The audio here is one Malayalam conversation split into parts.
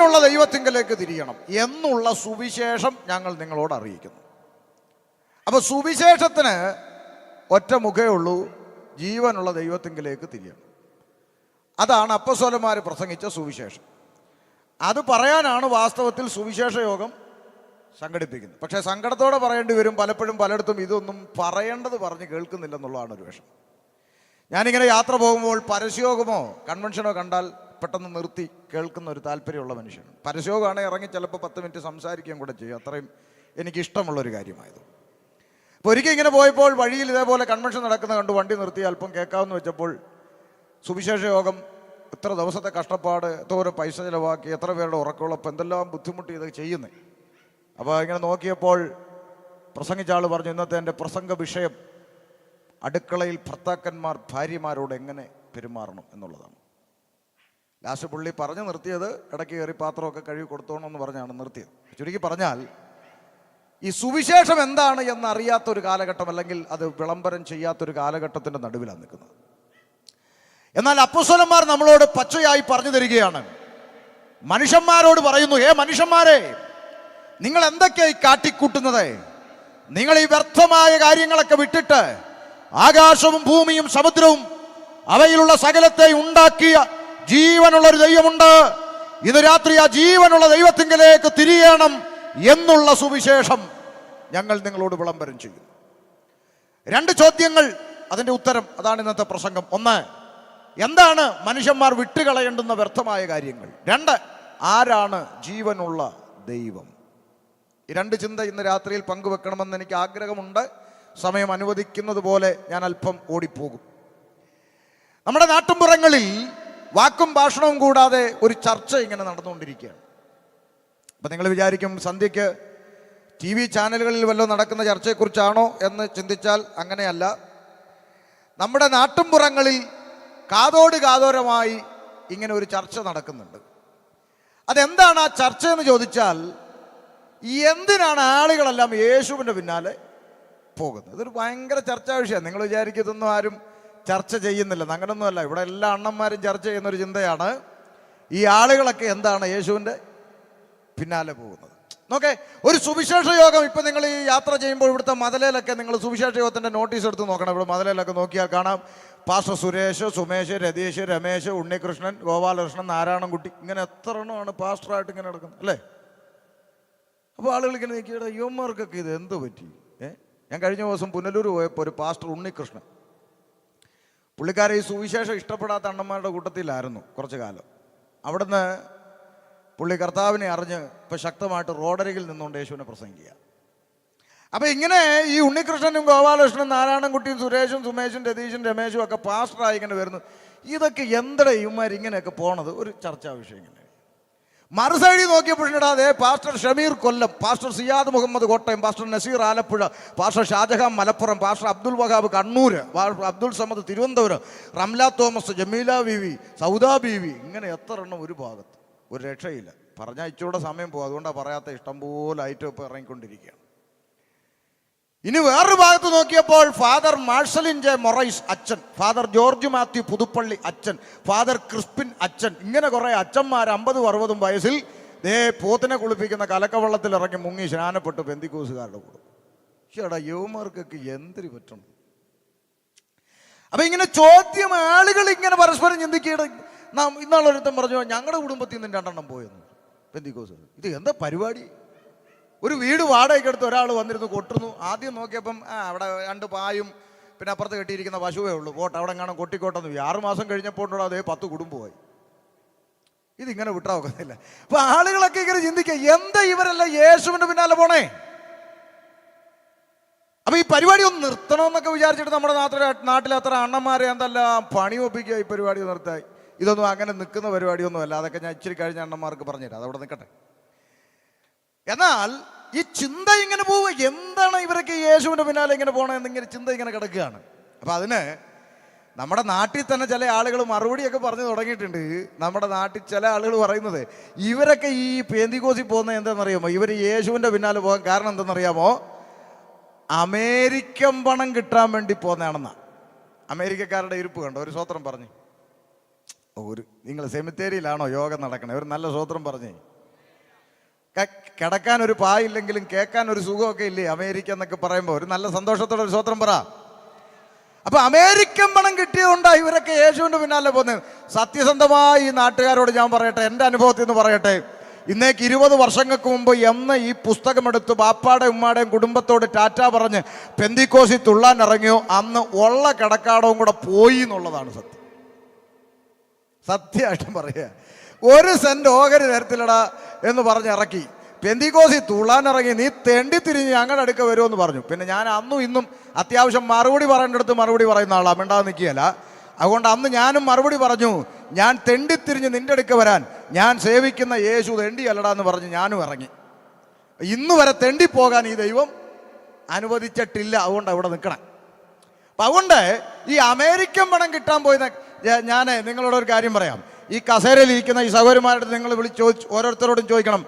ജീവനുള്ള ദൈവത്തിങ്കലേക്ക് തിരിയണം എന്നുള്ള സുവിശേഷം ഞങ്ങൾ നിങ്ങളോട് അറിയിക്കുന്നു. അപ്പോൾ സുവിശേഷത്തിന് ഒറ്റ മുഖേ ഉള്ളൂ, ജീവനുള്ള ദൈവത്തിങ്കലേക്ക് തിരിയണം. അതാണ് അപ്പോസ്തലന്മാർ പ്രസംഗിച്ച സുവിശേഷം. അത് പറയാനാണ് വാസ്തവത്തിൽ സുവിശേഷ യോഗം സംഘടിപ്പിക്കുന്നത്. പക്ഷേ സങ്കടത്തോടെ പറയേണ്ടി വരും, പലപ്പോഴും പലയിടത്തും ഇതൊന്നും പറയേണ്ടത് പറഞ്ഞ് കേൾക്കുന്നില്ലെന്നുള്ളതാണ് ഒരു വിഷയം. ഞാനിങ്ങനെ യാത്ര പോകുമ്പോൾ പരസ്യയോഗമോ കൺവെൻഷനോ കണ്ടാൽ പെട്ടെന്ന് നിർത്തി കേൾക്കുന്ന ഒരു താല്പര്യമുള്ള മനുഷ്യനാണ്. പരസ്യയോഗമാണെങ്കിൽ ഇറങ്ങി ചിലപ്പോൾ 10 മിനിറ്റ് സംസാരിക്കുകയും കൂടെ ചെയ്യും. അത്രയും എനിക്കിഷ്ടമുള്ളൊരു കാര്യമായത്. അപ്പോൾ ഒരിക്കൽ ഇങ്ങനെ പോയപ്പോൾ വഴിയിൽ ഇതേപോലെ കൺവെൻഷൻ നടക്കുന്ന കണ്ടു, വണ്ടി നിർത്തി അല്പം കേൾക്കാമെന്ന് വെച്ചപ്പോൾ സുവിശേഷ യോഗം എത്ര ദിവസത്തെ കഷ്ടപ്പാട്, എത്ര പൈസ ചിലവാക്കി, എത്ര പേരുടെ ഉറക്കമുള്ളപ്പോൾ എന്തെല്ലാം ബുദ്ധിമുട്ടി ഇത് ചെയ്യുന്നത്. അപ്പോൾ ഇങ്ങനെ നോക്കിയപ്പോൾ പ്രസംഗിച്ച ആൾ പറഞ്ഞു, ഇന്നത്തെ എൻ്റെ പ്രസംഗ വിഷയം അടുക്കളയിൽ ഭർത്താക്കന്മാർ ഭാര്യമാരോട് എങ്ങനെ പെരുമാറണം എന്നുള്ളതാണ്. ലാസ്റ്റ് പുള്ളി പറഞ്ഞു നിർത്തിയത് ഇടയ്ക്ക് കയറി പാത്രമൊക്കെ കഴുകി കൊടുത്തോണമെന്ന് പറഞ്ഞാണ് നിർത്തിയത്. ചുരുക്കി പറഞ്ഞാൽ ഈ സുവിശേഷം എന്താണ് എന്നറിയാത്തൊരു കാലഘട്ടം, അല്ലെങ്കിൽ അത് വിളംബരം ചെയ്യാത്തൊരു കാലഘട്ടത്തിൻ്റെ നടുവിലാണ് നിൽക്കുന്നത്. എന്നാൽ അപ്പോസ്തലന്മാർ നമ്മളോട് പച്ചയായി പറഞ്ഞു തരികയാണ്. മനുഷ്യന്മാരോട് പറയുന്നു, മനുഷ്യന്മാരെ, നിങ്ങൾ എന്തൊക്കെയായി കാട്ടിക്കൂട്ടുന്നത്? നിങ്ങൾ ഈ വ്യർത്ഥമായ കാര്യങ്ങളൊക്കെ വിട്ടിട്ട് ആകാശവും ഭൂമിയും സമുദ്രവും അവയിലുള്ള സകലത്തെ ഉണ്ടാക്കിയ ജീവനുള്ള ഒരു ദൈവമുണ്ട്. ഇന്ന് രാത്രി ആ ജീവനുള്ള ദൈവത്തിങ്കലേക്ക് തിരിയണം എന്നുള്ള സുവിശേഷം ഞങ്ങൾ നിങ്ങളോട് വിളംബരം ചെയ്യും. 2 ചോദ്യങ്ങൾ, അതിൻ്റെ ഉത്തരം, അതാണ് ഇന്നത്തെ പ്രസംഗം. 1, എന്താണ് മനുഷ്യന്മാർ വിട്ടുകളയേണ്ടുന്ന വ്യർത്ഥമായ കാര്യങ്ങൾ? 2, ആരാണ് ജീവനുള്ള ദൈവം? ഈ 2 ചിന്ത ഇന്ന് രാത്രിയിൽ പങ്കുവെക്കണമെന്ന് എനിക്ക് ആഗ്രഹമുണ്ട്. സമയം അനുവദിക്കുന്നത് പോലെ ഞാൻ അല്പം ഓടിപ്പോകും. നമ്മുടെ നാട്ടുമ്പുറങ്ങളിൽ വാക്കും ഭാഷണവും കൂടാതെ ഒരു ചർച്ച ഇങ്ങനെ നടന്നുകൊണ്ടിരിക്കുകയാണ്. അപ്പം നിങ്ങൾ വിചാരിക്കും സന്ധ്യയ്ക്ക് TV ചാനലുകളിൽ വല്ലതും നടക്കുന്ന ചർച്ചയെക്കുറിച്ചാണോ എന്ന് ചിന്തിച്ചാൽ അങ്ങനെയല്ല. നമ്മുടെ നാട്ടുമ്പുറങ്ങളിൽ കാതോട് കാതോരമായി ഇങ്ങനെ ഒരു ചർച്ച നടക്കുന്നുണ്ട്. അതെന്താണ് ആ ചർച്ച എന്ന് ചോദിച്ചാൽ, എന്തിനാണ് ആളുകളെല്ലാം യേശുവിൻ്റെ പിന്നാലെ പോകുന്നത്? ഇതൊരു ഭയങ്കര ചർച്ചാ വിഷയമാണ്. നിങ്ങൾ വിചാരിക്കും ഇതൊന്നും ആരും ചർച്ച ചെയ്യുന്നില്ലെന്ന്. അങ്ങനൊന്നുമല്ല. ഇവിടെ എല്ലാ അണ്ണന്മാരും ചർച്ച ചെയ്യുന്നൊരു ചിന്തയാണ്, ഈ ആളുകളൊക്കെ എന്താണ് യേശുവിൻ്റെ പിന്നാലെ പോകുന്നത്. നോക്കേ, ഒരു സുവിശേഷ യോഗം ഇപ്പം നിങ്ങൾ ഈ യാത്ര ചെയ്യുമ്പോൾ ഇവിടുത്തെ മതലയിലൊക്കെ നിങ്ങൾ സുവിശേഷ യോഗത്തിൻ്റെ നോട്ടീസ് എടുത്ത് നോക്കണം. ഇവിടെ മതലയിലൊക്കെ നോക്കിയാൽ കാണാം പാസ്റ്റർ സുരേഷ്, സുമേഷ്, രതീഷ്, രമേശ്, ഉണ്ണികൃഷ്ണൻ, ഗോപാലകൃഷ്ണൻ, നാരായണൻകുട്ടി, ഇങ്ങനെ എത്ര എണ്ണമാണ് പാസ്റ്ററായിട്ട് ഇങ്ങനെ നടക്കുന്നത് അല്ലേ? അപ്പോൾ ആളുകൾ ഇങ്ങനെ നോക്കിയുടെ യുവന്മാർക്കൊക്കെ ഇത് എന്ത് പറ്റി? ഞാൻ കഴിഞ്ഞ ദിവസം പുനലൂർ പോയപ്പോൾ ഒരു പാസ്റ്റർ ഉണ്ണികൃഷ്ണൻ, പുള്ളിക്കാരെ ഈ സുവിശേഷം ഇഷ്ടപ്പെടാത്ത അണ്ണന്മാരുടെ കൂട്ടത്തിലായിരുന്നു കുറച്ച് കാലം. അവിടുന്ന് പുള്ളി കർത്താവിനെ അറിഞ്ഞ് ഇപ്പം ശക്തമായിട്ട് റോഡരികിൽ നിന്നുകൊണ്ട് യേശുവിനെ പ്രസംഗിക്കുക. അപ്പം ഇങ്ങനെ ഈ ഉണ്ണികൃഷ്ണനും ഗോപാലകൃഷ്ണനും നാരായണൻകുട്ടിയും സുരേഷും സുമേഷും രതീഷും രമേശും ഒക്കെ പാസ്റ്ററായി ഇങ്ങനെ വരുന്നു. ഇതൊക്കെ എന്തിടെ ഇവന്മാർ ഇങ്ങനെയൊക്കെ പോണത്? ഒരു ചർച്ചാ വിഷയം ഇങ്ങനെ. മറുസൈഡിൽ നോക്കിയപ്പോഴിടാ അതെ pastor Shameer Kollam, pastor Siyad Muhammad Kottayam, pastor Nazeer Alappuzha, pastor Shajahan Malappuram, pastor Abdul Wahab Kannur, Abdul Samad Thiruvananthapuram, Ramla Thomas, Jameela Beevi, Sauda Beevi, ഇങ്ങനെ എത്ര എണ്ണം ഒരു ഭാഗത്ത്. ഒരു രക്ഷയില്ല. പറഞ്ഞാൽ ഇച്ചിരൂടെ സമയം പോകും, അതുകൊണ്ടാണ് പറയാത്ത. ഇഷ്ടംപോലെ ഐറ്റം ഇപ്പോൾ ഇറങ്ങിക്കൊണ്ടിരിക്കുകയാണ്. ഇനി വേറൊരു ഭാഗത്ത് നോക്കിയപ്പോൾ ഫാദർ മാർഷലിൻ ജെ മൊറൈസ് അച്ഛൻ, ഫാദർ ജോർജ് മാത്യു പുതുപ്പള്ളി അച്ഛൻ, ഫാദർ ക്രിസ്പിൻ അച്ഛൻ, ഇങ്ങനെ കുറേ അച്ഛന്മാർ 50-60 വയസ്സിൽ പോത്തിനെ കുളിപ്പിക്കുന്ന കലക്കവെള്ളത്തിൽ ഇറങ്ങി മുങ്ങി സ്നാനപ്പെട്ട് പെന്തിക്കോസുകാരുടെ കൂടെ. ചേട്ടാ യുവമാർക്കൊക്കെ എന്തിനു പറ്റണം? അപ്പം ഇങ്ങനെ ചോദ്യം ആളുകൾ ഇങ്ങനെ പരസ്പരം ചിന്തിക്കുകയാണ്. ഇന്നാളൊരുത്തം പറഞ്ഞു, ഞങ്ങളുടെ കുടുംബത്തിൽ നിന്ന് 2 എണ്ണം പോയെന്ന് പെന്തിക്കോസ്. ഇത് എന്താ പരിപാടി? ഒരു വീട് വാടകയ്ക്കെടുത്ത് ഒരാൾ വന്നിരുന്നു കൊട്ടുന്നു. ആദ്യം നോക്കിയപ്പം അവിടെ 2 പായും പിന്നെ അപ്പുറത്ത് കെട്ടിയിരിക്കുന്ന പശുവേ ഉള്ളൂ. പോട്ടെ, അവിടെ കാണാൻ കൊട്ടിക്കോട്ടെന്ന്. 6 മാസം കഴിഞ്ഞപ്പോൾ അതേ 10 കുടുംബമായി. ഇതിങ്ങനെ വിട്ടാൽ ഒക്കത്തില്ല. അപ്പൊ ആളുകളൊക്കെ ഇങ്ങനെ ചിന്തിക്കുക, എന്താ ഇവരെല്ലാം യേശുവിന്റെ പിന്നാലെ പോണേ? അപ്പൊ ഈ പരിപാടി ഒന്ന് നിർത്തണമെന്നൊക്കെ വിചാരിച്ചിട്ട് നമ്മുടെ നാട്ടിൽ അത്ര അണ്ണന്മാരെ എന്തെല്ലാം പണി ഒപ്പിക്കുക ഈ പരിപാടി നിർത്തായി. ഇതൊന്നും അങ്ങനെ നിൽക്കുന്ന പരിപാടിയൊന്നും അല്ല. അതൊക്കെ ഞാൻ ഇച്ചിരി കഴിഞ്ഞ അണ്ണന്മാർക്ക് പറഞ്ഞുതരാം, അതവിടെ നിൽക്കട്ടെ. എന്നാൽ ഈ ചിന്ത ഇങ്ങനെ പോവുക, എന്താണ് ഇവരൊക്കെ യേശുവിൻ്റെ പിന്നാലെ ഇങ്ങനെ പോകണമെന്നിങ്ങനെ ചിന്ത ഇങ്ങനെ കിടക്കുകയാണ്. അപ്പം അതിന് നമ്മുടെ നാട്ടിൽ തന്നെ ചില ആളുകൾ മറുപടിയൊക്കെ പറഞ്ഞു തുടങ്ങിയിട്ടുണ്ട്. നമ്മുടെ നാട്ടിൽ ചില ആളുകൾ പറയുന്നത്, ഇവരൊക്കെ ഈ പെന്തിക്കോസിൽ പോകുന്നത് എന്താണെന്നറിയാമോ? ഇവർ യേശുവിൻ്റെ പിന്നാലെ പോകാൻ കാരണം എന്തെന്നറിയാമോ? അമേരിക്കൻ പണം കിട്ടാൻ വേണ്ടി പോകുന്നതാണെന്നാണ്. അമേരിക്കക്കാരുടെ ഇരിപ്പ് കണ്ടോ? ഒരു സ്വത്രം പറഞ്ഞു. നിങ്ങൾ സെമിത്തേരിയിലാണോ യോഗം നടക്കണേ? ഒരു നല്ല സ്വത്രം പറഞ്ഞേ. കിടക്കാൻ ഒരു പായില്ലെങ്കിലും കേൾക്കാൻ ഒരു സുഖമൊക്കെ ഇല്ലേ അമേരിക്ക എന്നൊക്കെ പറയുമ്പോൾ? ഒരു നല്ല സന്തോഷത്തോടെ ഒരു സ്വത്രം പറ. അപ്പൊ അമേരിക്കൻ പണം കിട്ടിയതുകൊണ്ടാണ് ഇവരൊക്കെ യേശുവിന്റെ പിന്നാലെ പോകുന്നത്. സത്യസന്ധമായി ഈ നാട്ടുകാരോട് ഞാൻ പറയട്ടെ, എൻ്റെ അനുഭവത്തിൽ നിന്ന് പറയട്ടെ, ഇന്നേക്ക് 20 വർഷങ്ങൾക്ക് മുമ്പ് എന്ന് ഈ പുസ്തകമെടുത്ത് ബാപ്പാടെ ഉമ്മാടെയും കുടുംബത്തോട് ടാറ്റ പറഞ്ഞ് പെന്തിക്കോസി തുള്ളാൻ ഇറങ്ങിയോ അന്ന് ഉള്ള കിടക്കാടവും കൂടെ പോയി എന്നുള്ളതാണ് സത്യം. സത്യമായിട്ടും പറയുക, 1 സെന്റ് ഓഹരി തരത്തിലടാ എന്ന് പറഞ്ഞ് ഇറക്കി. പെന്തിക്കോസി തുള്ളാനിറങ്ങി, നീ തെണ്ടി തിരിഞ്ഞ് ഞങ്ങളുടെ അടുക്ക വരുമെന്ന് പറഞ്ഞു. പിന്നെ ഞാൻ അന്നും ഇന്നും അത്യാവശ്യം മറുപടി പറയേണ്ടടുത്ത് മറുപടി പറയുന്ന ആളാണ്, മിണ്ടാതെ നിൽക്കുകയല്ല. അതുകൊണ്ട് അന്ന് ഞാനും മറുപടി പറഞ്ഞു, ഞാൻ തെണ്ടിത്തിരിഞ്ഞ് നിന്റെ അടുക്ക വരാൻ ഞാൻ സേവിക്കുന്ന യേശു തെണ്ടിയല്ലടാ എന്ന് പറഞ്ഞ് ഞാനും ഇറങ്ങി. ഇന്ന് വരെ തെണ്ടിപ്പോകാൻ ഈ ദൈവം അനുവദിച്ചിട്ടില്ല. അതുകൊണ്ട് അവിടെ നിൽക്കണം. അപ്പം അതുകൊണ്ട് ഈ അമേരിക്കൻ പണം കിട്ടാൻ പോയി ഞാൻ നിങ്ങളോടൊരു കാര്യം പറയാം. ഈ കസേരയിൽ ഇരിക്കുന്ന ഈ സഹോദരന്മാരുടെ നിങ്ങൾ ഓരോരുത്തരോടും ചോദിക്കണം,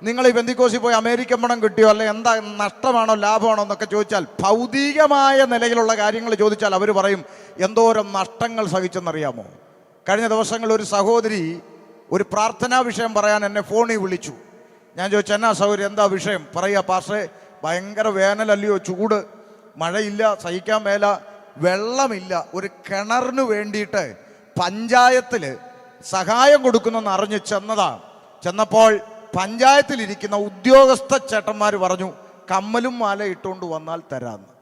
നിങ്ങൾ ഈ പെന്തിക്കോസി പോയി അമേരിക്കൻ പണം കിട്ടിയോ, അല്ലെ എന്താ നഷ്ടമാണോ ലാഭമാണോ എന്നൊക്കെ ചോദിച്ചാൽ, ഭൗതികമായ നിലയിലുള്ള കാര്യങ്ങൾ ചോദിച്ചാൽ അവർ പറയും എന്തോരം നഷ്ടങ്ങൾ സഹിച്ചെന്നറിയാമോ. കഴിഞ്ഞ ദിവസങ്ങളിൽ ഒരു സഹോദരി ഒരു പ്രാർത്ഥനാ വിഷയം പറയാൻ എന്നെ ഫോണിൽ വിളിച്ചു. ഞാൻ ചോദിച്ചു, എന്നാ സഹോദരി എന്താ വിഷയം? പറയുക, പാസ്റ്ററെ ഭയങ്കര വേനലല്ലയോ, ചൂട്, മഴയില്ല, സഹിക്കാൻ മേല, വെള്ളമില്ല, ഒരു കിണറിന് വേണ്ടിയിട്ട് പഞ്ചായത്തിൽ സഹായം കൊടുക്കുന്നെന്ന് അറിഞ്ഞ് ചെന്നപ്പോൾ പഞ്ചായത്തിലിരിക്കുന്ന ഉദ്യോഗസ്ഥ ചേട്ടന്മാർ പറഞ്ഞു, കമ്മലും മാല ഇട്ടുകൊണ്ട് വന്നാൽ തരാമെന്ന്.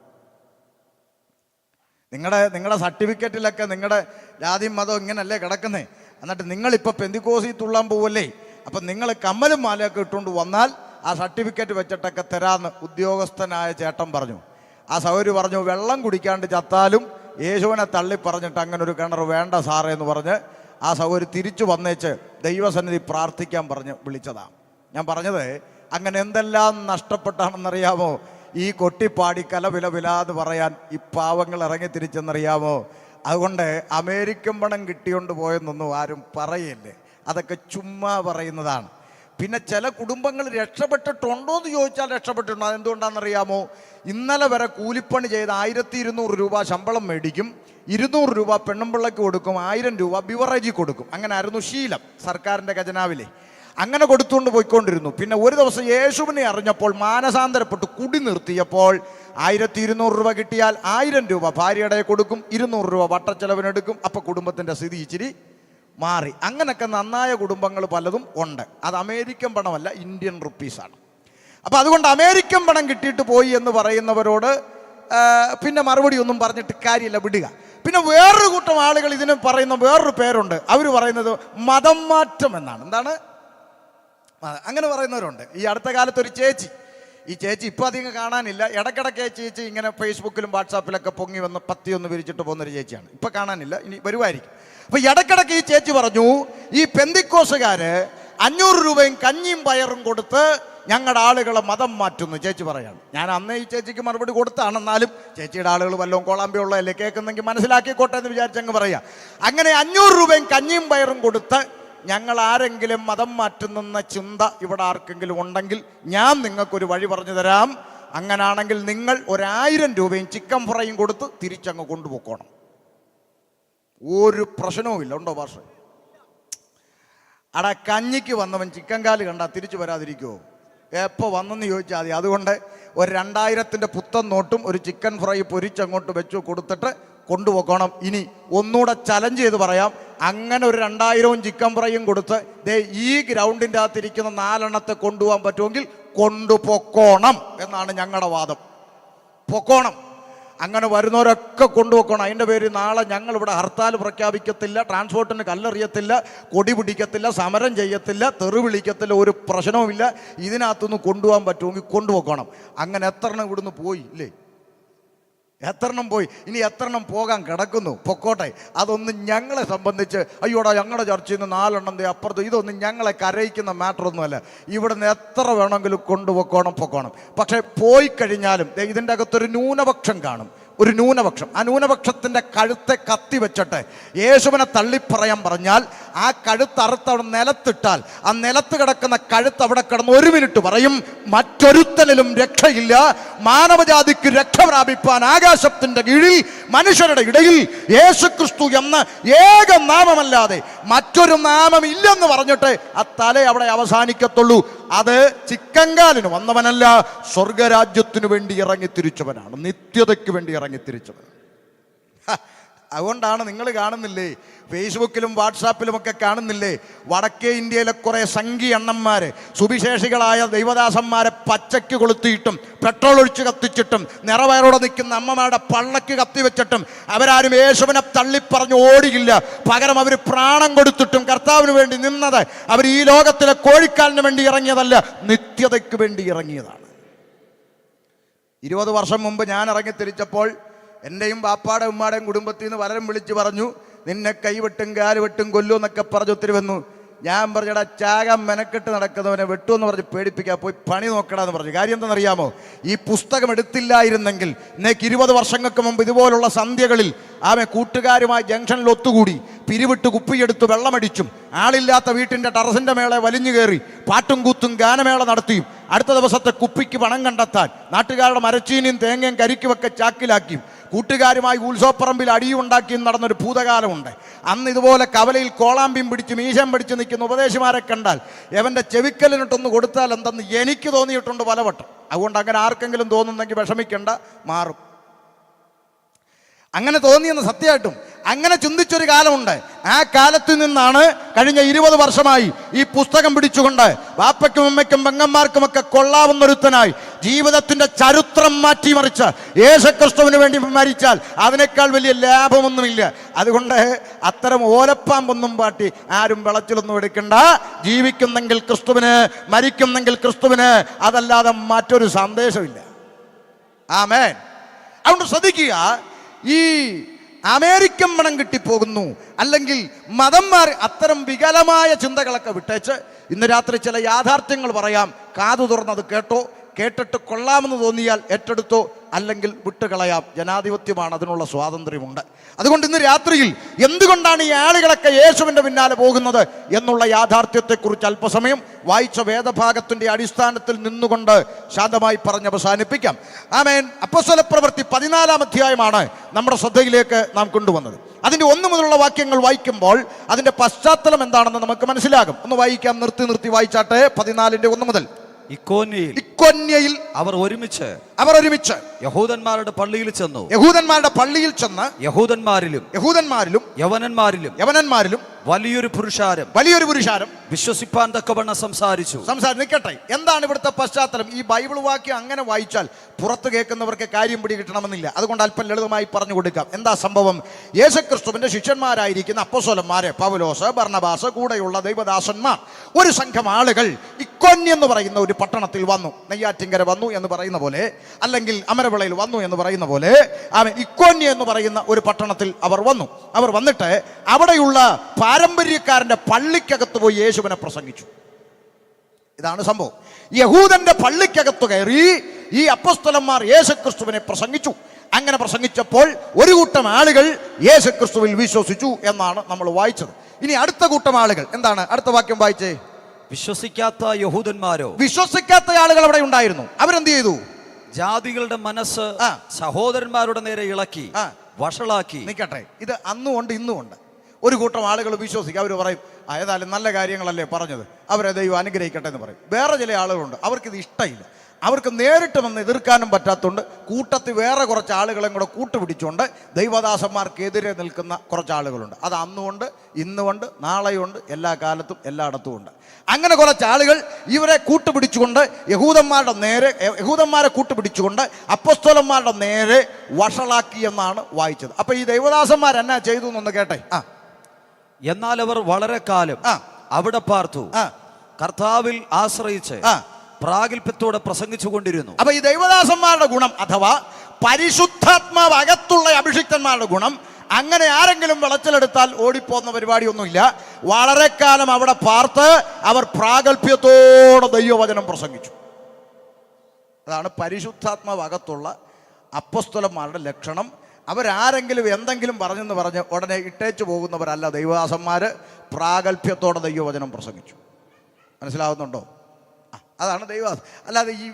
നിങ്ങളുടെ സർട്ടിഫിക്കറ്റിലൊക്കെ നിങ്ങളുടെ ജാതിയും മതം ഇങ്ങനല്ലേ കിടക്കുന്നേ, എന്നിട്ട് നിങ്ങളിപ്പോൾ പെന്തിക്കോസി തുള്ളാൻ പോവല്ലേ, അപ്പം നിങ്ങൾ കമ്മലും മാലയൊക്കെ ഇട്ടുകൊണ്ട് വന്നാൽ ആ സർട്ടിഫിക്കറ്റ് വെച്ചിട്ടൊക്കെ തരാമെന്ന് ഉദ്യോഗസ്ഥനായ ചേട്ടൻ പറഞ്ഞു. ആ സഹോദരി പറഞ്ഞു, വെള്ളം കുടിക്കാണ്ട് ചത്താലും യേശുവിനെ തള്ളി പറഞ്ഞിട്ട് അങ്ങനെ ഒരു കിണർ വേണ്ട സാറേ എന്ന് പറഞ്ഞ് ആ സഹോദരി തിരിച്ചു വന്നേച്ച് ദൈവസന്നിധി പ്രാർത്ഥിക്കാൻ പറഞ്ഞ് വിളിച്ചതാണ്. ഞാൻ പറഞ്ഞത്, അങ്ങനെ എന്തെല്ലാം നഷ്ടപ്പെട്ടാണെന്നറിയാമോ ഈ കൊട്ടിപ്പാടി കലവിലവിലാന്ന് പറയാൻ ഈ പാവങ്ങൾ ഇറങ്ങി തിരിച്ചെന്നറിയാമോ. അതുകൊണ്ട് അമേരിക്കൻ പണം കിട്ടിയോണ്ട് പോയെന്നൊന്നും ആരും പറയല്ലേ, അതൊക്കെ ചുമ്മാ പറയുന്നതാണ്. പിന്നെ ചില കുടുംബങ്ങൾ രക്ഷപ്പെട്ടിട്ടുണ്ടോ എന്ന് ചോദിച്ചാൽ രക്ഷപ്പെട്ടിട്ടുണ്ടോ. അതെന്തുകൊണ്ടാണെന്നറിയാമോ? ഇന്നലെ വരെ കൂലിപ്പണി ചെയ്ത് 1200 രൂപ ശമ്പളം മേടിക്കും, 200 രൂപ പെണ്ണുമ്പിള്ളയ്ക്ക് കൊടുക്കും, 1000 രൂപ ബിവറേജിൽ കൊടുക്കും. അങ്ങനെ ആയിരുന്നു ശീലം സർക്കാരിൻ്റെ ഖജനാവിലെ. അങ്ങനെ കൊടുത്തുകൊണ്ട് പോയിക്കൊണ്ടിരുന്നു. പിന്നെ ഒരു ദിവസം യേശുവിനെ അറിഞ്ഞപ്പോൾ മാനസാന്തരപ്പെട്ട് കുടി നിർത്തിയപ്പോൾ 1200 രൂപ കിട്ടിയാൽ 1000 രൂപ ഭാര്യയുടെ കൊടുക്കും, 200 രൂപ വട്ടച്ചെലവിനെടുക്കും. അപ്പോൾ കുടുംബത്തിൻ്റെ സ്ഥിതി ഇച്ചിരി മാറി. അങ്ങനെയൊക്കെ നന്നായ കുടുംബങ്ങൾ പലതും ഉണ്ട്. അത് അമേരിക്കൻ പണമല്ല, ഇന്ത്യൻ റുപ്പീസാണ്. അപ്പം അതുകൊണ്ട് അമേരിക്കൻ പണം കിട്ടിയിട്ട് പോയി എന്ന് പറയുന്നവരോട് പിന്നെ മറുപടി ഒന്നും പറഞ്ഞിട്ട് കാര്യമില്ല, വിടുക. പിന്നെ വേറൊരു കൂട്ടം ആളുകൾ ഇതിന് പറയുന്ന വേറൊരു പേരുണ്ട്. അവർ പറയുന്നത് മതം മാറ്റം എന്നാണ്. എന്താണ് അങ്ങനെ പറയുന്നവരുണ്ട്. ഈ അടുത്ത കാലത്തൊരു ചേച്ചി, ഈ ചേച്ചി ഇപ്പോൾ അധികം കാണാനില്ല, ഇടയ്ക്കിടയ്ക്ക് ചേച്ചി ഇങ്ങനെ ഫേസ്ബുക്കിലും വാട്സാപ്പിലൊക്കെ പൊങ്ങി വന്ന് പത്തിയൊന്ന് വിരിച്ചിട്ട് പോകുന്നൊരു ചേച്ചിയാണ്. ഇപ്പം കാണാനില്ല, ഇനി വരുമായിരിക്കും. അപ്പോൾ ഇടയ്ക്കിടയ്ക്ക് ഈ ചേച്ചി പറഞ്ഞു, ഈ പെന്തിക്കോസുകാർ 500 രൂപയും കഞ്ഞിയും പയറും കൊടുത്ത് ഞങ്ങളുടെ ആളുകളെ മതം മാറ്റുന്നു ചേച്ചി പറയാണ്. ഞാൻ അന്ന് ഈ ചേച്ചിക്ക് മറുപടി കൊടുത്താണ്. എന്നാലും ചേച്ചിയുടെ ആളുകൾ വല്ലതും കോളാമ്പിയുള്ളതല്ലേ കേൾക്കുന്നെങ്കിൽ മനസ്സിലാക്കിക്കോട്ടെ എന്ന് വിചാരിച്ചങ്ങ് പറയുക. അങ്ങനെ 500 രൂപയും കഞ്ഞിയും പയറും കൊടുത്ത് ഞങ്ങൾ ആരെങ്കിലും മതം മാറ്റുന്നെന്ന ചിന്ത ഇവിടെ ആർക്കെങ്കിലും ഉണ്ടെങ്കിൽ ഞാൻ നിങ്ങൾക്കൊരു വഴി പറഞ്ഞു തരാം. അങ്ങനാണെങ്കിൽ നിങ്ങൾ 1000 രൂപയും ചിക്കൻ ഫ്രൈയും കൊടുത്ത് തിരിച്ചങ്ങ് കൊണ്ടുപോക്കണം. ഒരു പ്രശ്നവുമില്ല. ഉണ്ടോ ഭാഷ? അടാ, കഞ്ഞിക്ക് വന്നവൻ ചിക്കൻ കാല് കണ്ടാൽ തിരിച്ചു വരാതിരിക്കുമോ? എപ്പോൾ വന്നെന്ന് ചോദിച്ചാൽ മതി. അതുകൊണ്ട് ഒരു 2000-ൻ്റെ പുത്തൻ നോട്ടും ഒരു ചിക്കൻ ഫ്രൈ പൊരിച്ചങ്ങോട്ട് വെച്ചു കൊടുത്തിട്ട് കൊണ്ടുപോക്കണം. ഇനി ഒന്നുകൂടെ ചലഞ്ച് ചെയ്ത് പറയാം, അങ്ങനെ ഒരു 2000 ചിക്കൻ ഫ്രൈയും കൊടുത്ത് ദേ ഈ ഗ്രൗണ്ടിൻ്റെ അകത്തിരിക്കുന്ന 4 എണ്ണത്തെ കൊണ്ടുപോകാൻ പറ്റുമെങ്കിൽ കൊണ്ടുപോക്കണം എന്നാണ് ഞങ്ങളുടെ വാദം. പൊക്കോണം. അങ്ങനെ വരുന്നവരൊക്കെ കൊണ്ടുപോക്കണം. അതിൻ്റെ പേര് നാളെ ഞങ്ങളിവിടെ ഹർത്താൽ പ്രഖ്യാപിക്കത്തില്ല, ട്രാൻസ്പോർട്ടിന് കല്ലെറിയത്തില്ല, കൊടി പിടിക്കത്തില്ല, സമരം ചെയ്യത്തില്ല, തെറി വിളിക്കത്തില്ല, ഒരു പ്രശ്നവുമില്ല. ഇതിനകത്തുനിന്ന് കൊണ്ടുപോകാൻ പറ്റുമെങ്കിൽ കൊണ്ടുപോക്കണം. അങ്ങനെ എത്ര എണ്ണം ഇവിടുന്ന് പോയി ഇല്ലേ? എത്ര എണ്ണം പോയി? ഇനി എത്ര എണ്ണം പോകാൻ കിടക്കുന്നു? പൊക്കോട്ടെ. അതൊന്നും ഞങ്ങളെ സംബന്ധിച്ച് അയ്യോടാ ഞങ്ങളുടെ ചർച്ചയിൽ നിന്ന് 4 എണ്ണം അപ്പുറത്ത്, ഇതൊന്നും ഞങ്ങളെ കരയിക്കുന്ന മാറ്ററൊന്നുമല്ല. ഇവിടുന്ന് എത്ര വേണമെങ്കിലും കൊണ്ടുപോക്കണം, പൊക്കോണം. പക്ഷേ പോയി കഴിഞ്ഞാലും ഇതിൻ്റെ അകത്തൊരു ന്യൂനപക്ഷം കാണും, ഒരു ന്യൂനപക്ഷം. ആ ന്യൂനപക്ഷത്തിൻ്റെ കഴുത്തെ കത്തി വെച്ചിട്ട് യേശുവിനെ തള്ളിപ്പറയാൻ പറഞ്ഞാൽ ആ കഴുത്തറുത്ത് അവിടെ നിലത്തിട്ടാൽ ആ നിലത്ത് കിടക്കുന്ന കഴുത്ത് അവിടെ കിടന്ന് 1 മിനിറ്റ് പറയും, മറ്റൊരുത്തനിലും രക്ഷയില്ല, മാനവജാതിക്ക് രക്ഷ പ്രാപിപ്പാൻ ആകാശത്തിൻ്റെ കീഴിൽ മനുഷ്യരുടെ ഇടയിൽ യേശുക്രിസ്തു എന്ന ഏക നാമമല്ലാതെ മറ്റൊരു നാമം ഇല്ലെന്ന് പറഞ്ഞിട്ട് ആ തല അവിടെ അവസാനിക്കത്തുള്ളൂ. അത് ചിക്കങ്കാലിന് വന്നവനല്ല, സ്വർഗരാജ്യത്തിനു വേണ്ടി ഇറങ്ങിത്തിരിച്ചവനാണ്, നിത്യതയ്ക്ക് വേണ്ടി ഇറങ്ങിത്തിരിച്ചവൻ. അതുകൊണ്ടാണ് നിങ്ങൾ കാണുന്നില്ലേ, ഫേസ്ബുക്കിലും വാട്സാപ്പിലുമൊക്കെ കാണുന്നില്ലേ, വടക്കേ ഇന്ത്യയിലെ കുറേ സംഘി അണ്ണന്മാര് സുവിശേഷികളായ ദൈവദാസന്മാരെ പച്ചയ്ക്ക് കൊളുത്തിയിട്ടും പെട്രോൾ ഒഴിച്ച് കത്തിച്ചിട്ടും നിറവയറോടെ നിൽക്കുന്ന അമ്മമാരുടെ പള്ളക്ക് കത്തിവെച്ചിട്ടും അവരാരും യേശുവിനെ തള്ളിപ്പറഞ്ഞ് ഓടിയില്ല. പകരം അവർ പ്രാണം കൊടുത്തിട്ടും കർത്താവിന് വേണ്ടി നിന്നത് അവർ ഈ ലോകത്തിലെ കോഴിക്കാലിന് വേണ്ടി ഇറങ്ങിയതല്ല, നിത്യതയ്ക്ക് വേണ്ടി ഇറങ്ങിയതാണ്. 20 വർഷം മുമ്പ് ഞാൻ ഇറങ്ങിത്തിരിച്ചപ്പോൾ എൻ്റെയും ബാപ്പാടെ ഉമ്മാടെയും കുടുംബത്തിൽ നിന്ന് പലരും വിളിച്ച് പറഞ്ഞു, നിന്നെ കൈവെട്ടും കാലുവെട്ടും കൊല്ലും എന്നൊക്കെ പറഞ്ഞ് ഒത്തിരി വന്നു. ഞാൻ പറഞ്ഞടാ, ചാകാൻ മെനക്കെട്ട് നടക്കുന്നവനെ വെട്ടുമെന്ന് പറഞ്ഞ് പേടിപ്പിക്കാൻ പോയി പണി നോക്കടാന്ന് പറഞ്ഞു. കാര്യം എന്താണെന്നറിയാമോ? ഈ പുസ്തകം എടുത്തില്ലായിരുന്നെങ്കിൽ ഇന്നേക്ക് 20 വർഷങ്ങൾക്ക് മുമ്പ് ഇതുപോലുള്ള സന്ധ്യകളിൽ കൂട്ടുകാരുമായി ജംഗ്ഷനിൽ ഒത്തുകൂടി പിരിവിട്ട് കുപ്പിയെടുത്ത് വെള്ളമടിച്ചും ആളില്ലാത്ത വീട്ടിൻ്റെ ടെറസിൻ്റെ മേളെ വലിഞ്ഞു കയറി പാട്ടും കൂത്തും ഗാനമേള നടത്തിയും അടുത്ത ദിവസത്തെ കുപ്പിക്ക് പണം കണ്ടെത്താൻ നാട്ടുകാരുടെ മരച്ചീനിയും തേങ്ങയും കരിക്കുമൊക്കെ ചാക്കിലാക്കിയും കൂട്ടുകാരുമായി ഉത്സവപ്പറമ്പിൽ അടിയുണ്ടാക്കിയും നടന്നൊരു ഭൂതകാലമുണ്ട്. അന്ന് ഇതുപോലെ കവലയിൽ കോളാമ്പിയും പിടിച്ച് മീശം പിടിച്ച് നിൽക്കുന്ന ഉപദേശിമാരെ കണ്ടാൽ എവൻ്റെ ചെവിക്കലിനിട്ടൊന്ന് കൊടുത്താൽ എന്തെന്ന് എനിക്ക് തോന്നിയിട്ടുണ്ട് പലവട്ടം. അതുകൊണ്ട് അങ്ങനെ ആർക്കെങ്കിലും തോന്നുന്നെങ്കിൽ വിഷമിക്കേണ്ട, മാറും. അങ്ങനെ തോന്നിയെന്ന് സത്യമായിട്ടും അങ്ങനെ ചിന്തിച്ചൊരു കാലമുണ്ട്. ആ കാലത്തിൽ നിന്നാണ് കഴിഞ്ഞ 20 വർഷമായി ഈ പുസ്തകം പിടിച്ചുകൊണ്ട് ബാപ്പയ്ക്കും അമ്മയ്ക്കും പെങ്ങന്മാർക്കുമൊക്കെ കൊള്ളാവുന്നൊരുത്തനായി ജീവിതത്തിൻ്റെ ചരിത്രം മാറ്റിമറിച്ച് യേശുക്രിസ്തുവിന് വേണ്ടി മരിച്ചാൽ അതിനേക്കാൾ വലിയ ലാഭമൊന്നുമില്ല. അതുകൊണ്ട് അത്തരം ഓലപ്പാമ്പൊന്നും പാട്ടി ആരും വിളച്ചിലൊന്നും എടുക്കണ്ട. ജീവിക്കുന്നെങ്കിൽ ക്രിസ്തുവിന്, മരിക്കുന്നെങ്കിൽ ക്രിസ്തുവിന്, അതല്ലാതെ മറ്റൊരു സന്ദേശമില്ല. ആമേൻ. അതുകൊണ്ട് ശ്രദ്ധിക്കുക, ഈ അമേരിക്കൻ മണം കിട്ടിപ്പോകുന്നു അല്ലെങ്കിൽ മതം മാറി അത്തരം വികലമായ ചിന്തകളൊക്കെ വിട്ടേച്ച് ഇന്ന് രാത്രി ചില യാഥാർത്ഥ്യങ്ങൾ പറയാം. കാതു തുറന്നത് കേട്ടോ, കേട്ടിട്ട് കൊള്ളാമെന്ന് തോന്നിയാൽ ഏറ്റെടുത്തോ, അല്ലെങ്കിൽ വിട്ടുകളയാം. ജനാധിപത്യമാണ്, അതിനുള്ള സ്വാതന്ത്ര്യമുണ്ട്. അതുകൊണ്ട് ഇന്ന് രാത്രിയിൽ എന്തുകൊണ്ടാണ് ഈ ആളുകളൊക്കെ യേശുവിൻ്റെ പിന്നാലെ പോകുന്നത് എന്നുള്ള യാഥാർത്ഥ്യത്തെക്കുറിച്ച് അല്പസമയം വായിച്ച വേദഭാഗത്തിൻ്റെ അടിസ്ഥാനത്തിൽ നിന്നുകൊണ്ട് ശാന്തമായി പറഞ്ഞ് അവസാനിപ്പിക്കാം. ആമേൻ. അപ്പോസ്തലപ്രവൃത്തി 14-ാം അധ്യായമാണ് നമ്മുടെ ശ്രദ്ധയിലേക്ക് നാം കൊണ്ടുവന്നത്. അതിൻ്റെ 1 മുതലുള്ള വാക്യങ്ങൾ വായിക്കുമ്പോൾ അതിൻ്റെ പശ്ചാത്തലം എന്താണെന്ന് നമുക്ക് മനസ്സിലാകും. ഒന്ന് വായിക്കാം, നിർത്തി വായിച്ചാട്ടെ. 14-ന്റെ 1 മുതൽ. ഇക്കോന്യയിൽ അവർ ഒരുമിച്ച് യഹൂദന്മാരുടെ പള്ളിയിൽ ചെന്നു. യഹൂദന്മാരിലും യവനന്മാരിലും വലിയൊരു പുരുഷാരം വിശ്വസിപ്പാൻ തക്കവണ്ണം സംസാരിച്ചു. നിൽക്കട്ടെ, എന്താണ് ഇവിടുത്തെ പശ്ചാത്തലം? ഈ ബൈബിൾ വാക്യം അങ്ങനെ വായിച്ചാൽ പുറത്ത് കേൾക്കുന്നവർക്ക് കാര്യം പിടി കിട്ടണമെന്നില്ല. അതുകൊണ്ട് അല്പം ലളിതമായി പറഞ്ഞു കൊടുക്കാം. എന്താ സംഭവം? യേശുക്രിസ്തുവിന്റെ ശിഷ്യന്മാരായിരിക്കുന്ന അപ്പോസ്തലന്മാരെ, പൗലോസ്, ബർന്നബാസ്, കൂടെയുള്ള ദൈവദാസന്മാർ, ഒരു സംഘം ആളുകൾ ഇക്കോന്യ എന്ന് പറയുന്ന ഒരു പട്ടണത്തിൽ വന്നു. നെയ്യാറ്റിങ്കര വന്നു എന്ന് പറയുന്ന പോലെ, അല്ലെങ്കിൽ അമരവിളയിൽ വന്നു എന്ന് പറയുന്ന പോലെ, ഇക്കോന്യ എന്ന് പറയുന്ന ഒരു പട്ടണത്തിൽ അവർ വന്നു. അവർ വന്നിട്ട് അവിടെയുള്ള പാരമ്പര്യക്കാരന്റെ പള്ളിക്കകത്ത് പോയി യേശുവിനെ പ്രസംഗിച്ചു. ഇതാണ് സംഭവം. യഹൂദന്റെ പള്ളിക്കകത്ത് കയറി ഈ അപ്പോസ്തലന്മാർ യേശുക്രിസ്തുവിനെ പ്രസംഗിച്ചു. അങ്ങനെ പ്രസംഗിച്ചപ്പോൾ ഒരു കൂട്ടം ആളുകൾ യേശുക്രിസ്തുവിൽ വിശ്വസിച്ചു എന്നാണ് നമ്മൾ വായിച്ചത്. ഇനി അടുത്ത കൂട്ടം ആളുകൾ എന്താണ്? അടുത്ത വാക്യം വായിച്ചേ. വിശ്വസിക്കാത്ത ആളുകൾ അവിടെ ഉണ്ടായിരുന്നു. അവരെന്ത് ചെയ്തു? ജാതികളുടെ മനസ്സ് സഹോദരന്മാരുടെ നേരെ ഇളക്കി വഷളാക്കി. നിൽക്കട്ടെ, ഇത് അന്നുകൊണ്ട് ഇന്നുമുണ്ട്. ഒരു കൂട്ടം ആളുകൾ വിശ്വസിക്കും. അവർ പറയും, ഏതായാലും നല്ല കാര്യങ്ങളല്ലേ പറഞ്ഞത്, അവരെ ദൈവം അനുഗ്രഹിക്കട്ടെ എന്ന് പറയും. വേറെ ചില ആളുകളുണ്ട്, അവർക്കിത് ഇഷ്ടമില്ല. അവർക്ക് നേരിട്ട് വന്ന് എതിർക്കാനും പറ്റാത്തതുകൊണ്ട് കൂട്ടത്തിൽ വേറെ കുറച്ച് ആളുകളെയും കൂടെ കൂട്ടുപിടിച്ചുകൊണ്ട് ദൈവദാസന്മാർക്കെതിരെ നിൽക്കുന്ന കുറച്ച് ആളുകളുണ്ട്. അത് അന്നുകൊണ്ട് ഇന്നുകൊണ്ട് നാളെയുണ്ട്, എല്ലാ കാലത്തും എല്ലായിടത്തും ഉണ്ട്. അങ്ങനെ കുറച്ച് ആളുകൾ ഇവരെ കൂട്ടുപിടിച്ചുകൊണ്ട് യഹൂദന്മാരെ കൂട്ടുപിടിച്ചുകൊണ്ട് അപ്പോസ്തലന്മാരുടെ നേരെ വഷളാക്കി എന്നാണ് വായിച്ചത്. അപ്പൊ ഈ ദൈവദാസന്മാർ എന്നാ ചെയ്തു എന്നൊന്ന് കേട്ടെ. എന്നാൽ അവർ വളരെ കാലം അവിടെ പാർത്തു, കർത്താവിൽ ആശ്രയിച്ച് പ്രാഗൽഭ്യത്തോടെ പ്രസംഗിച്ചു കൊണ്ടിരുന്നു. അപ്പൊ ഈ ദൈവദാസന്മാരുടെ ഗുണം അഥവാ പരിശുദ്ധാത്മാവ് അകത്തുള്ള അഭിഷിക്തന്മാരുടെ ഗുണം, അങ്ങനെ ആരെങ്കിലും വിളച്ചിലെടുത്താൽ ഓടിപ്പോകുന്ന പരിപാടിയൊന്നുമില്ല. വളരെ കാലം അവിടെ പാർത്ത് അവർ പ്രാഗൽഭ്യത്തോടെ ദൈവവചനം പ്രസംഗിച്ചു. അതാണ് പരിശുദ്ധാത്മാവ് അകത്തുള്ള അപ്പോസ്തലന്മാരുടെ ലക്ഷണം. അവരാരെങ്കിലും എന്തെങ്കിലും പറഞ്ഞെന്ന് പറഞ്ഞ് ഉടനെ ഇട്ടേച്ചു പോകുന്നവരല്ല ദൈവദാസന്മാര്. പ്രാഗൽഭ്യത്തോടെ ദൈവവചനം പ്രസംഗിച്ചു. മനസ്സിലാവുന്നുണ്ടോ? അതാണ് ദൈവദാസൻ. അല്ലാതെ ഈ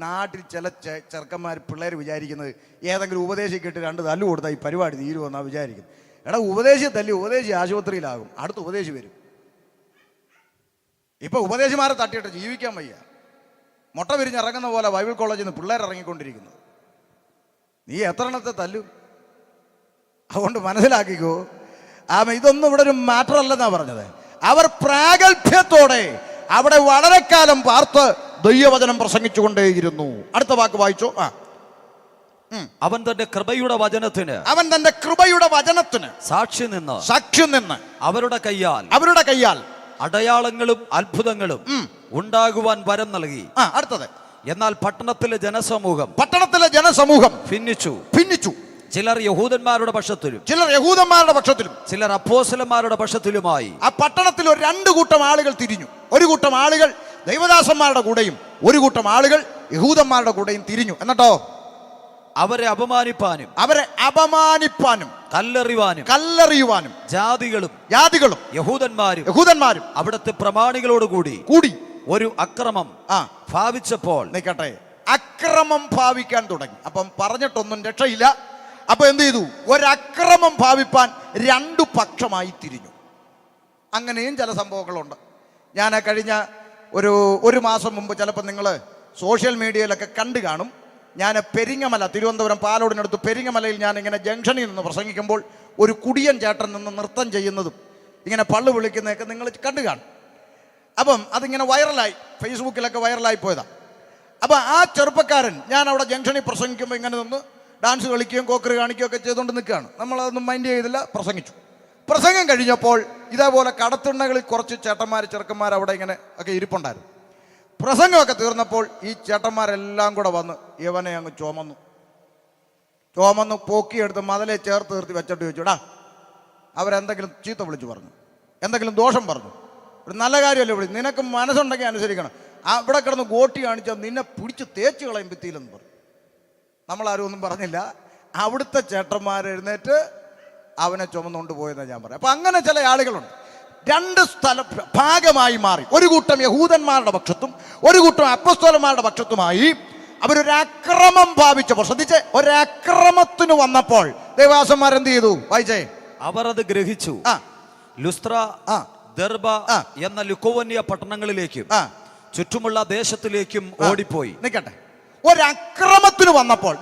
നാട്ടിൽ ചില ചെറുക്കന്മാർ പിള്ളേർ വിചാരിക്കുന്നത് ഏതെങ്കിലും ഉപദേശി കേട്ട് 2 തല്ലു കൊടുത്താൽ ഈ പരിപാടി തീരുമെന്നാണ് വിചാരിക്കുന്നത്. എടാ, ഉപദേശി തല്ലി ഉപദേശി ആശുപത്രിയിലാകും, അടുത്ത ഉപദേശി വരും. ഇപ്പൊ ഉപദേശിമാരെ തട്ടിയിട്ട് ജീവിക്കാൻ വയ്യ. മുട്ട വിരിഞ്ഞിറങ്ങുന്ന പോലെ ബൈബിൾ കോളേജിൽ നിന്ന് പിള്ളേർ ഇറങ്ങിക്കൊണ്ടിരിക്കുന്നത്. നീ എത്ര എണ്ണത്തെ തല്ലും? അതുകൊണ്ട് മനസ്സിലാക്കിക്കോ, ഇതൊന്നും ഇവിടെ ഒരു മാറ്റർ അല്ലെന്നാ പറഞ്ഞത്. അവർ പ്രാഗൽഭ്യത്തോടെ അവിടെ വളരെ കാലം പാർത്ത് ദൈവവചനം പ്രസംഗിച്ചുകൊണ്ടേയിരുന്നു. അടുത്ത വാക്ക് വായിച്ചോ. അവൻ തന്റെ കൃപയുടെ വചനത്തിന് സാക്ഷി നിന്ന് അവരുടെ കയ്യാൽ അടയാളങ്ങളും അത്ഭുതങ്ങളും ഉണ്ടാകുവാൻ വരം നൽകി. അടുത്തത്, എന്നാൽ പട്ടണത്തിലെ ജനസമൂഹം ഭിന്നിച്ചു. ചിലർ യഹൂദന്മാരുടെ പക്ഷത്തിലും ചിലർ അപ്പോസ്തലന്മാരുടെ പക്ഷത്തിലുമായി. ആ പട്ടണത്തിൽ ഒരു രണ്ട് കൂട്ടം ആളുകൾ തിരിഞ്ഞു. ഒരു കൂട്ടം ആളുകൾ ദൈവദാസന്മാരുടെ കൂടെയും ഒരു കൂട്ടം ആളുകൾ യഹൂദന്മാരുടെ കൂടെയും തിരിഞ്ഞു. എന്നിട്ടോ അവരെ അപമാനിപ്പാനും കല്ലെറിയുവാനും ജാതികളും യഹൂദന്മാരും അവിടുത്തെ പ്രമാണികളോട് കൂടി ഒരു അക്രമം ഭാവിച്ചപ്പോൾ. നിൽക്കട്ടെ, അക്രമം ഭാവിക്കാൻ തുടങ്ങി. അപ്പം പറഞ്ഞിട്ടൊന്നും രക്ഷയില്ല. അപ്പൊ എന്ത് ചെയ്തു? ഒരക്രമം ഭാവിപ്പാൻ രണ്ടു പക്ഷമായി തിരിഞ്ഞു. അങ്ങനെയും ചില സംഭവങ്ങളുണ്ട്. ഞാൻ കഴിഞ്ഞ ഒരു മാസം മുമ്പ് ചിലപ്പോൾ നിങ്ങൾ സോഷ്യൽ മീഡിയയിലൊക്കെ കണ്ടു കാണും. ഞാൻ പെരിങ്ങമല, തിരുവനന്തപുരം പാലോടിനടുത്ത് പെരിങ്ങമലയിൽ ഞാൻ ഇങ്ങനെ ജംഗ്ഷനിൽ നിന്ന് പ്രസംഗിക്കുമ്പോൾ ഒരു കുടിയൻ ചേട്ടൻ നിന്ന് നൃത്തം ചെയ്യുന്നതും ഇങ്ങനെ പള്ളു വിളിക്കുന്നതൊക്കെ നിങ്ങൾ കണ്ടു കാണും. അപ്പം അതിങ്ങനെ വൈറലായി, ഫേസ്ബുക്കിലൊക്കെ വൈറലായി പോയതാണ്. അപ്പം ആ ചെറുപ്പക്കാരൻ ഞാൻ അവിടെ ജംഗ്ഷനിൽ പ്രസംഗിക്കുമ്പോൾ ഇങ്ങനെ നിന്ന് ഡാൻസ് കളിക്കുകയും കോക്കറി കാണിക്കുകയും ഒക്കെ ചെയ്തുകൊണ്ട് നിൽക്കുകയാണ്. നമ്മളതൊന്നും മൈൻഡ് ചെയ്തില്ല, പ്രസംഗിച്ചു. പ്രസംഗം കഴിഞ്ഞപ്പോൾ ഇതേപോലെ കടത്തിണ്ണകളിൽ കുറച്ച് ചെറുക്കന്മാർ അവിടെ ഇങ്ങനെ ഒക്കെ ഇരിപ്പുണ്ടായിരുന്നു. പ്രസംഗമൊക്കെ തീർന്നപ്പോൾ ഈ ചേട്ടന്മാരെല്ലാം കൂടെ വന്ന് ഇവനെ അങ്ങ് ചുമന്നു പോക്കിയെടുത്ത് മതിലെ ചേർത്ത് നിർത്തി വെച്ചിട്ട് ചോദിച്ചുടാ, അവരെന്തെങ്കിലും ചീത്ത വിളിച്ചു പറഞ്ഞു, എന്തെങ്കിലും ദോഷം പറഞ്ഞു, ഒരു നല്ല കാര്യമല്ലേ വിളി, നിനക്ക് മനസ്സുണ്ടെങ്കിൽ അനുസരിക്കണം. ഇവിടെ കിടന്ന് ഗോട്ടി കാണിച്ചാൽ നിന്നെ പിടിച്ച് തേച്ച് കളയും ഭിത്തിയിലെന്ന് പറഞ്ഞു. നമ്മളാരും ഒന്നും പറഞ്ഞില്ല. അവിടുത്തെ ചേട്ടന്മാരെഴുന്നേറ്റ് അവനെ ചുമന്നുകൊണ്ട് പോയെന്നാണ് ഞാൻ പറയാം. അപ്പം അങ്ങനെ ചില ആളുകളുണ്ട്. രണ്ട് ഭാഗമായി മാറി. ഒരു കൂട്ടം യഹൂദന്മാരുടെ പക്ഷത്തും ഒരു കൂട്ടം അപ്പോസ്തലന്മാരുടെ പക്ഷത്തുമായി അവരൊരു അക്രമം ഭാവിച്ചപ്പോൾ, ശ്രദ്ധിച്ചേ, ഒരക്രമത്തിന് വന്നപ്പോൾ ദേവദാസന്മാരെന്ത് ചെയ്തു? വായിച്ചേ. അവർ അത് ഗ്രഹിച്ചു. ലുസ്ത്ര, ദർബ എന്ന ലുക്കോവന്യ പട്ടണങ്ങളിലേക്കും ചുറ്റുമുള്ള ദേശത്തിലേക്കും ഓടിപ്പോയി. നിൽക്കട്ടെ, ഒരക്രമത്തിന് വന്നപ്പോൾ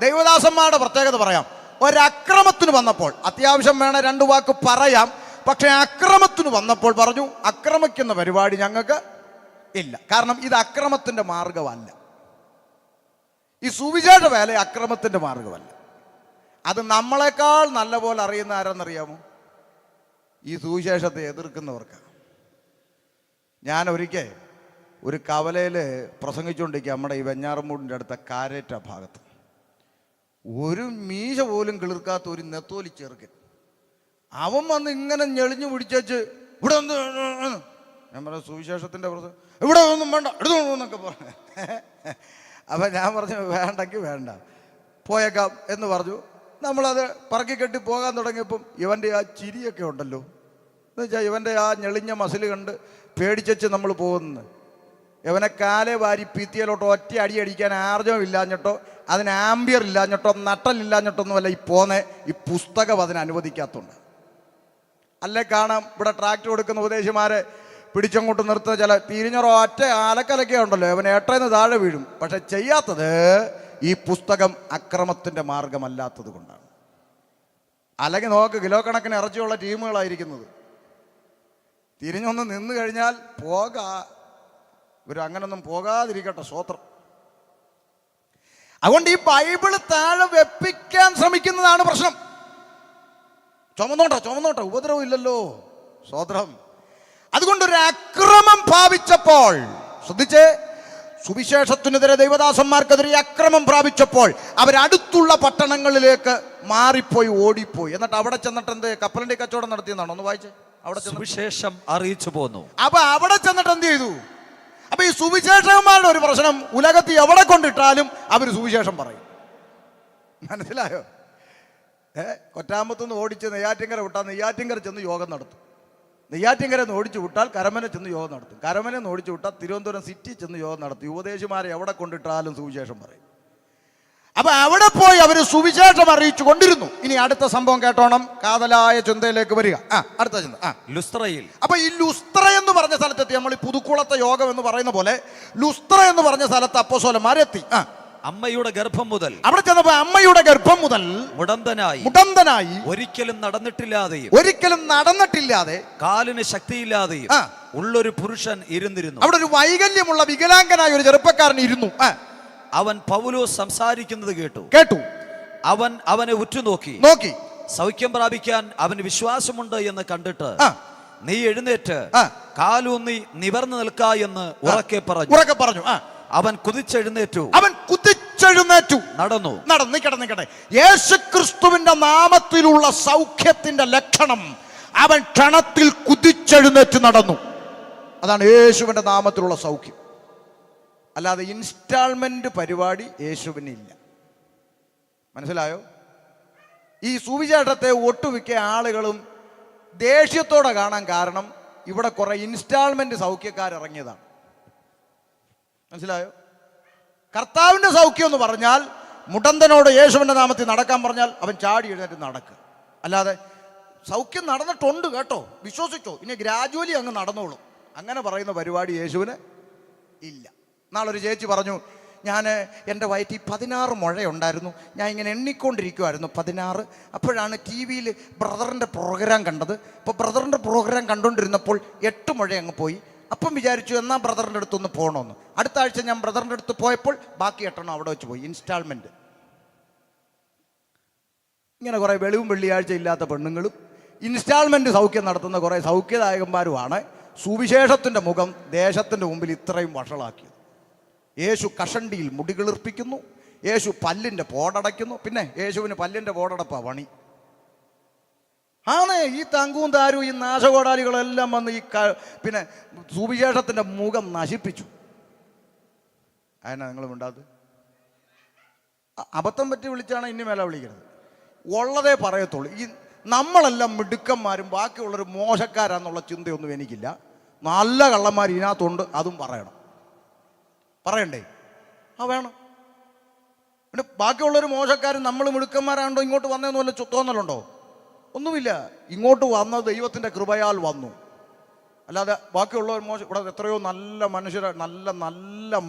ദൈവദാസന്മാരുടെ പ്രത്യേകത പറയാം. ഒരക്രമത്തിന് വന്നപ്പോൾ അത്യാവശ്യം വേണം രണ്ട് വാക്ക് പറയാം. പക്ഷെ അക്രമത്തിന് വന്നപ്പോൾ പറഞ്ഞു, അക്രമിക്കുന്ന പരിപാടി ഞങ്ങൾക്ക് ഇല്ല. കാരണം ഇത് അക്രമത്തിന്റെ മാർഗമല്ല. ഈ സുവിശേഷ വേല അക്രമത്തിന്റെ മാർഗമല്ല. അത് നമ്മളെക്കാൾ നല്ല പോലെ അറിയുന്ന ആരെന്നറിയാമോ? ഈ സുവിശേഷത്തെ എതിർക്കുന്നവർക്ക്. ഞാൻ ഒരിക്കൽ ഒരു കവലയിൽ പ്രസംഗിച്ചുകൊണ്ടിരിക്കുക, നമ്മുടെ ഈ വെഞ്ഞാറമൂടിൻ്റെ അടുത്ത കാരേറ്റ ഭാഗത്ത്. ഒരു മീശ പോലും കിളിർക്കാത്ത ഒരു നെത്തോലി ചെറുക്കൻ, അവൻ വന്ന് ഇങ്ങനെ ഞെളിഞ്ഞു പിടിച്ചു, ഇവിടെ ഒന്ന്, ഞാൻ പറഞ്ഞ സുവിശേഷത്തിൻ്റെ പ്രസംഗം ഇവിടെ ഒന്നും വേണ്ട, എടുത്തോന്നൊക്കെ പറഞ്ഞു. അപ്പം ഞാൻ പറഞ്ഞു വേണ്ടെങ്കിൽ വേണ്ട, പോയേക്കാം എന്ന് പറഞ്ഞു. നമ്മളത് പറക്കി കെട്ടി പോകാൻ തുടങ്ങിയപ്പം ഇവൻ്റെ ആ ചിരിയൊക്കെ ഉണ്ടല്ലോ, എന്ന് വെച്ചാൽ ഇവൻ്റെ ആ ഞെളിഞ്ഞ മസിൽ കണ്ട് പേടിച്ചു നമ്മൾ പോകുന്നു. ഇവനെ കാലെ വാരി ഭിത്തിയിലോട്ടോ ഒറ്റ അടി അടിക്കാൻ ആർജവം ഇല്ലാഞ്ഞിട്ടോ അതിന് ആംബിയർ ഇല്ലാഞ്ഞിട്ടോ നട്ടലില്ലാഞ്ഞിട്ടൊന്നുമല്ല ഈ പോന്നെ, ഈ പുസ്തകം അതിന് അനുവദിക്കാത്തതുണ്ട്. അല്ലേ കാണാം ഇവിടെ ട്രാക്ടർ കൊടുക്കുന്ന ഉപദേശിമാരെ പിടിച്ചങ്ങോട്ട് നിർത്തുന്ന ചില തിരിഞ്ഞറോ ഒറ്റ അലക്കലൊക്കെ ഉണ്ടല്ലോ, അവൻ ഏട്ടേന്ന് താഴെ വീഴും. പക്ഷെ ചെയ്യാത്തത് ഈ പുസ്തകം അക്രമത്തിൻ്റെ മാർഗമല്ലാത്തത് കൊണ്ടാണ്. അല്ലെങ്കിൽ നോക്ക്, കിലോ കണക്കിന് ഇറച്ചിയുള്ള ടീമുകളായിരിക്കുന്നത്. തിരിഞ്ഞൊന്ന് നിന്ന് കഴിഞ്ഞാൽ ഇവർ അങ്ങനൊന്നും പോകാതിരിക്കട്ടെ, സ്വോത്രം. അതുകൊണ്ട് ഈ ബൈബിള് താഴെ വെപ്പിക്കാൻ ശ്രമിക്കുന്നതാണ് പ്രശ്നം. ചുമന്നോട്ടെ, ഉപദ്രവം ഇല്ലല്ലോ, സ്വോത്രം. അതുകൊണ്ടൊരു അക്രമം ഭാവിച്ചപ്പോൾ, ശ്രദ്ധിച്ചേ, സുവിശേഷത്തിനെതിരെ ദൈവദാസന്മാർക്കെതിരെ അക്രമം പ്രാപിച്ചപ്പോൾ അവരടുത്തുള്ള പട്ടണങ്ങളിലേക്ക് മാറിപ്പോയി, ഓടിപ്പോയി. എന്നിട്ട് അവിടെ ചെന്നിട്ട് എന്ത് കപ്പലിന്റെ കച്ചവടം നടത്തിയെന്നാണ് ഒന്ന് വായിച്ചേ. അവിടെ സുവിശേഷം അറിയിച്ചു പോന്നു. അപ്പൊ അവിടെ ചെന്നിട്ട് എന്ത് ചെയ്തു? അപ്പൊ ഈ സുവിശേഷകന്മാരുടെ ഒരു പ്രശ്നം, ഉലകത്ത് എവിടെ കൊണ്ടിട്ടാലും അവർ സുവിശേഷം പറയും. മനസ്സിലായോ? കൊറ്റാമ്പത്തുനിന്ന് ഓടിച്ച് നെയ്യാറ്റിങ്കര വിട്ടാൽ നെയ്യാറ്റിങ്കര ചെന്ന് യോഗം നടത്തും. നെയ്യാറ്റിങ്കര നിന്ന് ഓടിച്ചു വിട്ടാൽ കരമന ചെന്ന് യോഗം നടത്തും. കരമനയിൽ നിന്ന് ഓടിച്ചു വിട്ടാൽ തിരുവനന്തപുരം സിറ്റി ചെന്ന് യോഗം നടത്തും. ഉപദേശിമാരെ എവിടെ കൊണ്ടിട്ടാലും സുവിശേഷം പറയും. അപ്പൊ അവിടെ പോയി അവര് സുവിശേഷം അറിയിച്ചു കൊണ്ടിരുന്നു. ഇനി അടുത്ത സംഭവം കേട്ടോണം, കാതലായ ചിന്തയിലേക്ക് വരിക. അടുത്ത ചിന്ത ലുസ്ത്രയിൽ. അപ്പൊ ഈ ലുസ്ത്ര എന്ന് പറഞ്ഞ സ്ഥലത്തെത്തി. നമ്മൾ ഈ പുതുക്കുളത്തെ യോഗം എന്ന് പറയുന്ന പോലെ ലുസ്ത്ര എന്ന് പറഞ്ഞ സ്ഥലത്ത് അപ്പോസ്തലന്മാരെത്തി. അമ്മയുടെ ഗർഭം മുതൽ, അവിടെ ചെന്നപ്പോ അമ്മയുടെ ഗർഭം മുതൽ മുടന്തനായി ഒരിക്കലും നടന്നിട്ടില്ലാതെ കാലിന് ശക്തിയില്ലാതെയും ഉള്ളൊരു പുരുഷൻ ഇരുന്നിരുന്നു. അവിടെ ഒരു വൈകല്യമുള്ള വികലാംഗനായ ഒരു ചെറുപ്പക്കാരൻ ഇരുന്നു. അവൻ പൗലോസ് സംസാരിക്കുന്നത് കേട്ടു. അവൻ അവനെ ഉറ്റുനോക്കി സൗഖ്യം പ്രാപിക്കാൻ അവന് വിശ്വാസമുണ്ട് എന്ന് കണ്ടിട്ട്, നീ എഴുന്നേറ്റ് കാലൂന്നി നിവർന്നു നിൽക്ക എന്ന് ഉറക്കെ പറഞ്ഞു. അവൻ കുതിച്ചെഴുന്നേറ്റു നടന്നു. നിക്കട്ടെ. യേശുക്രിസ്തുവിന്റെ നാമത്തിലുള്ള സൗഖ്യത്തിന്റെ ലക്ഷണം അവൻ ക്ഷണത്തിൽ കുതിച്ചെഴുന്നേറ്റ് നടന്നു. അതാണ് യേശുവിന്റെ നാമത്തിലുള്ള സൗഖ്യം. അല്ലാതെ ഇൻസ്റ്റാൾമെന്റ് പരിപാടി യേശുവിനില്ല. മനസ്സിലായോ? ഈ സുവിശേഷത്തെ ഒട്ടുമിക്ക ആളുകളും ദേഷ്യത്തോടെ കാണാൻ കാരണം ഇവിടെ കുറെ ഇൻസ്റ്റാൾമെന്റ് സൗഖ്യക്കാരിറങ്ങിയതാണ്. മനസ്സിലായോ? കർത്താവിന്റെ സൗഖ്യം എന്ന് പറഞ്ഞാൽ മുടന്തനോട് യേശുവിന്റെ നാമത്തിൽ നടക്കാൻ പറഞ്ഞാൽ അവൻ ചാടി എഴുന്നേറ്റ് നടക്കുക. അല്ലാതെ സൗഖ്യം നടന്നിട്ടുണ്ട് കേട്ടോ, വിശ്വസിച്ചോ, ഇനി ഗ്രാജുവലി അങ്ങ് നടന്നോളൂ, അങ്ങനെ പറയുന്ന പരിപാടി യേശുവിന് ഇല്ല. നാളൊരു ചേച്ചി പറഞ്ഞു, ഞാൻ എൻ്റെ വയറ്റിൽ 16 മുഴയുണ്ടായിരുന്നു, ഞാൻ ഇങ്ങനെ എണ്ണിക്കൊണ്ടിരിക്കുമായിരുന്നു 16. അപ്പോഴാണ് ടി വിയിൽ ബ്രദറിൻ്റെ പ്രോഗ്രാം കണ്ടത്. അപ്പോൾ ബ്രദറിൻ്റെ പ്രോഗ്രാം കണ്ടുകൊണ്ടിരുന്നപ്പോൾ 8 മുഴ അങ്ങ് പോയി. അപ്പം വിചാരിച്ചു എന്നാൽ ബ്രദറിൻ്റെ അടുത്തൊന്ന് പോകണമെന്ന്. അടുത്ത ആഴ്ച ഞാൻ ബ്രദറിൻ്റെ അടുത്ത് പോയപ്പോൾ ബാക്കി 8 അവിടെ വെച്ച് പോയി. ഇൻസ്റ്റാൾമെൻറ്റ്. ഇങ്ങനെ കുറേ വെളിവും വെള്ളിയാഴ്ച ഇല്ലാത്ത പെണ്ണുങ്ങളും ഇൻസ്റ്റാൾമെൻറ്റ് സൗഖ്യം നടത്തുന്ന കുറേ സൗഖ്യദായകന്മാരുമാണ് സുവിശേഷത്തിൻ്റെ മുഖം ദേശത്തിൻ്റെ മുമ്പിൽ ഇത്രയും വഷളാക്കിയത്. യേശു കഷണ്ടിയിൽ മുടികിളിർപ്പിക്കുന്നു, യേശു പല്ലിൻ്റെ പോടടയ്ക്കുന്നു. പിന്നെ യേശുവിന് പല്ലിൻ്റെ പോടടപ്പാ പണി. ഈ തങ്കും താരും ഈ നാശകോടാലികളെല്ലാം വന്ന് പിന്നെ സുവിശേഷത്തിൻ്റെ മുഖം നശിപ്പിച്ചു. അതിനാ നിങ്ങൾ മിണ്ടാത്തത്? അബദ്ധം പറ്റി വിളിച്ചാണ് ഇനി മേലെ വിളിക്കരുത്. ഉള്ളതേ പറയത്തുള്ളൂ. ഈ നമ്മളെല്ലാം മിടുക്കന്മാരും ബാക്കിയുള്ളൊരു മോശക്കാരാന്നുള്ള ചിന്തയൊന്നും എനിക്കില്ല. നല്ല കള്ളന്മാർ ഇതിനകത്തുണ്ട്, അതും പറയണ്ടേ? വേണം. പിന്നെ ബാക്കിയുള്ളൊരു മോശക്കാരും നമ്മൾ മിടുക്കന്മാരാണ്ടോ ഇങ്ങോട്ട് വന്നതെന്ന് വല്ല തോന്നലുണ്ടോ? ഒന്നുമില്ല. ഇങ്ങോട്ട് വന്നത് ദൈവത്തിൻ്റെ കൃപയാൽ വന്നു. അല്ലാതെ ബാക്കിയുള്ളവർ ഇവിടെ എത്രയോ നല്ല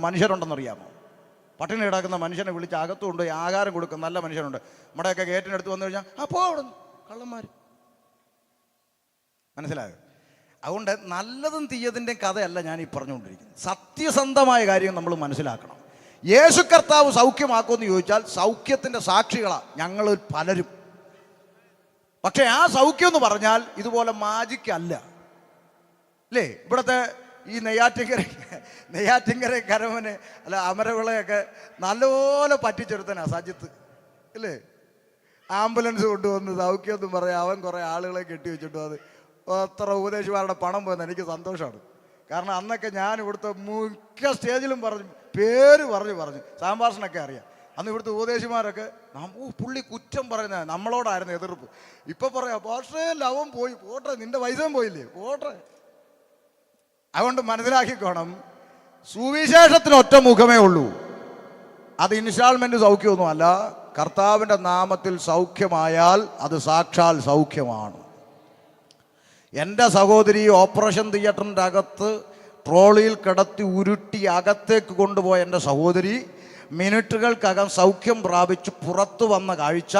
മനുഷ്യരുണ്ടെന്നറിയാമോ? പട്ടിണി കിടക്കുന്ന മനുഷ്യനെ വിളിച്ച് അകത്തുകൊണ്ട് ആഹാരം കൊടുക്കുന്ന നല്ല മനുഷ്യരുണ്ട്. നമ്മുടെയൊക്കെ ഗേറ്റിനടുത്ത് വന്നു കഴിഞ്ഞാൽ അപ്പോൾ അവിടെ കള്ളന്മാർ. മനസ്സിലായോ? അതുകൊണ്ട് നല്ലതും തീയതിൻ്റെ കഥയല്ല ഞാൻ ഈ പറഞ്ഞുകൊണ്ടിരിക്കുന്നത്. സത്യസന്ധമായ കാര്യം നമ്മൾ മനസ്സിലാക്കണം. യേശു കർത്താവ് സൗഖ്യമാക്കുമെന്ന് ചോദിച്ചാൽ സൗഖ്യത്തിൻ്റെ സാക്ഷികളാണ് ഞങ്ങൾ പലരും. പക്ഷേ ആ സൗഖ്യം എന്ന് പറഞ്ഞാൽ ഇതുപോലെ മാജിക്കല്ല അല്ലേ? ഇവിടുത്തെ ഈ നെയ്യാറ്റിങ്കര കരമന് അല്ല അമരവിളയൊക്കെ നല്ലപോലെ പറ്റിച്ചെടുത്തനാ സജിത്ത് അല്ലേ? ആംബുലൻസ് കൊണ്ടുവന്ന് സൗഖ്യം എന്ന് പറയാം. അവൻ കുറേ ആളുകളെ കെട്ടി വെച്ചിട്ടു. അത് അത്ര ഉപദേശിമാരുടെ പണം പോയെന്ന് എനിക്ക് സന്തോഷമാണ്. കാരണം അന്നൊക്കെ ഞാൻ ഇവിടുത്തെ മുഖ്യ സ്റ്റേജിലും പേര് പറഞ്ഞു സാമ്പാഷനൊക്കെ അറിയാം. അന്ന് ഇവിടുത്തെ ഉപദേശിമാരൊക്കെ പുള്ളി കുറ്റം പറയുന്ന നമ്മളോടായിരുന്നു എതിർപ്പ്. ഇപ്പം പറയാം പക്ഷേ ലവൻ പോയി പോട്ടെ, നിന്റെ പൈസയും പോയില്ലേ പോട്ടെ. അതുകൊണ്ട് മനസ്സിലാക്കിക്കോണം, സുവിശേഷത്തിന് ഒറ്റ മുഖമേ ഉള്ളൂ. അത് ഇൻസ്റ്റാൾമെന്റ് സൗഖ്യമൊന്നുമല്ല. കർത്താവിൻ്റെ നാമത്തിൽ സൗഖ്യമായാൽ അത് സാക്ഷാൽ സൗഖ്യമാണ്. എൻ്റെ സഹോദരി ഓപ്പറേഷൻ തിയേറ്ററിൻ്റെ അകത്ത് ട്രോളിയിൽ കിടത്തി ഉരുട്ടി അകത്തേക്ക് കൊണ്ടുപോയ എൻ്റെ സഹോദരി മിനിറ്റുകൾക്കകം സൗഖ്യം പ്രാപിച്ച് പുറത്തു വന്ന കാഴ്ച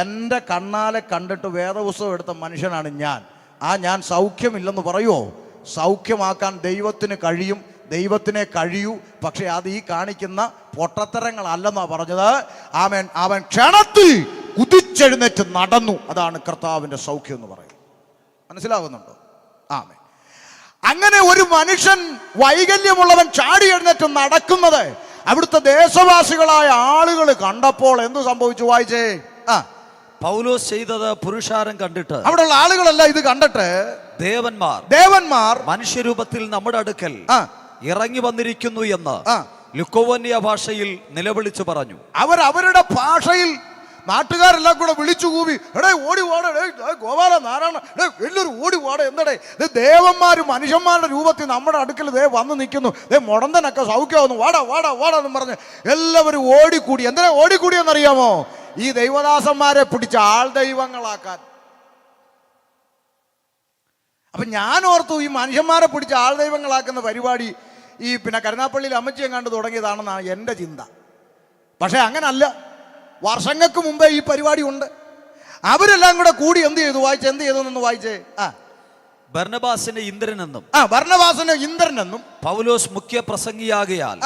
എൻ്റെ കണ്ണാലെ കണ്ടിട്ട് വേദപുസ്തകം എടുത്ത മനുഷ്യനാണ് ഞാൻ. ഞാൻ സൗഖ്യമില്ലെന്ന് പറയുമോ? സൗഖ്യമാക്കാൻ ദൈവത്തിന് കഴിയും, ദൈവത്തിനെ കഴിയൂ. പക്ഷെ അത് ഈ കാണിക്കുന്ന പൊട്ടത്തരങ്ങളല്ലെന്നാണ് പറഞ്ഞത്. അവൻ ക്ഷണത്തിൽ കുതിച്ചെഴുന്നേറ്റ് നടന്നു. അതാണ് കർത്താവിൻ്റെ സൗഖ്യം എന്ന് പറയുന്നത്. മനസ്സിലാകുന്നുണ്ടോ? അങ്ങനെ ഒരു മനുഷ്യൻ വൈകല്യമുള്ളവൻ ചാടി എഴുന്നേറ്റ് നടക്കുന്നത് അവിടുത്തെ ദേശവാസികളായ ആളുകൾ കണ്ടപ്പോൾ എന്തു സംഭവിച്ചു? വായിച്ചേ. പൗലോസ് ചെയ്തത് പുരുഷാരം കണ്ടിട്ട് അവിടെയുള്ള ആളുകളല്ല ഇത് കണ്ടിട്ട് ദേവന്മാർ മനുഷ്യരൂപത്തിൽ നമ്മുടെ അടുക്കൽ ഇറങ്ങി വന്നിരിക്കുന്നു എന്ന് ലുക്കോവന്യ ഭാഷയിൽ നിലവിളിച്ചു പറഞ്ഞു. അവരുടെ ഭാഷയിൽ നാട്ടുകാരെല്ലാം കൂടെ വിളിച്ചു കൂവി, എടേ ഓടി വാടേ, ഗോപാല നാരായണ, വലിയൊരു ഓടി വാടേ, എന്തടേ ദേവന്മാരും മനുഷ്യന്മാരുടെ രൂപത്തിൽ നമ്മുടെ അടുക്കൽ വന്ന് നിൽക്കുന്നു, മുടന്തനൊക്കെ സൗഖ്യമാവുന്നു, വാടാ വാടാ വാടാ എന്ന് പറഞ്ഞ് എല്ലാവരും ഓടിക്കൂടി. എന്തിനാ ഓടിക്കൂടിയെന്നറിയാമോ? ഈ ദൈവദാസന്മാരെ പിടിച്ച ആൾ ദൈവങ്ങളാക്കാൻ. അപ്പൊ ഞാൻ ഓർത്തു ഈ മനുഷ്യന്മാരെ പിടിച്ച ആൾ ദൈവങ്ങളാക്കുന്ന പരിപാടി ഈ കരുനാപ്പള്ളിയിൽ അമ്മച്ചി എങ്ങാണ്ട് തുടങ്ങിയതാണെന്നാണ് എൻ്റെ ചിന്ത. പക്ഷെ അങ്ങനല്ല, വർഷങ്ങൾക്ക് മുമ്പേ ഈ പരിപാടി ഉണ്ട്. അവരെല്ലാം കൂടെ കൂടി എന്ത് ചെയ്തു? എന്ത് ചെയ്തു എന്ന് വായിച്ചേ. ബർന്നബാസിനെ ഇന്ദ്രനെന്നും ബർന്നബാസിനെ ഇന്ദ്രനെന്നും പൗലോസ് മുഖ്യ പ്രസംഗിയാകയാൽ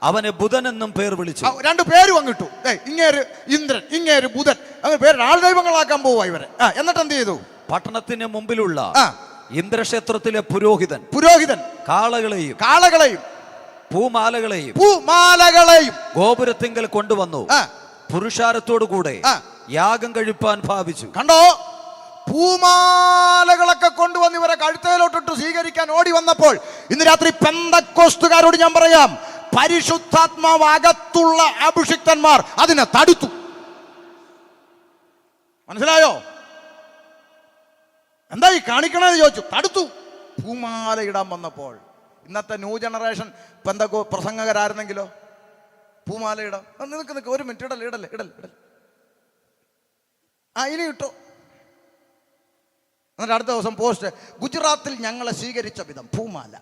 അവനെ ബുധനെന്നും പേർ വിളിച്ചു. രണ്ട് പേരും അങ്ങിട്ടു. ഇങ്ങേര് ഇന്ദ്രൻ, ഇങ്ങേര് ബുധൻ, അങ്ങനെ പേര് ആൾ ദൈവങ്ങളാക്കാൻ പോവാ ഇവരെ. എന്നിട്ട് എന്ത് ചെയ്തു? പട്ടണത്തിന് മുമ്പിലുള്ള ഇന്ദ്രക്ഷേത്രത്തിലെ പുരോഹിതൻ കാളകളെയും പൂമാലകളെയും ഗോപുരത്തിങ്കൽ കൊണ്ടുവന്നു പുരുഷാരത്തോടു കൂടെ യാഗം കഴിപ്പാൻ ഭാവിച്ചു. കണ്ടോ, പൂമാലകളൊക്കെ കൊണ്ടുവന്ന് ഇവരെ കഴുത്തേലോട്ടിട്ട് സ്വീകരിക്കാൻ ഓടി വന്നപ്പോൾ ഇന്ന് രാത്രി പെന്തക്കോസ്തുകാരോട് ഞാൻ പറയാം, പരിശുദ്ധാത്മാവ് അകത്തുള്ള അഭിഷിക്തന്മാർ അതിനെ തടുത്തു. മനസ്സിലായോ? എന്താ ഈ കാണിക്കണമെന്ന് ചോദിച്ചു. തടുത്തു. പൂമാല ഇടാൻ വന്നപ്പോൾ ഇന്നത്തെ ന്യൂ ജനറേഷൻ പ്രസംഗകരായിരുന്നെങ്കിലോ പൂമാല ഇടാം. നിനക്ക് ഒരു മിനിറ്റ്, ഇടല്ലേ. ഇനി ഇട്ടോ. എന്നിട്ട് അടുത്ത ദിവസം പോസ്റ്റ്, ഗുജറാത്തിൽ ഞങ്ങളെ സ്വീകരിച്ച വിധം പൂമാല.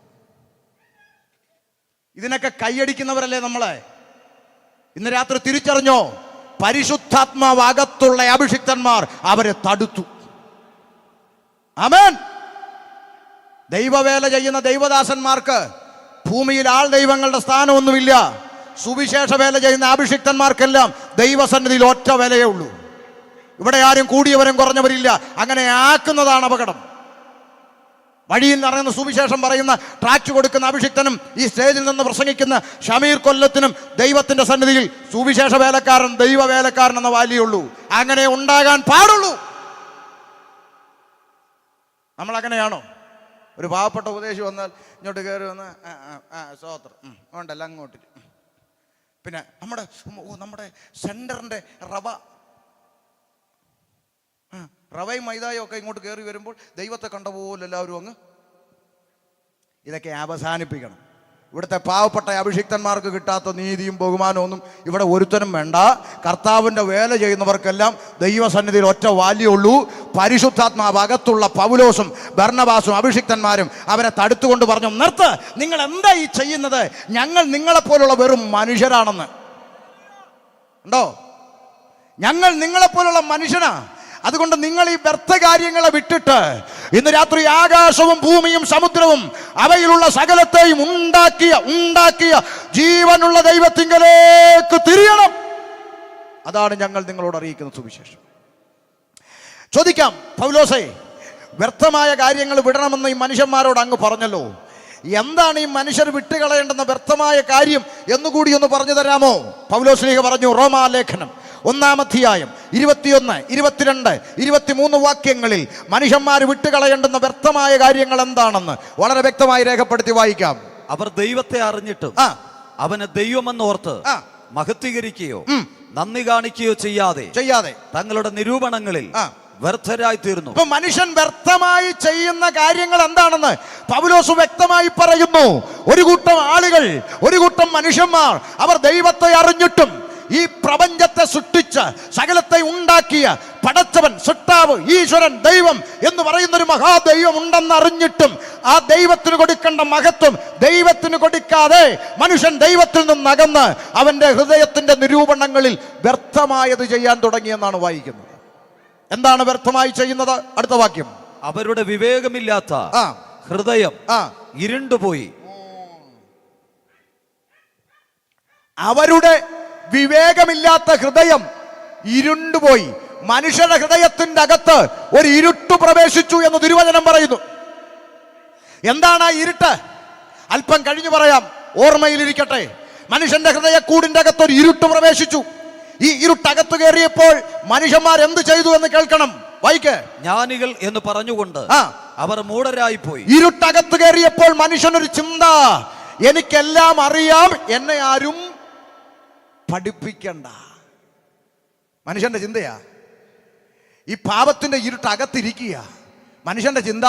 ഇതിനൊക്കെ കൈയടിക്കുന്നവരല്ലേ നമ്മളെ? ഇന്ന് രാത്രി തിരിച്ചറിഞ്ഞോ? പരിശുദ്ധാത്മാവ് അകത്തുള്ള അഭിഷിക്തന്മാർ അവരെ തടുത്തു. ആമേൻ. ദൈവവേല ചെയ്യുന്ന ദൈവദാസന്മാർക്ക് ഭൂമിയിൽ ആൾ ദൈവങ്ങളുടെ സ്ഥാനമൊന്നുമില്ല. സുവിശേഷ വേല ചെയ്യുന്ന അഭിഷിക്തന്മാർക്കെല്ലാം ദൈവസന്നിധിയിൽ ഒറ്റ വിലയേ ഉള്ളൂ. ഇവിടെ ആരും കൂടിയവരും കുറഞ്ഞവരില്ല. അങ്ങനെ ആക്കുന്നതാണ് അപകടം. വഴിയിൽ നിറയുന്ന സുവിശേഷം പറയുന്ന ട്രാക്ട് കൊടുക്കുന്ന അഭിഷിക്തനും ഈ സ്റ്റേജിൽ നിന്ന് പ്രസംഗിക്കുന്ന ഷമീർ കൊല്ലത്തിനും ദൈവത്തിന്റെ സന്നിധിയിൽ സുവിശേഷ വേലക്കാരൻ, ദൈവ വേലക്കാരൻ എന്ന വാല്യുള്ളൂ. അങ്ങനെ ഉണ്ടാകാൻ പാടുള്ളൂ. നമ്മൾ അങ്ങനെയാണോ? ഒരു പാവപ്പെട്ട ഉപദേശി വന്നാൽ ഇങ്ങോട്ട് കയറി വന്ന് സ്തോത്രം ഉണ്ടല്ല അങ്ങോട്ട്. പിന്നെ നമ്മുടെ സെന്ററിന്റെ റവയും മൈദായും ഒക്കെ ഇങ്ങോട്ട് കയറി വരുമ്പോൾ ദൈവത്തെ കണ്ട പോലെ എല്ലാവരും അങ്ങ്. ഇതൊക്കെ അവസാനിപ്പിക്കണം. ഇവിടുത്തെ പാവപ്പെട്ട അഭിഷിക്തന്മാർക്ക് കിട്ടാത്ത നീതിയും ബഹുമാനവും ഒന്നും ഇവിടെ ഒരുത്തനും വേണ്ട. കർത്താവിൻ്റെ വേല ചെയ്യുന്നവർക്കെല്ലാം ദൈവസന്നിധിയിൽ ഒറ്റ വാല്യുള്ളൂ. പരിശുദ്ധാത്മാവ് അകത്തുള്ള പൗലോസും ബർന്നബാസും അഭിഷിക്തന്മാരും അവരെ തടുത്തുകൊണ്ട് പറഞ്ഞു, നിർത്ത്, നിങ്ങൾ എന്താ ഈ ചെയ്യുന്നത്? ഞങ്ങൾ നിങ്ങളെപ്പോലുള്ള വെറും മനുഷ്യരാണെന്ന്. ഉണ്ടോ? ഞങ്ങൾ നിങ്ങളെപ്പോലുള്ള മനുഷ്യനാ. അതുകൊണ്ട് നിങ്ങൾ ഈ വ്യർത്ഥ കാര്യങ്ങളെ വിട്ടിട്ട് ഇന്ന് രാത്രി ആകാശവും ഭൂമിയും സമുദ്രവും അവയിലുള്ള സകലത്തെയും ഉണ്ടാക്കിയ ജീവനുള്ള ദൈവത്തിങ്കലേക്ക് തിരിയണം. അതാണ് ഞങ്ങൾ നിങ്ങളോട് അറിയിക്കുന്ന സുവിശേഷം. ചോദിക്കാം, പൗലോസേ, വ്യർത്ഥമായ കാര്യങ്ങൾ വിടണമെന്ന് ഈ മനുഷ്യന്മാരോട് അങ്ങ് പറഞ്ഞല്ലോ. എന്താണ് ഈ മനുഷ്യർ വിട്ടുകളയേണ്ടെന്ന വ്യർത്ഥമായ കാര്യം എന്നുകൂടി ഒന്ന് പറഞ്ഞു തരാമോ? പൗലോസ് ശ്ലീഹ പറഞ്ഞു, റോമാലേഖനം 1-ാം അധ്യായം 21, 22, 23 വാക്യങ്ങളിൽ മനുഷ്യന്മാർ വിട്ടുകളയേണ്ടുന്ന വ്യർത്ഥമായ കാര്യങ്ങൾ എന്താണെന്ന് വളരെ വ്യക്തമായി രേഖപ്പെടുത്തി വായിക്കാം. അവർ ദൈവത്തെ അറിഞ്ഞിട്ടും അവനെ ദൈവമെന്ന് ഓർത്ത് മഹത്വീകരിക്കുകയോ നന്ദി കാണിക്കുകയോ ചെയ്യാതെ തങ്ങളുടെ നിരൂപണങ്ങളിൽ വ്യർത്ഥരായി തീർന്നു. ഇപ്പൊ മനുഷ്യൻ വ്യർത്ഥമായി ചെയ്യുന്ന കാര്യങ്ങൾ എന്താണെന്ന് പൗലോസ് വ്യക്തമായി പറയുന്നു. ഒരു കൂട്ടം ആളുകൾ, ഒരു കൂട്ടം മനുഷ്യന്മാർ, അവർ ദൈവത്തെ അറിഞ്ഞിട്ടും ഈ പ്രപഞ്ചത്തെ സൃഷ്ടിച്ച് സകലത്തെ ഉണ്ടാക്കിയ പടച്ചവൻ, സൃഷ്ടാവ്, ഈശ്വരൻ, ദൈവം എന്ന് പറയുന്ന ഒരു മഹാദൈവം ഉണ്ടെന്ന് അറിഞ്ഞിട്ടും ആ ദൈവത്തിന് കൊടുക്കേണ്ട മഹത്വം ദൈവത്തിന് കൊടുക്കാതെ മനുഷ്യൻ ദൈവത്തിൽ നിന്നകന്ന് അവന്റെ ഹൃദയത്തിന്റെ നിരൂപണങ്ങളിൽ വ്യർത്ഥമായത് ചെയ്യാൻ തുടങ്ങിയെന്നാണ് വായിക്കുന്നത്. എന്താണ് വ്യർത്ഥമായി ചെയ്യുന്നത്? അടുത്ത വാക്യം, അവരുടെ വിവേകമില്ലാത്ത ഹൃദയം ഇരുണ്ടുപോയി. അവരുടെ വിവേകമില്ലാത്ത ഹൃദയം ഇരുണ്ടുപോയി. മനുഷ്യരുടെ ഹൃദയത്തിന്റെ അകത്ത് ഒരു ഇരുട്ട് പ്രവേശിച്ചു എന്ന് തിരുവചനം പറയുന്നു. എന്താണ് ആ ഇരുട്ട്? അല്പം കഴിഞ്ഞു പറയാം, ഓർമ്മയിലിരിക്കട്ടെ. മനുഷ്യന്റെ ഹൃദയക്കൂടിന്റെ അകത്ത് ഒരു ഇരുട്ട് പ്രവേശിച്ചു. ഈ ഇരുട്ടകത്ത് കയറിയപ്പോൾ മനുഷ്യന്മാർ എന്ത് ചെയ്തു എന്ന് കേൾക്കണം. വായിക്ക്. ജ്ഞാനികൾ എന്ന് പറഞ്ഞുകൊണ്ട് അവർ മൂഢരായി പോയി. ഇരുട്ടകത്ത് കയറിയപ്പോൾ മനുഷ്യനൊരു ചിന്ത, എനിക്കെല്ലാം അറിയാം, എന്നെ ആരും പഠിപ്പിക്കണ്ട. മനുഷ്യന്റെ ചിന്തയാ. ഈ പാപത്തിന്റെ ഇരുട്ടകത്തിരിക്കുക. മനുഷ്യന്റെ ചിന്ത,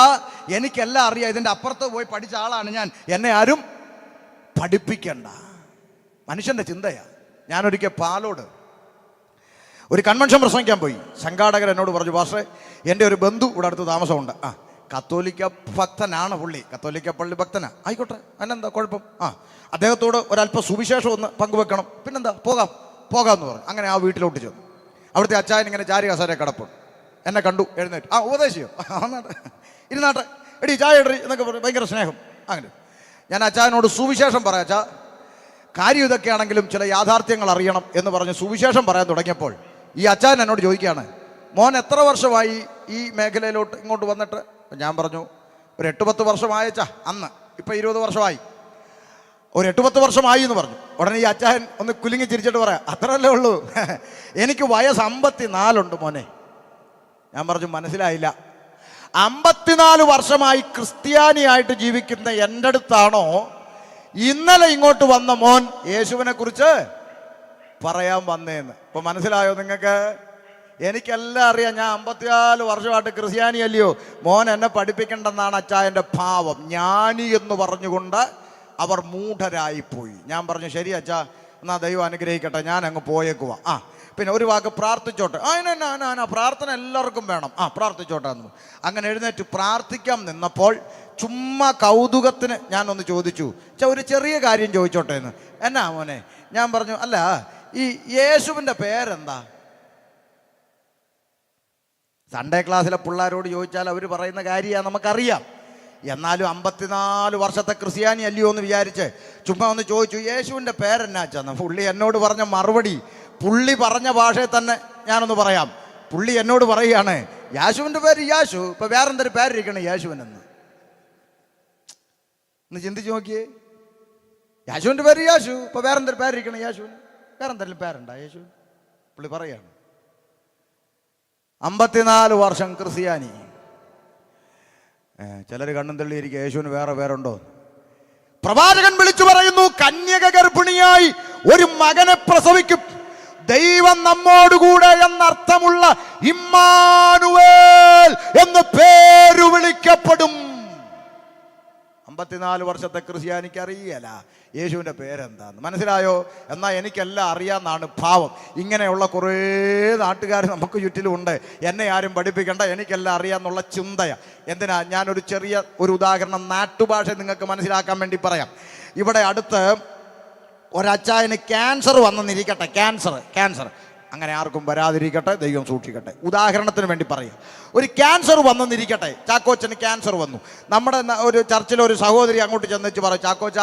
എനിക്കെല്ലാം അറിയാം, ഇതിൻ്റെ അപ്പുറത്ത് പോയി പഠിച്ച ആളാണ് ഞാൻ, എന്നെ ആരും പഠിപ്പിക്കണ്ട. മനുഷ്യന്റെ ചിന്തയാ. ഞാനൊരിക്കൽ പാലോട് ഒരു കൺവെൻഷൻ പ്രസംഗിക്കാൻ പോയി. സംഘാടകർ എന്നോട് പറഞ്ഞു, പാസ്റ്ററെ, എൻ്റെ ഒരു ബന്ധു ഇവിടെ അടുത്ത് താമസമുണ്ട്. കത്തോലിക്ക ഭക്തനാണ് പുള്ളി, കത്തോലിക്ക പള്ളി ഭക്തനാ. ആയിക്കോട്ടെ, അതിനെന്താ കുഴപ്പം? അദ്ദേഹത്തോട് ഒരല്പം സുവിശേഷം ഒന്ന് പങ്കുവെക്കണം. പിന്നെന്താ, പോകാമെന്ന് പറഞ്ഞു. അങ്ങനെ ആ വീട്ടിലോട്ട് ചെന്നു. അവിടുത്തെ അച്ചായൻ ഇങ്ങനെ ചാരി കസേര കിടപ്പുണ്ട്. എന്നെ കണ്ടു, എഴുന്നേറ്റ്. ഉപദേശിയോ? ഇരുന്നാട്ടെ, എടി ചായ ഇടറി എന്നൊക്കെ പറഞ്ഞു. ഭയങ്കര സ്നേഹം. അങ്ങനെ ഞാൻ അച്ചായനോട് സുവിശേഷം പറയാം. അച്ഛാ, കാര്യം ഇതൊക്കെയാണെങ്കിലും ചില യാഥാർത്ഥ്യങ്ങൾ അറിയണം എന്ന് പറഞ്ഞ് സുവിശേഷം പറയാൻ തുടങ്ങിയപ്പോൾ ഈ അച്ചായൻ എന്നോട് ചോദിക്കുകയാണ്, മോൻ എത്ര വർഷമായി ഈ മേഖലയിലോട്ട് ഇങ്ങോട്ട് വന്നിട്ട്? ഞാൻ പറഞ്ഞു, ഒരു 8-10 വർഷമായച്ചാ അന്ന്. ഇപ്പം 20 വർഷമായി. ഒരു 8-10 വർഷമായി എന്ന് പറഞ്ഞു. ഉടനെ ഈ അച്ചായൻ ഒന്ന് കുലുങ്ങി ചിരിച്ചിട്ട് പറയാം, അത്രയല്ലേ ഉള്ളൂ, എനിക്ക് വയസ്സ് 54 മോനെ. ഞാൻ പറഞ്ഞു, മനസ്സിലായില്ല. 54 വർഷമായി ക്രിസ്ത്യാനിയായിട്ട് ജീവിക്കുന്ന എൻ്റെ അടുത്താണോ ഇന്നലെ ഇങ്ങോട്ട് വന്ന മോൻ യേശുവിനെ കുറിച്ച് പറയാൻ വന്നേന്ന്? ഇപ്പൊ മനസ്സിലായോ നിങ്ങൾക്ക്? എനിക്കെല്ലാം അറിയാം, ഞാൻ 54 വർഷമായിട്ട് ക്രിസ്ത്യാനി അല്ലയോ, മോൻ എന്നെ പഠിപ്പിക്കണ്ടെന്നാണ് അച്ചായൻ്റെ ഭാവം. ജ്ഞാനി എന്ന് പറഞ്ഞുകൊണ്ട് അവർ മൂഢരായിപ്പോയി. ഞാൻ പറഞ്ഞു, ശരി അച്ഛാ, എന്നാ ദൈവം അനുഗ്രഹിക്കട്ടെ, ഞാൻ അങ്ങ് പോയേക്കുവാ. പിന്നെ ഒരു വാക്ക് പ്രാർത്ഥിച്ചോട്ടെ. പ്രാർത്ഥന എല്ലാവർക്കും വേണം. പ്രാർത്ഥിച്ചോട്ടെ എന്ന്. അങ്ങനെ എഴുന്നേറ്റ് പ്രാർത്ഥിക്കാൻ നിന്നപ്പോൾ ചുമ്മാ കൗതുകത്തിന് ഞാനൊന്ന് ചോദിച്ചു, ഒരു ചെറിയ കാര്യം ചോദിച്ചോട്ടെ എന്ന്. എന്നാ മോനെ? ഞാൻ പറഞ്ഞു, അല്ല, ഈ യേശുവിൻ്റെ പേരെന്താ? സൺഡേ ക്ലാസ്സിലെ പിള്ളേരോട് ചോദിച്ചാൽ അവർ പറയുന്ന കാര്യമാണ് നമുക്കറിയാം. എന്നാലും 54 വർഷത്തെ ക്രിസ്ത്യാനി അല്ലയോ എന്ന് വിചാരിച്ച് ചുമ്മാ ഒന്ന് ചോദിച്ചു, യേശുവിൻ്റെ പേരെന്നാച്ചാന്ന്. പുള്ളി എന്നോട് പറഞ്ഞ മറുപടി, പുള്ളി പറഞ്ഞ ഭാഷയിൽ തന്നെ ഞാനൊന്ന് പറയാം. പുള്ളി എന്നോട് പറയുകയാണ്, യേശുവിൻ്റെ പേര് യേശു, ഇപ്പം വേറെന്തൊരു പേരിരിക്കണം യേശുവിനെന്ന്. ഒന്ന് ചിന്തിച്ച് നോക്കിയേ. യേശുവിൻ്റെ പേര് യേശു, ഇപ്പം വേറെന്തൊരു പേരിരിക്കണം യേശുവിന്? വേറെന്തെങ്കിലും പേരുണ്ടോ യേശു? പുള്ളി പറയാണ്, 54 വർഷം ക്രിസ്ത്യാനി. ചിലർ കണ്ണും തള്ളിയിരിക്കുക, യേശുവിന് വേറെ പേരുണ്ടോ? പ്രവാചകൻ വിളിച്ചു പറയുന്നു, കന്യക ഗർഭിണിയായി ഒരു മകനെ പ്രസവിക്കും, ദൈവം നമ്മോടുകൂടെ എന്നർത്ഥമുള്ള ഇമ്മാനുവേൽ എന്ന് പേരു വിളിക്കപ്പെടും. 54 വർഷത്തെ ക്രിസ്ത്യാനിക്ക് അറിയല യേശുവിൻ്റെ പേരെന്താന്ന്. മനസ്സിലായോ? എന്നാൽ എനിക്കെല്ലാം അറിയാമെന്നാണ് ഭാവം. ഇങ്ങനെയുള്ള കുറേ നാട്ടുകാർ നമുക്ക് ചുറ്റിലുമുണ്ട്. എന്നെ ആരും പഠിപ്പിക്കേണ്ട, എനിക്കെല്ലാം അറിയാമെന്നുള്ള ചിന്തയാണ്. എന്തിനാ? ഞാനൊരു ചെറിയ ഒരു ഉദാഹരണം നാട്ടുഭാഷ നിങ്ങൾക്ക് മനസ്സിലാക്കാൻ വേണ്ടി പറയാം. ഇവിടെ അടുത്ത് ഒരച്ചായന് ക്യാൻസർ വന്നെന്നിരിക്കട്ടെ. ക്യാൻസർ അങ്ങനെ ആർക്കും വരാതിരിക്കട്ടെ, ദൈവം സൂക്ഷിക്കട്ടെ. ഉദാഹരണത്തിന് വേണ്ടി പറയുക, ഒരു ക്യാൻസർ വന്നെന്നിരിക്കട്ടെ. ചാക്കോച്ചന് ക്യാൻസർ വന്നു. നമ്മുടെ ഒരു ചർച്ചിലെ ഒരു സഹോദരി അങ്ങോട്ട് ചെന്നിച്ച് പറയും, ചാക്കോച്ച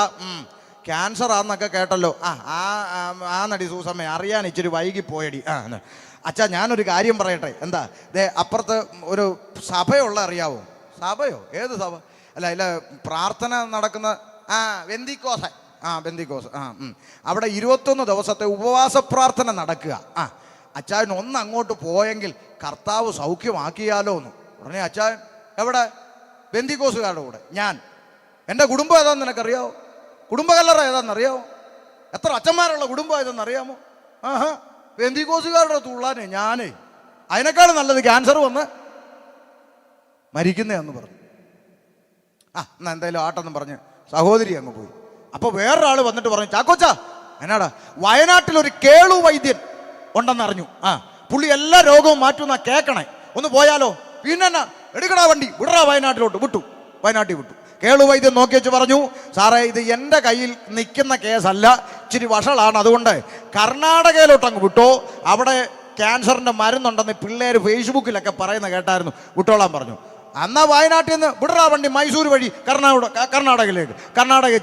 ക്യാൻസർ ആണെന്നൊക്കെ കേട്ടല്ലോ. ആ നടി സൂസമ്മ, അറിയാൻ ഇച്ചിരി വൈകി പോയടി. അച്ഛാ, ഞാനൊരു കാര്യം പറയട്ടെ. എന്താ? അപ്പുറത്ത് ഒരു സഭയുള്ള അറിയാവോ? സഭയോ? ഏത് സഭ? അല്ല പ്രാർത്ഥന നടക്കുന്ന വെന്തിക്കോസ്. ബെന്തിക്കോസ്. അവിടെ 21 ദിവസത്തെ ഉപവാസ പ്രാർത്ഥന നടക്കുക. അച്ചായൻ ഒന്ന് അങ്ങോട്ട് പോയെങ്കിൽ കർത്താവ് സൗഖ്യമാക്കിയാലോ എന്ന്. ഉടനെ അച്ചായൻ, എവിടെ? ബെന്തിക്കോസുകാരുടെ കൂടെ. ഞാൻ, എൻ്റെ കുടുംബം ഏതാന്ന് നിനക്കറിയാമോ? കുടുംബകല്ലറ ഏതാണെന്നറിയാമോ? എത്ര അച്ഛന്മാരുള്ള കുടുംബം ഏതെന്നറിയാമോ? ബെന്തിക്കോസുകാരുടെ തുള്ളാനെ ഞാനേ, അതിനേക്കാളും നല്ലത് ക്യാൻസർ വന്ന് മരിക്കുന്നതെന്ന് പറഞ്ഞു. എന്നാ എന്തായാലും ആട്ടെന്നും പറഞ്ഞ് സഹോദരി അങ്ങ് പോയി. അപ്പോൾ വേറൊരാൾ വന്നിട്ട് പറഞ്ഞു, ചാക്കോച്ച എന്നാടാ, വയനാട്ടിലൊരു കേളു വൈദ്യൻ ഉണ്ടെന്നറിഞ്ഞു. പുള്ളി എല്ലാ രോഗവും മാറ്റുന്ന കേൾക്കണേ, ഒന്ന് പോയാലോ? പിന്നെ എടുക്കടാ വണ്ടി, വിടറാ വയനാട്ടിലോട്ട്. വയനാട്ടിൽ വിട്ടു. കേളു വൈദ്യൻ നോക്കി വെച്ച് പറഞ്ഞു, സാറേ, ഇത് എൻ്റെ കയ്യിൽ നിൽക്കുന്ന കേസല്ല, ഇച്ചിരി വഷളാണ്, അതുകൊണ്ട് കർണാടകയിലോട്ട് അങ്ങ് വിട്ടോ, അവിടെ ക്യാൻസറിൻ്റെ മരുന്നുണ്ടെന്ന് പിള്ളേർ ഫേസ്ബുക്കിലൊക്കെ പറയുന്ന കേട്ടായിരുന്നു, വിട്ടോളാൻ പറഞ്ഞു. എന്നാ വയനാട്ടിൽ നിന്ന് വിടറാ വണ്ടി, മൈസൂർ വഴി കർണാടകയിൽ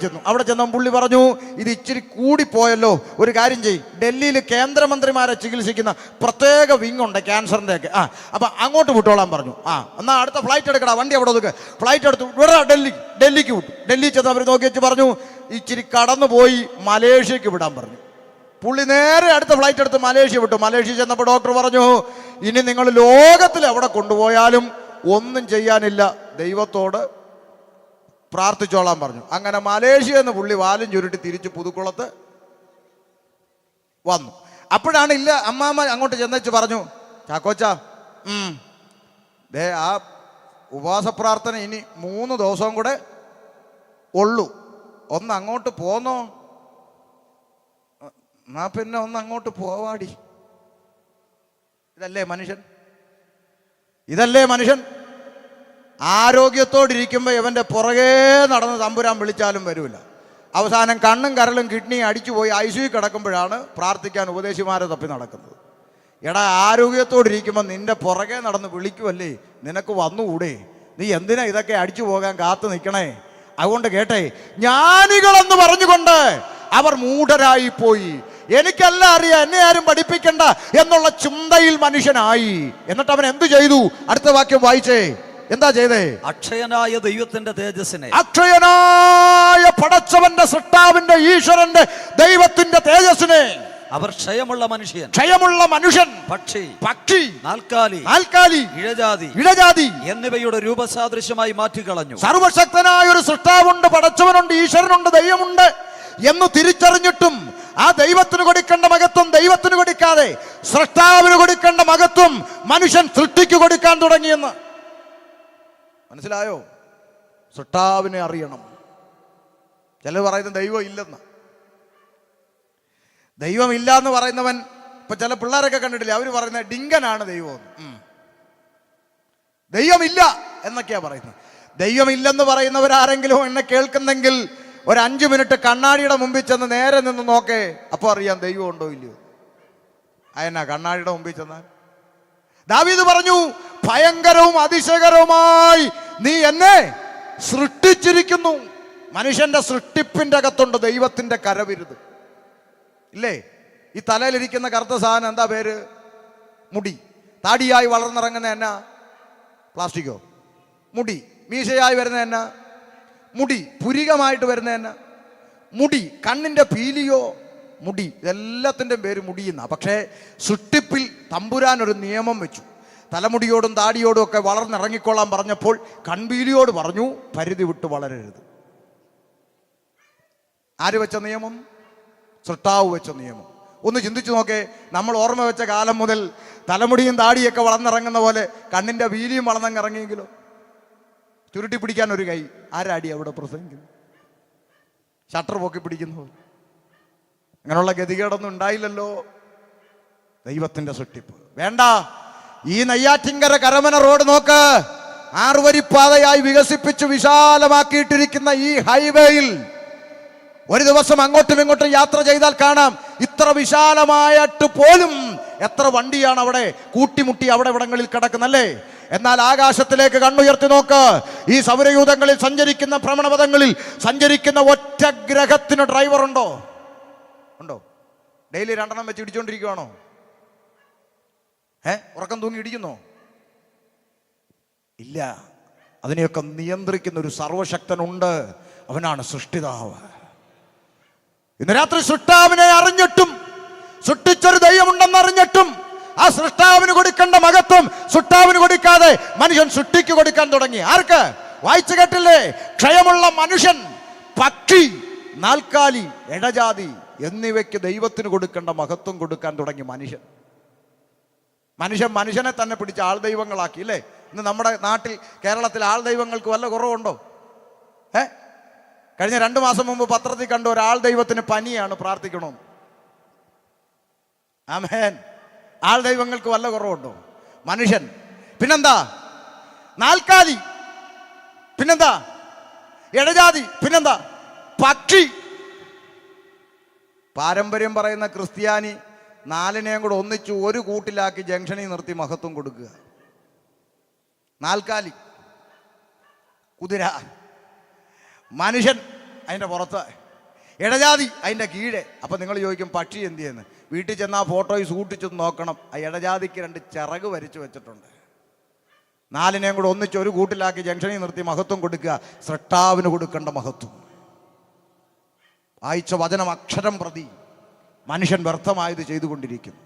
ചെന്നു. അവിടെ ചെന്ന പുള്ളി പറഞ്ഞു, ഇത് ഇച്ചിരി കൂടിപ്പോയല്ലോ, ഒരു കാര്യം ചെയ്യും, ഡൽഹിയിൽ കേന്ദ്രമന്ത്രിമാരെ ചികിത്സിക്കുന്ന പ്രത്യേക വിങ് ഉണ്ട് ക്യാൻസറിൻ്റെ ഒക്കെ, അപ്പം അങ്ങോട്ട് വിട്ടോളാൻ പറഞ്ഞു. എന്നാൽ അടുത്ത ഫ്ലൈറ്റ് എടുക്കടാ, വണ്ടി അവിടെ ഒതുക്കുക. ഫ്ലൈറ്റ് എടുത്തു, വിടറാ ഡൽഹിക്ക് വിട്ടു. ഡൽഹി ചെന്ന് അവർ നോക്കി വെച്ച് പറഞ്ഞു, ഇച്ചിരി കടന്നു പോയി മലേഷ്യക്ക് വിടാൻ പറഞ്ഞു. പുള്ളി നേരെ അടുത്ത ഫ്ലൈറ്റ് എടുത്ത് മലേഷ്യ വിട്ടു. മലേഷ്യ ചെന്നപ്പോൾ ഡോക്ടർ പറഞ്ഞു, ഇനി നിങ്ങൾ ലോകത്തിൽ എവിടെ കൊണ്ടുപോയാലും ഒന്നും ചെയ്യാനില്ല, ദൈവത്തോട് പ്രാർത്ഥിച്ചോളാൻ പറഞ്ഞു. അങ്ങനെ മലേഷ്യ എന്ന് പുള്ളി വാലും ചുരുട്ടി തിരിച്ച് പുതുക്കുളത്ത് വന്നു. അപ്പോഴാണ് ഇല്ല അമ്മാമ്മ അങ്ങോട്ട് ചെന്നേച്ച് പറഞ്ഞു, ചാക്കോച്ചാ ദേ ആ ഉപവാസ പ്രാർത്ഥന ഇനി 3 ദിവസവും കൂടെ ഉള്ളൂ, ഒന്ന് അങ്ങോട്ട് പോന്നോ. എന്നാ പിന്നെ ഒന്ന് അങ്ങോട്ട് പോവാടി. ഇതല്ലേ മനുഷ്യൻ? ഇതല്ലേ മനുഷ്യൻ? ആരോഗ്യത്തോടിരിക്കുമ്പോൾ ഇവൻ്റെ പുറകെ നടന്ന് തമ്പുരാൻ വിളിച്ചാലും വരൂല. അവസാനം കണ്ണും കരളും കിഡ്നിയും അടിച്ചു പോയി ICU കിടക്കുമ്പോഴാണ് പ്രാർത്ഥിക്കാൻ ഉപദേശിമാരെ തപ്പി നടക്കുന്നത്. എടാ, ആരോഗ്യത്തോടിരിക്കുമ്പോൾ നിന്റെ പുറകെ നടന്ന് വിളിക്കുമല്ലേ, നിനക്ക് വന്നുകൂടെ? നീ എന്തിനാ ഇതൊക്കെ അടിച്ചു പോകാൻ കാത്തു നിൽക്കണേ? അതുകൊണ്ട് കേട്ടെ, ജ്ഞാനികളെന്ന് പറഞ്ഞുകൊണ്ട് അവർ മൂഢരായി പോയി. എനിക്കെല്ലാം അറിയാം, എന്നെ ആരും പഠിപ്പിക്കണ്ട എന്നുള്ള ചിന്തയിൽ മനുഷ്യനായി. എന്നിട്ട് അവൻ എന്തു ചെയ്തു? അടുത്ത വാക്യം വായിച്ചേ. എന്താ ചെയ്തേ? അക്ഷയനായ ദൈവത്തിന്റെ തേജസ്സിനെ, അക്ഷയനായ പടച്ചവന്റെ സൃഷ്ടാവിന്റെ ഈശ്വരന്റെ ദൈവത്തിന്റെ തേജസ്സിനെ അവർ ക്ഷയമുള്ള മനുഷ്യൻ, പക്ഷി, നാൽക്കാലി, ഇഴജാതി എന്നിവയുടെ രൂപസാദൃശ്യമായി മാറ്റിക്കളഞ്ഞു. സർവശക്തനായ ഒരു സൃഷ്ടാവുണ്ട്, പടച്ചവനുണ്ട്, ഈശ്വരനുണ്ട്, ദൈവമുണ്ട് എന്ന് തിരിച്ചറിഞ്ഞിട്ടും ആ ദൈവത്തിന് കൊടുക്കേണ്ട മഹത്വം ദൈവത്തിന് കൊടുക്കാതെ സൃഷ്ടാവിന് കൊടുക്കേണ്ട മഹത്വം മനുഷ്യൻ സൃഷ്ടിക്ക് കൊടുക്കാൻ തുടങ്ങിയെന്ന് മനസ്സിലായോ? സൃഷ്ടാവിനെ അറിയണം. ചിലർ പറയുന്നത് ദൈവം ഇല്ലെന്ന്. ദൈവമില്ല എന്ന് പറയുന്നവൻ, ഇപ്പൊ ചില പിള്ളേരൊക്കെ കണ്ടിട്ടില്ലേ, അവർ പറയുന്നത് ഡിങ്കനാണ് ദൈവം. ദൈവമില്ല എന്നൊക്കെയാ പറയുന്നത്. ദൈവമില്ലെന്ന് പറയുന്നവരാരെങ്കിലും എന്നെ കേൾക്കുന്നെങ്കിൽ ഒരു 5 മിനിറ്റ് കണ്ണാടിയുടെ മുമ്പിൽ ചെന്ന് നേരെ നിന്ന് നോക്കേ, അപ്പോൾ അറിയാം ദൈവം ഉണ്ടോ ഇല്ലയോ. അതെന്നാ കണ്ണാടിയുടെ മുമ്പിൽ ചെന്നാൽ? ദാവീദ് പറഞ്ഞു, ഭയങ്കരവും അതിശയകരവുമായി നീ എന്നെ സൃഷ്ടിച്ചിരിക്കുന്നു. മനുഷ്യന്റെ സൃഷ്ടിപ്പിന്റെ അകത്തുണ്ട് ദൈവത്തിന്റെ കരവിരുത് ഇല്ലേ? ഈ തലയിലിരിക്കുന്ന കറുത്ത സാധനം എന്താ പേര്? മുടി. താടിയായി വളർന്നിറങ്ങുന്ന എന്നാ? പ്ലാസ്റ്റിക്കോ? മുടി. മീശയായി വരുന്ന എന്നാ? മുടി. പുരികമായിട്ട് വരുന്ന എന്നാ? മുടി. കണ്ണിന്റെ പീലിയോ? മുടി. ഇതെല്ലാത്തിൻ്റെയും പേര് മുടിയുന്ന. പക്ഷേ സൃഷ്ടിപ്പിൽ തമ്പുരാൻ ഒരു നിയമം വെച്ചു. തലമുടിയോടും താടിയോടും ഒക്കെ വളർന്നിറങ്ങിക്കൊള്ളാൻ പറഞ്ഞപ്പോൾ കൺപീലിയോട് പറഞ്ഞു, പരിധി വിട്ട് വളരരുത്. ആര് വെച്ച നിയമം? സൃഷ്ടാവ് വെച്ച നിയമം. ഒന്ന് ചിന്തിച്ചു നോക്കേ, നമ്മൾ ഓർമ്മ വെച്ച കാലം മുതൽ തലമുടിയും താടിയൊക്കെ വളർന്നിറങ്ങുന്ന പോലെ കണ്ണിൻ്റെ വീലിയും വളർന്നങ്ങിറങ്ങിയെങ്കിലോ? ചുരുട്ടി പിടിക്കാൻ ഒരു കൈ, ആരാടി അവിടെ പ്രസംഗിക്കുന്നു? ഷട്ടർ പൊക്കി പിടിക്കുന്നു. അങ്ങനെയുള്ള ഗതികേടൊന്നും ഉണ്ടായില്ലല്ലോ. ദൈവത്തിന്റെ സൃഷ്ടിപ്പ് വേണ്ട. ഈ നെയ്യാറ്റിൻകര കരമന റോഡ് നോക്ക്, 6 വരിപ്പാതയായി വികസിപ്പിച്ച് വിശാലമാക്കിയിട്ടിരിക്കുന്ന ഈ ഹൈവേയിൽ ഒരു ദിവസം അങ്ങോട്ടും ഇങ്ങോട്ടും യാത്ര ചെയ്താൽ കാണാം, ഇത്ര വിശാലമായിട്ട് പോലും എത്ര വണ്ടിയാണ് അവിടെ കൂട്ടിമുട്ടി അവിടെ ഇവിടങ്ങളിൽ കിടക്കുന്നല്ലേ. എന്നാൽ ആകാശത്തിലേക്ക് കണ്ണുയർത്തി നോക്ക്, ഈ സൗരയൂഥങ്ങളിൽ സഞ്ചരിക്കുന്ന ഭ്രമണപഥങ്ങളിൽ സഞ്ചരിക്കുന്ന ഒറ്റ ഗ്രഹത്തിന് ഡ്രൈവർ ഉണ്ടോ? ഡെയിലി 2 വെച്ച് ഇടിച്ചോണ്ടിരിക്കുവാണോ? ഉറക്കം തൂങ്ങി ഇടിക്കുന്നോ? ഇല്ല. അതിനെയൊക്കെ നിയന്ത്രിക്കുന്ന ഒരു സർവശക്തനുണ്ട്. അവനാണ് സൃഷ്ടിതാവ്. ഇന്ന് രാത്രി സൃഷ്ടാവിനെ അറിഞ്ഞിട്ടും, സൃഷ്ടിച്ചൊരു ദൈവമുണ്ടെന്ന് അറിഞ്ഞിട്ടും ആ സൃഷ്ടാവിന് കൊടുക്കേണ്ട മഹത്വം സൃഷ്ടാവിന് കൊടുക്കാതെ മനുഷ്യൻ സൃഷ്ടിക്ക് കൊടുക്കാൻ തുടങ്ങി. ആർക്ക്? വായിച്ചു കേട്ടില്ലേ? ക്ഷയമുള്ള മനുഷ്യൻ, പക്ഷി, നാൽക്കാലി, ഇഴജാതി എന്നിവയ്ക്ക് ദൈവത്തിന് കൊടുക്കേണ്ട മഹത്വം കൊടുക്കാൻ തുടങ്ങി മനുഷ്യൻ. മനുഷ്യനെ തന്നെ പിടിച്ച് ആൾ ദൈവങ്ങളാക്കി ഇല്ലേ? ഇന്ന് നമ്മുടെ നാട്ടിൽ കേരളത്തിൽ ആൾ ദൈവങ്ങൾക്ക് വല്ല കുറവുണ്ടോ? കഴിഞ്ഞ 2 മാസം മുമ്പ് പത്രത്തിൽ കണ്ട ഒരാൾ ദൈവത്തിന് പനിയാണ്, പ്രാർത്ഥിക്കണമെന്ന്. ആമേൻ. ആൾ ദൈവങ്ങൾക്ക് വല്ല കുറവുണ്ടോ? മനുഷ്യൻ. പിന്നെന്താ? നാൽക്കാലി. പിന്നെന്താ? ഇഴജാതി. പിന്നെന്താ? പക്ഷി. പാരമ്പര്യം പറയുന്ന ക്രിസ്ത്യാനി 4നെയും കൂടെ ഒന്നിച്ച് ഒരു കൂട്ടിലാക്കി ജംഗ്ഷനിൽ നിർത്തി മഹത്വം കൊടുക്കുക. നാൽക്കാലി, കുതിര, മനുഷ്യൻ അതിൻ്റെ പുറത്ത്, ഇടജാതി അതിൻ്റെ കീഴെ. അപ്പം നിങ്ങൾ ചോദിക്കും പക്ഷി എന്ത് ചെയ്യുന്നു? വീട്ടിൽ ചെന്നാൽ ഫോട്ടോയിൽ സൂക്ഷിച്ചൊന്ന് നോക്കണം. ആ ഇടജാതിക്ക് 2 ചിറക് വരച്ച് വെച്ചിട്ടുണ്ട്. 4നെയും കൂടെ ഒന്നിച്ച് ഒരു കൂട്ടിലാക്കി ജംഗ്ഷനിൽ നിർത്തി മഹത്വം കൊടുക്കുക. സൃഷ്ടാവിന് കൊടുക്കേണ്ട മഹത്വം. വായിച്ച വചനം അക്ഷരം പ്രതി മനുഷ്യൻ വ്യർത്ഥമായത് ചെയ്തുകൊണ്ടിരിക്കുന്നു.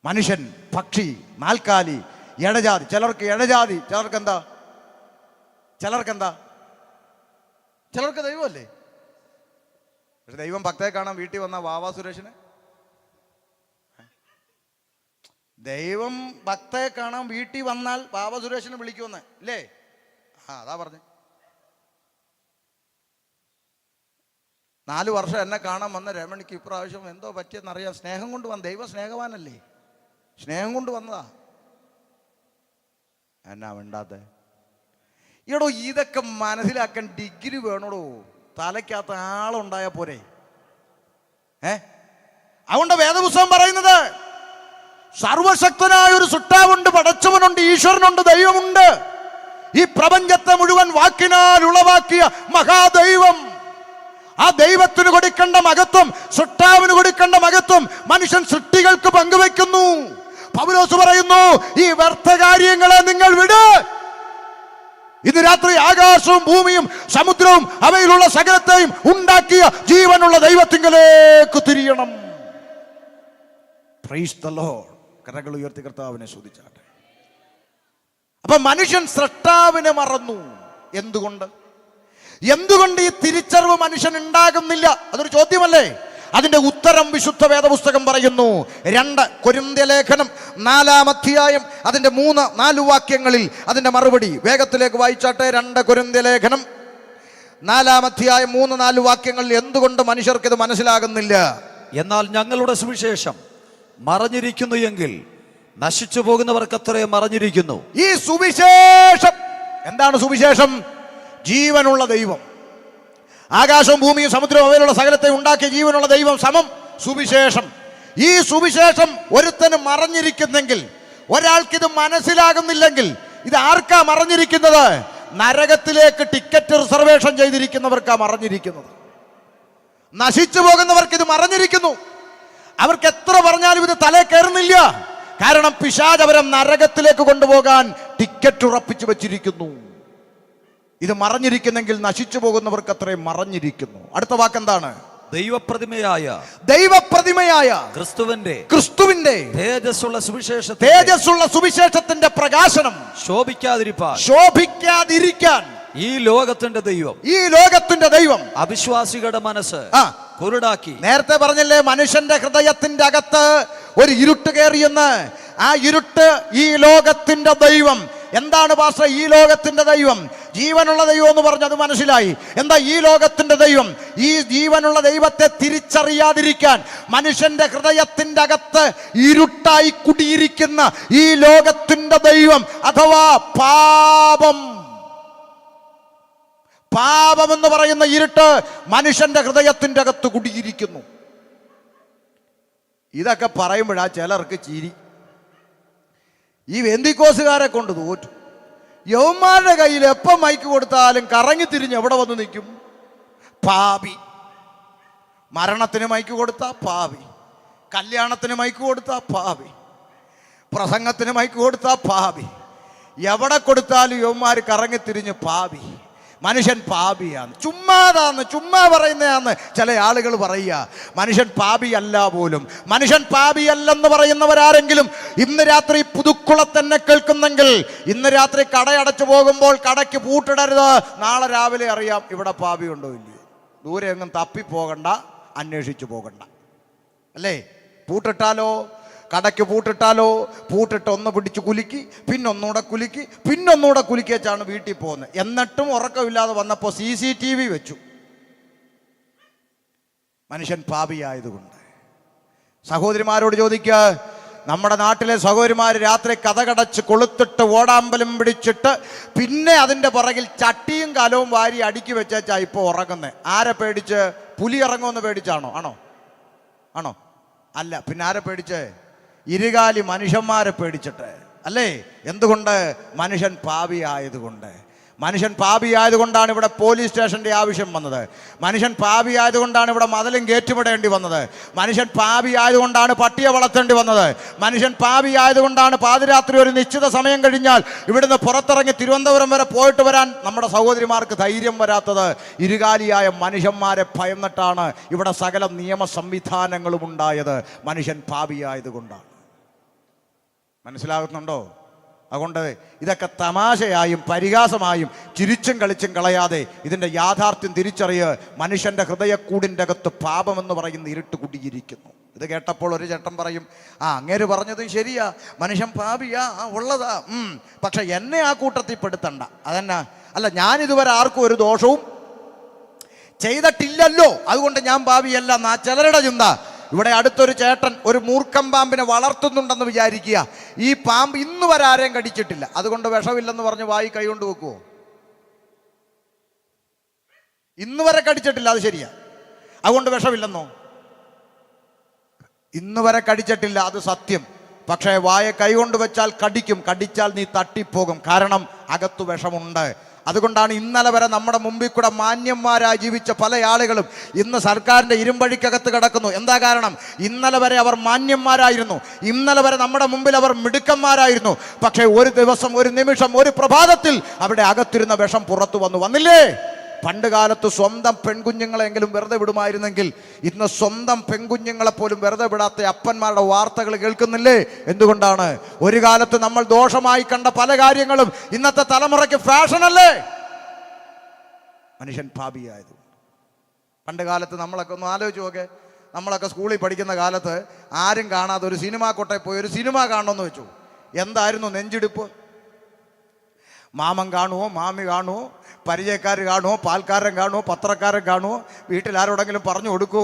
മനുഷ്യൻ, പക്ഷി, നാൽക്കാലി, ഇടജാതി. ചിലർക്ക് ഇടജാതി, ചിലർക്കെന്താ? ചിലർക്ക് ദൈവമല്ലേ. പക്ഷെ ദൈവം ഭക്തയെ കാണാൻ വീട്ടിൽ വന്ന വാവാ സുരേഷിന് ദൈവം ഭക്തയെ കാണാൻ വീട്ടിൽ വന്നാൽ ബാബ സുരേഷിനെ വിളിക്കുമെന്ന് ഇല്ലേ? അതാ പറഞ്ഞു. 4 വർഷം എന്നെ കാണാൻ വന്ന രമണിക്ക് ഇപ്രാവശ്യം എന്തോ പറ്റിയെന്നറിയാം. സ്നേഹം കൊണ്ട് വന്ന, ദൈവം സ്നേഹവാനല്ലേ, സ്നേഹം കൊണ്ട് വന്നതാ. എന്നാ വേണ്ടാത്ത ഈടോ? ഇതൊക്കെ മനസ്സിലാക്കാൻ ഡിഗ്രി വേണോടോ, തലയ്ക്കകത്ത് ആളുണ്ടായ പോരെ. അതുകൊണ്ട് വേദപുസ്തകം പറയുന്നത് സർവശക്തനായ ഒരു സൃഷ്ടാവുണ്ട്, പടച്ചവനുണ്ട്, ഈശ്വരനുണ്ട്, ദൈവമുണ്ട്. ഈ പ്രപഞ്ചത്തെ മുഴുവൻ വാക്കിനാൽ ഉളവാക്കിയ മഹാദൈവം. ആ ദൈവത്തിന് കൊടുക്കേണ്ട മഹത്വം, സൃഷ്ടാവിന് കൊടുക്കേണ്ട മഹത്വം മനുഷ്യൻ സൃഷ്ടികൾക്ക് പങ്കുവെക്കുന്നു. പൗലോസ് പറയുന്നു, ഈ വ്യർത്ഥ കാര്യങ്ങളെ നിങ്ങൾ വിട്. ഇന്ന് രാത്രി ആകാശവും ഭൂമിയും സമുദ്രവും അവയിലുള്ള സകലത്തെയും ഉണ്ടാക്കിയ ജീവനുള്ള ദൈവത്തിങ്കലേക്ക് തിരിയണം. Praise the lord. കരങ്ങൾ ഉയർത്തി കർത്താവിനെ സ്തുതിച്ചാട്ടെ. അപ്പൊ മനുഷ്യൻ സൃഷ്ടാവിനെ മറന്നു. എന്തുകൊണ്ട് ഈ തിരിച്ചറിവ് മനുഷ്യൻ ഉണ്ടാകുന്നില്ല? അതൊരു ചോദ്യമല്ലേ? അതിന്റെ ഉത്തരം വിശുദ്ധ വേദപുസ്തകം പറയുന്നു. 2 കൊരിന്ത്യ ലേഖനം 4-ാം അധ്യായം അതിന്റെ 3-4 വാക്യങ്ങളിൽ അതിന്റെ മറുപടി വേഗത്തിലേക്ക് വായിച്ചാട്ടെ. 2 കൊരിന്ത്യ ലേഖനം 4-ാം അധ്യായം 3-4 വാക്യങ്ങളിൽ എന്തുകൊണ്ട് മനുഷ്യർക്ക് ഇത് മനസ്സിലാകുന്നില്ല? എന്നാൽ ഞങ്ങളുടെ സുവിശേഷം മറഞ്ഞിരിക്കുന്നു എങ്കിൽ നശിച്ചു പോകുന്നവർക്കത്രേ മറഞ്ഞിരിക്കുന്നു. ഈ സുവിശേഷം എന്താണ്? സുവിശേഷം ജീവനുള്ള ദൈവം. ആകാശവും ഭൂമിയും സമുദ്രവും അവയിലുള്ള സകലത്തെ ഉണ്ടാക്കിയ ജീവനുള്ള ദൈവം സമം സുവിശേഷം. ഈ സുവിശേഷം ഒരുത്തന് മറഞ്ഞിരിക്കുന്നെങ്കിൽ, ഒരാൾക്കിത് മനസ്സിലാകുന്നില്ലെങ്കിൽ, ഇത് ആർക്കാ മറഞ്ഞിരിക്കുന്നത്? നരകത്തിലേക്ക് ടിക്കറ്റ് റിസർവേഷൻ ചെയ്തിരിക്കുന്നവർക്കാ മറഞ്ഞിരിക്കുന്നത്. നശിച്ചു പോകുന്നവർക്ക് ഇത് മറഞ്ഞിരിക്കുന്നു. അവർക്ക് എത്ര പറഞ്ഞാലും ഇത് തലേ കയറുന്നില്ല. കാരണം പിശാച് അവരെ നരകത്തിലേക്ക് കൊണ്ടുപോകാൻ ടിക്കറ്റ് ഉറപ്പിച്ചു വെച്ചിരിക്കുന്നു. ഇത് മറഞ്ഞിരിക്കുന്നെങ്കിൽ നശിച്ചു പോകുന്നവർക്ക് അത്രയും മറഞ്ഞിരിക്കുന്നു. അടുത്ത വാക്കെന്താണ്? ദൈവപ്രതിമയായ ക്രിസ്തുവിന്റെ തേജസ്സുള്ള സുവിശേഷത്തിന്റെ പ്രകാശനം ശോഭിക്കാതിരിക്കാൻ ഈ ലോകത്തിന്റെ ദൈവം അവിശ്വാസികളുടെ മനസ്സ് കുരുടാക്കി. നേരത്തെ പറഞ്ഞില്ലേ, മനുഷ്യന്റെ ഹൃദയത്തിന്റെ അകത്ത് ഒരു ഇരുട്ട് കയറിയെന്ന്. ആ ഇരുട്ട് ഈ ലോകത്തിന്റെ ദൈവം. എന്താണ് പാസ്റ്റർ ഈ ലോകത്തിന്റെ ദൈവം? ജീവനുള്ള ദൈവം എന്ന് പറഞ്ഞത് മനസ്സിലായി. എന്താ ഈ ലോകത്തിന്റെ ദൈവം? ഈ ജീവനുള്ള ദൈവത്തെ തിരിച്ചറിയാതിരിക്കാൻ മനുഷ്യന്റെ ഹൃദയത്തിന്റെ അകത്ത് ഇരുട്ടായി കുടിയിരിക്കുന്ന ഈ ലോകത്തിന്റെ ദൈവം അഥവാ പാപം എന്ന് പറയുന്ന ഇരുട്ട് മനുഷ്യന്റെ ഹൃദയത്തിന്റെ അകത്ത് കുടിയിരിക്കുന്നു. ഇതൊക്കെ പറയുമ്പോഴാ ചിലർക്ക് ചിരി. ഈ വെന്തിക്കോസുകാരെ കൊണ്ട് തോറ്റു. യവന്മാരുടെ കയ്യിൽ എപ്പം മൈക്ക് കൊടുത്താലും കറങ്ങി തിരിഞ്ഞ് എവിടെ വന്ന് നിൽക്കും? പാപി. മരണത്തിന് മൈക്ക് കൊടുത്താ പാപി, കല്യാണത്തിന് മൈക്ക് കൊടുത്താ പാപി, പ്രസംഗത്തിന് മൈക്ക് കൊടുത്താ പാപി. എവിടെ കൊടുത്താലും യവന്മാർ കറങ്ങി തിരിഞ്ഞ് പാപി. മനുഷ്യൻ പാപിയാണ്. ചുമ്മാ പറയുന്നതാന്ന് ചില ആളുകൾ പറയുക. മനുഷ്യൻ പാപിയല്ല പോലും. മനുഷ്യൻ പാപിയല്ലെന്ന് പറയുന്നവരാരെങ്കിലും ഇന്ന് രാത്രി പുതുക്കുളത്തന്നെ കേൾക്കുന്നെങ്കിൽ, ഇന്ന് രാത്രി കടയടച്ചു പോകുമ്പോൾ കടയ്ക്ക് പൂട്ടിടരുത്. നാളെ രാവിലെ അറിയാം ഇവിടെ പാപിയുണ്ടോ ഇല്ലയോ. ദൂരെ എങ്ങും തപ്പിപ്പോകണ്ട, അന്വേഷിച്ചു പോകണ്ട. അല്ലേ? പൂട്ടിട്ടാലോ, കടയ്ക്ക് പൂട്ടിട്ടാലോ, പൂട്ടിട്ട് ഒന്ന് പിടിച്ച് കുലുക്കി, പിന്നൊന്നുകൂടെ കുലുക്കി, പിന്നൊന്നുകൂടെ കുലുക്കി വെച്ചാണ് വീട്ടിൽ പോകുന്നത്. എന്നിട്ടും ഉറക്കമില്ലാതെ വന്നപ്പോൾ CCTV വെച്ചു. മനുഷ്യൻ പാപിയായതുകൊണ്ട്. സഹോദരിമാരോട് ചോദിക്കുക, നമ്മുടെ നാട്ടിലെ സഹോദരിമാർ രാത്രി കതകടച്ച് കൊളുത്തിട്ട് ഓടാമ്പലം പിടിച്ചിട്ട് പിന്നെ അതിൻ്റെ പുറകിൽ ചട്ടിയും കലവും വാരി അടുക്കി വെച്ചാ ഇപ്പോൾ ഉറങ്ങുന്നത്. ആരെ പേടിച്ച്? പുലി ഇറങ്ങുമെന്ന് പേടിച്ചാണോ? ആണോ? അല്ല. പിന്നെ ആരെ പേടിച്ച്? ഇരുകാലി മനുഷ്യന്മാരെ പേടിച്ചിട്ട്. അല്ലേ? എന്തുകൊണ്ട്? മനുഷ്യൻ പാപിയായതുകൊണ്ട്. മനുഷ്യൻ പാപിയായതുകൊണ്ടാണ് ഇവിടെ പോലീസ് സ്റ്റേഷൻ്റെ ആവശ്യം വന്നത്. മനുഷ്യൻ പാപിയായതുകൊണ്ടാണ് ഇവിടെ മതിലും കയറ്റുപെടേണ്ടി വന്നത്. മനുഷ്യൻ പാപിയായതുകൊണ്ടാണ് പട്ടിയെ വളർത്തേണ്ടി വന്നത്. മനുഷ്യൻ പാപിയായതുകൊണ്ടാണ് പാതിരാത്രി ഒരു നിശ്ചിത സമയം കഴിഞ്ഞാൽ ഇവിടുന്ന് പുറത്തിറങ്ങി തിരുവനന്തപുരം വരെ പോയിട്ട് വരാൻ നമ്മുടെ സഹോദരിമാർക്ക് ധൈര്യം വരാത്തത്. ഇരുകാലിയായ മനുഷ്യന്മാരെ ഭയന്നിട്ടാണ് ഇവിടെ സകല നിയമ സംവിധാനങ്ങളും ഉണ്ടായത്. മനുഷ്യൻ പാപിയായതുകൊണ്ടാണ്. മനസ്സിലാകുന്നുണ്ടോ? അതുകൊണ്ട് ഇതൊക്കെ തമാശയായും പരിഹാസമായും ചിരിച്ചും കളിച്ചും കളയാതെ ഇതിൻ്റെ യാഥാർത്ഥ്യം തിരിച്ചറിയുക. മനുഷ്യൻ്റെ ഹൃദയക്കൂടിൻ്റെ അകത്ത് പാപമെന്ന് പറയുന്ന ഇരുട്ട് കുടിയിരിക്കുന്നു. ഇത് കേട്ടപ്പോൾ ഒരു ചേട്ടൻ പറയും, അങ്ങേര് പറഞ്ഞതും ശരിയാ, മനുഷ്യൻ പാപിയാ, ഉള്ളതാ, പക്ഷെ എന്നെ ആ കൂട്ടത്തിൽ പെടുത്തണ്ട. അതെന്നാ? അല്ല, ഞാനിതുവരെ ആർക്കും ഒരു ദോഷവും ചെയ്തിട്ടില്ലല്ലോ, അതുകൊണ്ട് ഞാൻ പാപിയല്ല എന്നാ ചിലരുടെ ചിന്ത. ഇവിടെ അടുത്തൊരു ചേട്ടൻ ഒരു മൂർഖം പാമ്പിനെ വളർത്തുന്നുണ്ടെന്ന് വിചാരിക്കുക. ഈ പാമ്പ് ഇന്ന് വരെ ആരെയും കടിച്ചിട്ടില്ല, അതുകൊണ്ട് വിഷമില്ലെന്ന് പറഞ്ഞ് വായി കൈ കൊണ്ട് വെക്കുവോ? ഇന്ന് വരെ കടിച്ചിട്ടില്ല, അത് ശരിയാ, അതുകൊണ്ട് വിഷമില്ലെന്നോ? ഇന്ന് വരെ കടിച്ചിട്ടില്ല, അത് സത്യം. പക്ഷേ വായ കൈകൊണ്ട് വെച്ചാൽ കടിക്കും, കടിച്ചാൽ നീ തട്ടിപ്പോകും, കാരണം അകത്തു വിഷമുണ്ട്. അതുകൊണ്ടാണ് ഇന്നലെ വരെ നമ്മുടെ മുമ്പിൽ കൂടെ മാന്യന്മാരായി ജീവിച്ച പല ആളുകളും ഇന്ന് സർക്കാരിൻ്റെ ഇരുമ്പഴിക്കകത്ത് കിടക്കുന്നു. എന്താ കാരണം? ഇന്നലെ വരെ അവർ മാന്യന്മാരായിരുന്നു, ഇന്നലെ വരെ നമ്മുടെ മുമ്പിൽ അവർ മിടുക്കന്മാരായിരുന്നു. പക്ഷേ ഒരു ദിവസം, ഒരു നിമിഷം, ഒരു പ്രഭാതത്തിൽ അവിടെ അകത്തിരുന്ന വിഷം പുറത്തു വന്നില്ലേ? പണ്ട് കാലത്ത് സ്വന്തം പെൺകുഞ്ഞുങ്ങളെങ്കിലും വെറുതെ വിടുമായിരുന്നെങ്കിൽ ഇന്ന് സ്വന്തം പെൺകുഞ്ഞുങ്ങളെ പോലും വെറുതെ വിടാത്ത അപ്പന്മാരുടെ വാർത്തകൾ കേൾക്കുന്നില്ലേ? എന്തുകൊണ്ടാണ്? ഒരു കാലത്ത് നമ്മൾ ദോഷമായി കണ്ട പല കാര്യങ്ങളും ഇന്നത്തെ തലമുറയ്ക്ക് ഫാഷനല്ലേ? മനുഷ്യൻ പാപിയായത്. പണ്ട് കാലത്ത് നമ്മളൊക്കെ ഒന്ന് ആലോചിച്ച് നോക്കെ, നമ്മളൊക്കെ സ്കൂളിൽ പഠിക്കുന്ന കാലത്ത് ആരും കാണാതെ ഒരു സിനിമാ കൊട്ടയിൽ പോയി ഒരു സിനിമ കാണണമെന്ന് വെച്ചു. എന്തായിരുന്നു നെഞ്ചിടിപ്പ്? മാമൻ കാണുമോ, മാമി കാണുമോ, പരിചയക്കാർ കാണുമോ, പാൽക്കാരൻ കാണുമോ, പത്രക്കാരൻ കാണുമോ, വീട്ടിൽ ആരോടെങ്കിലും പറഞ്ഞു കൊടുക്കൂ,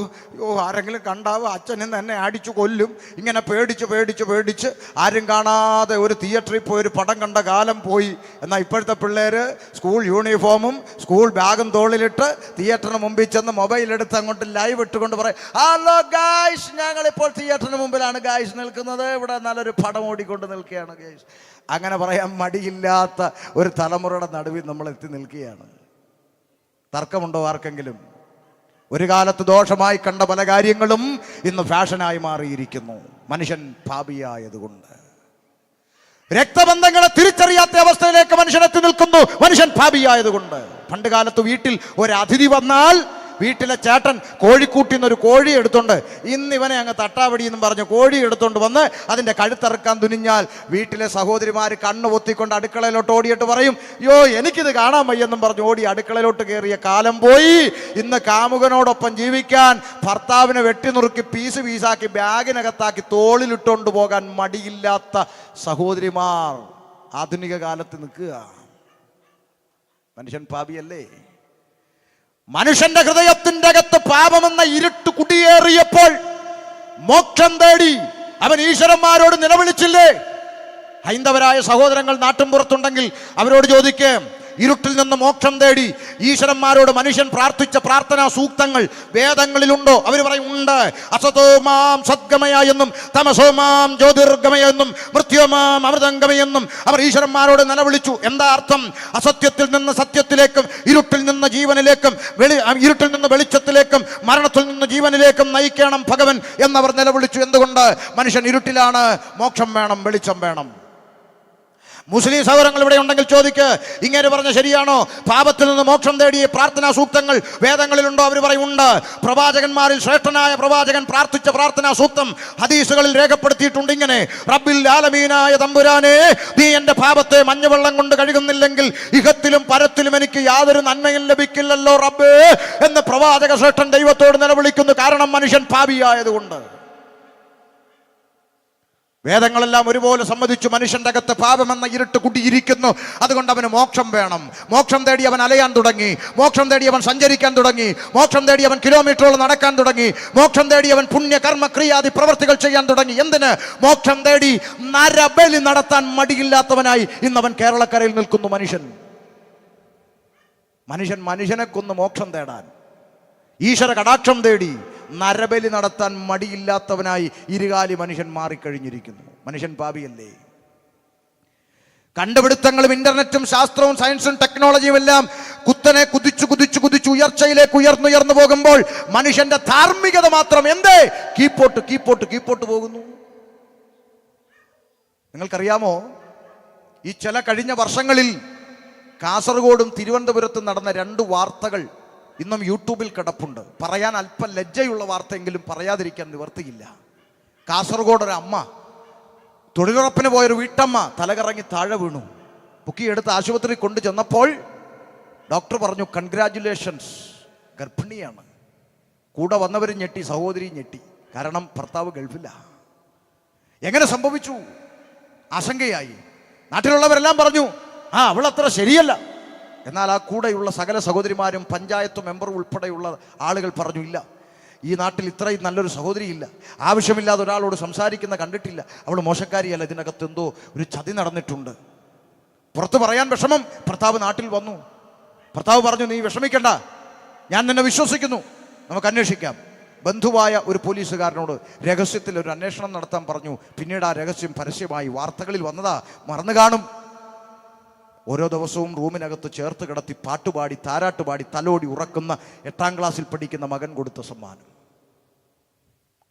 ആരെങ്കിലും കണ്ടാവും അച്ഛൻ ഇന്ന് എന്നെ അടിച്ചു കൊല്ലും, ഇങ്ങനെ പേടിച്ച് പേടിച്ച് പേടിച്ച് ആരും കാണാതെ ഒരു തിയേറ്ററിൽ പോയി ഒരു പടം കണ്ട കാലം പോയി. എന്നാൽ ഇപ്പോഴത്തെ പിള്ളേർ സ്കൂൾ യൂണിഫോമും സ്കൂൾ ബാഗും തോളിലിട്ട് തിയേറ്ററിന് മുമ്പിൽ ചെന്ന് മൊബൈലെടുത്ത് അങ്ങോട്ട് ലൈവ് ഇട്ടുകൊണ്ട് പറയും, ഹലോ ഗായ്സ്, ഞങ്ങളിപ്പോൾ തിയേറ്ററിന് മുമ്പിലാണ് ഗായ്സ് നിൽക്കുന്നത്, ഇവിടെ നല്ലൊരു പടം ഓടിക്കൊണ്ട് നിൽക്കുകയാണ് ഗായ്സ്. അങ്ങനെ പറയാൻ മടിയില്ലാത്ത ഒരു തലമുറയുടെ നടുവിൽ നമ്മൾ എത്തി നിൽക്കുകയാണ്. തർക്കമുണ്ടോ ആർക്കെങ്കിലും? ഒരു കാലത്ത് ദോഷമായി കണ്ട പല കാര്യങ്ങളും ഇന്ന് ഫാഷനായി മാറിയിരിക്കുന്നു. മനുഷ്യൻ പാപിയായതുകൊണ്ട് രക്തബന്ധങ്ങളെ തിരിച്ചറിയാത്ത അവസ്ഥയിലേക്ക് മനുഷ്യൻ എത്തി നിൽക്കുന്നു. മനുഷ്യൻ പാപിയായതുകൊണ്ട്. പണ്ട് കാലത്ത് വീട്ടിൽ ഒരു അതിഥി വന്നാൽ വീട്ടിലെ ചേട്ടൻ കോഴിക്കൂട്ടിൽ നിന്നൊരു കോഴി എടുത്തോണ്ട്, ഇന്ന് ഇവനെ അങ്ങ് തട്ടാവടി എന്നും പറഞ്ഞ് കോഴി എടുത്തോണ്ട് വന്ന് അതിൻ്റെ കഴുത്തറക്കാൻ തുനിഞ്ഞാൽ വീട്ടിലെ സഹോദരിമാർ കണ്ണ് പൊത്തിക്കൊണ്ട് അടുക്കളയിലോട്ട് ഓടിയിട്ട് പറയും, യോ എനിക്കിത് കാണാൻ വയ്യെന്നും പറഞ്ഞ് ഓടി അടുക്കളയിലോട്ട് കയറിയ കാലം പോയി. ഇന്ന് കാമുകനോടൊപ്പം ജീവിക്കാൻ ഭർത്താവിനെ വെട്ടിനുറുക്കി പീസ് പീസാക്കി ബാഗിനകത്താക്കി തോളിലിട്ടുകൊണ്ട് പോകാൻ മടിയില്ലാത്ത സഹോദരിമാർ ആധുനിക കാലത്ത് നിൽക്കുക. മനുഷ്യൻ പാപിയല്ലേ? മനുഷ്യന്റെ ഹൃദയത്തിന്റെ അകത്ത് പാപമെന്ന ഇരുട്ട് കുടിയേറിയപ്പോൾ മോക്ഷം തേടി അവൻ ഈശ്വരന്മാരോട് നിലവിളിച്ചില്ലേ? ഹൈന്ദവരായ സഹോദരങ്ങൾ നാട്ടിൻപുറത്തുണ്ടെങ്കിൽ അവരോട് ചോദിക്കേ, ഇരുട്ടിൽ നിന്ന് മോക്ഷം തേടി ഈശ്വരന്മാരോട് മനുഷ്യൻ പ്രാർത്ഥിച്ച പ്രാർത്ഥനാ സൂക്തങ്ങൾ വേദങ്ങളിലുണ്ടോ? അവർ പറയും ഉണ്ട്. അസതോമാം സദ്ഗമയ എന്നും തമസോമാം ജ്യോതിർഗമയ എന്നും മൃത്യോമാം അമൃതംഗമയെന്നും അവർ ഈശ്വരന്മാരോട് നിലവിളിച്ചു. എന്താ അർത്ഥം? അസത്യത്തിൽ നിന്ന് സത്യത്തിലേക്കും, ഇരുട്ടിൽ നിന്ന് ജീവനിലേക്കും, ഇരുട്ടിൽ നിന്ന് വെളിച്ചത്തിലേക്കും, മരണത്തിൽ നിന്ന് ജീവനിലേക്കും നയിക്കണം ഭഗവൻ എന്നവർ നിലവിളിച്ചു. എന്തുകൊണ്ട്? മനുഷ്യൻ ഇരുട്ടിലാണ്, മോക്ഷം വേണം, വെളിച്ചം വേണം. മുസ്ലിം സഹോദരങ്ങൾ ഇവിടെ ഉണ്ടെങ്കിൽ ചോദിക്ക്, ഇങ്ങനെ പറഞ്ഞ ശരിയാണോ? പാപത്തിൽ നിന്ന് മോക്ഷം തേടിയ പ്രാർത്ഥനാ സൂക്തങ്ങൾ വേദങ്ങളിലുണ്ടോ? അവർ പറയും ഉണ്ട്. പ്രവാചകന്മാരിൽ ശ്രേഷ്ഠനായ പ്രവാചകൻ പ്രാർത്ഥിച്ച പ്രാർത്ഥനാ സൂക്തം ഹദീസുകളിൽ രേഖപ്പെടുത്തിയിട്ടുണ്ട്. ഇങ്ങനെ, റബ്ബിൽ ആലമീനായ തമ്പുരാനെ, നീ എൻ്റെ പാപത്തെ മഞ്ഞവെള്ളം കൊണ്ട് കഴുകുന്നില്ലെങ്കിൽ ഇഹത്തിലും പരത്തിലും എനിക്ക് യാതൊരു നന്മയും ലഭിക്കില്ലല്ലോ റബ്ബേ എന്ന് പ്രവാചക ശ്രേഷ്ഠൻ ദൈവത്തോട് നിലവിളിക്കുന്നു. കാരണം മനുഷ്യൻ പാപിയായതുകൊണ്ട്. വേദങ്ങളെല്ലാം ഒരുപോലെ സമ്മതിച്ചു, മനുഷ്യന്റെ അകത്ത് പാപമെന്ന ഇരുട്ട് കുടിയിരിക്കുന്നു, അതുകൊണ്ട് അവന് മോക്ഷം വേണം. മോക്ഷം തേടി അവൻ അലയാൻ തുടങ്ങി, മോക്ഷം തേടി അവൻ സഞ്ചരിക്കാൻ തുടങ്ങി, മോക്ഷം തേടി അവൻ കിലോമീറ്ററുകൾ നടക്കാൻ തുടങ്ങി, മോക്ഷം തേടി അവൻ പുണ്യ കർമ്മ ക്രിയാദി പ്രവർത്തികൾ ചെയ്യാൻ തുടങ്ങി. എന്തിന്? മോക്ഷം തേടി നരബലി നടത്താൻ മടിയില്ലാത്തവനായി ഇന്നവൻ കേരളക്കരയിൽ നിൽക്കുന്നു. മനുഷ്യനെ കൊന്ന് മോക്ഷം തേടാൻ, ഈശ്വര കടാക്ഷം തേടി നരബലി നടത്താൻ മടിയില്ലാത്തവനായി ഇരുകാലി മനുഷ്യൻ മാറിക്കഴിഞ്ഞിരിക്കുന്നു. മനുഷ്യൻ പാപിയല്ലേ? കണ്ടുപിടുത്തങ്ങളും ഇന്റർനെറ്റും ശാസ്ത്രവും സയൻസും ടെക്നോളജിയും എല്ലാം കുത്തനെ കുതിച്ചു ഉയർച്ചയിലേക്ക് ഉയർന്നു പോകുമ്പോൾ മനുഷ്യന്റെ ധാർമ്മികത മാത്രം എന്തേ കീപ്പോട്ട് പോകുന്നു. നിങ്ങൾക്കറിയാമോ, ഈ ചില കഴിഞ്ഞ വർഷങ്ങളിൽ കാസർഗോഡും തിരുവനന്തപുരത്തും നടന്ന 2 വാർത്തകൾ ഇന്നും യൂട്യൂബിൽ കിടപ്പുണ്ട്. പറയാൻ അല്പം ലജ്ജയുള്ള വാർത്തയെങ്കിലും പറയാതിരിക്കാൻ നിവർത്തിയില്ല. കാസർഗോഡ് ഒരു അമ്മ, തൊഴിലുറപ്പിന് പോയൊരു വീട്ടമ്മ തലകറങ്ങി താഴെ വീണു. പൊക്കിയെടുത്ത് ആശുപത്രി കൊണ്ടു ചെന്നപ്പോൾ ഡോക്ടർ പറഞ്ഞു, കൺഗ്രാജുലേഷൻസ്, ഗർഭിണിയാണ്. കൂടെ വന്നവരും ഞെട്ടി, സഹോദരി ഞെട്ടി. കാരണം ഭർത്താവ് ഗൾഫില്ല. എങ്ങനെ സംഭവിച്ചു? ആശങ്കയായി. നാട്ടിലുള്ളവരെല്ലാം പറഞ്ഞു അവളത്ര ശരിയല്ല. എന്നാൽ ആ കൂടെയുള്ള സകല സഹോദരിമാരും പഞ്ചായത്ത് മെമ്പർ ഉൾപ്പെടെയുള്ള ആളുകൾ പറഞ്ഞു, ഇല്ല, ഈ നാട്ടിൽ ഇത്രയും നല്ലൊരു സഹോദരിയില്ല, ആവശ്യമില്ലാതെ ഒരാളോട് സംസാരിക്കുന്ന കണ്ടിട്ടില്ല, അവൾ മോശക്കാരിയല്ല, ഇതിനകത്ത് എന്തോ ഒരു ചതി നടന്നിട്ടുണ്ട്. പുറത്ത് പറയാൻ വിഷമം. ഭർത്താവ് നാട്ടിൽ വന്നു. ഭർത്താവ് പറഞ്ഞു, നീ വിഷമിക്കണ്ട, ഞാൻ നിന്നെ വിശ്വസിക്കുന്നു, നമുക്ക് അന്വേഷിക്കാം. ബന്ധുവായ ഒരു പോലീസുകാരനോട് രഹസ്യത്തിൽ ഒരു അന്വേഷണം നടത്താൻ പറഞ്ഞു. പിന്നീട് ആ രഹസ്യം പരസ്യമായി വാർത്തകളിൽ വന്നതാ, മറന്നു കാണും. ഓരോ ദിവസവും റൂമിനകത്ത് ചേർത്ത് കിടത്തി പാട്ടുപാടി താരാട്ടുപാടി തലോടി ഉറക്കുന്ന 8ാം ക്ലാസ്സിൽ പഠിക്കുന്ന മകൻ കൊടുത്ത സമ്മാനം.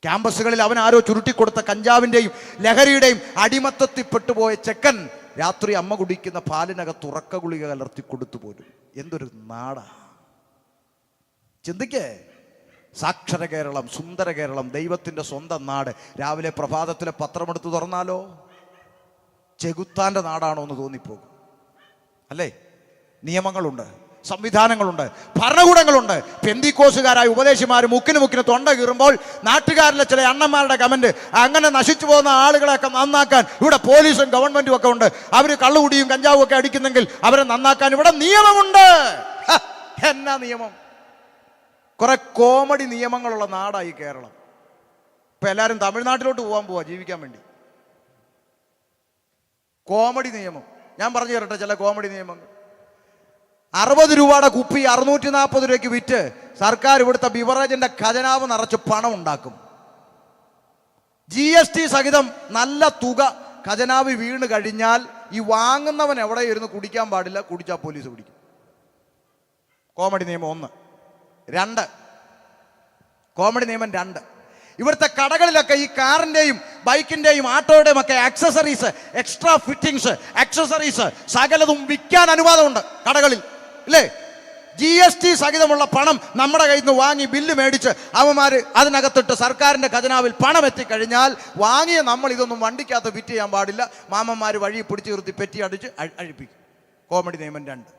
ക്യാമ്പസുകളിൽ അവൻ ആരോ ചുരുട്ടിക്കൊടുത്ത കഞ്ചാവിൻ്റെയും ലഹരിയുടെയും അടിമത്തത്തിൽപ്പെട്ടുപോയ ചെക്കൻ രാത്രി അമ്മ കുടിക്കുന്ന പാലിനകത്ത് ഉറക്ക ഗുളിക കലർത്തി കൊടുത്തു പോലും. എന്തൊരു നാടാ! ചിന്തിക്കേ. സാക്ഷര കേരളം, സുന്ദര കേരളം, ദൈവത്തിൻ്റെ സ്വന്തം നാട്. രാവിലെ പ്രഭാതത്തിലെ പത്രമെടുത്ത് തുറന്നാലോ ചെകുത്താൻ്റെ നാടാണോ എന്ന് തോന്നിപ്പോകും, അല്ലേ? നിയമങ്ങളുണ്ട്, സംവിധാനങ്ങളുണ്ട്, ഭരണകൂടങ്ങളുണ്ട്. പെന്തിക്കോസുകാരായ ഉപദേശിമാർ മുക്കിന് തൊണ്ട കീറുമ്പോൾ നാട്ടുകാരിലെ ചില അണ്ണന്മാരുടെ കമന്റ്, അങ്ങനെ നശിച്ചു പോകുന്ന ആളുകളെയൊക്കെ നന്നാക്കാൻ ഇവിടെ പോലീസും ഗവൺമെന്റും ഒക്കെ ഉണ്ട്. അവർ കള്ളുകുടിയും കഞ്ചാവും ഒക്കെ അടിക്കുന്നെങ്കിൽ അവരെ നന്നാക്കാൻ ഇവിടെ നിയമമുണ്ട്. എന്നാ നിയമം? കുറെ കോമഡി നിയമങ്ങളുള്ള നാടായി കേരളം. ഇപ്പൊ എല്ലാവരും തമിഴ്നാട്ടിലോട്ട് പോവാ ജീവിക്കാൻ വേണ്ടി. കോമഡി നിയമം ഞാൻ പറഞ്ഞു തരട്ടെ. ചില കോമഡി നിയമങ്ങൾ. 60 രൂപയുടെ കുപ്പി 640 രൂപയ്ക്ക് വിറ്റ് സർക്കാർ ഇവിടുത്തെ ബിവറേജിന്റെ ഖജനാവ് നിറച്ച് പണം ഉണ്ടാക്കും. GST സഹിതം നല്ല തുക ഖജനാവ് വീണ് കഴിഞ്ഞാൽ ഈ വാങ്ങുന്നവൻ എവിടെ ഇരുന്ന് കുടിക്കാൻ പാടില്ല, കുടിച്ചാൽ പോലീസ് പിടിക്കും. കോമഡി നിയമം 1. 2, കോമഡി നിയമം 2, ഇവിടുത്തെ കടകളിലൊക്കെ ഈ കാറിൻ്റെയും ബൈക്കിൻ്റെയും ആട്ടോയുടെയും ഒക്കെ ആക്സസറീസ്, എക്സ്ട്രാ ഫിറ്റിങ്സ്, ആക്സസറീസ് സകലതും വിൽക്കാൻ അനുവാദമുണ്ട് കടകളിൽ, ഇല്ലേ? GST സഹിതമുള്ള പണം നമ്മുടെ കയ്യിൽ നിന്ന് വാങ്ങി ബില്ല് മേടിച്ച് അവന്മാർ അതിനകത്തിട്ട് സർക്കാരിൻ്റെ ഖജനാവിൽ പണം എത്തിക്കഴിഞ്ഞാൽ വാങ്ങിയ നമ്മൾ ഇതൊന്നും വണ്ടിക്കകത്ത് ഫിറ്റ് ചെയ്യാൻ പാടില്ല. മാമന്മാർ വഴി പിടിച്ചു നിർത്തി പെറ്റി അടിച്ച് അഴിപ്പിക്കും. കോമഡി നിയമം 2.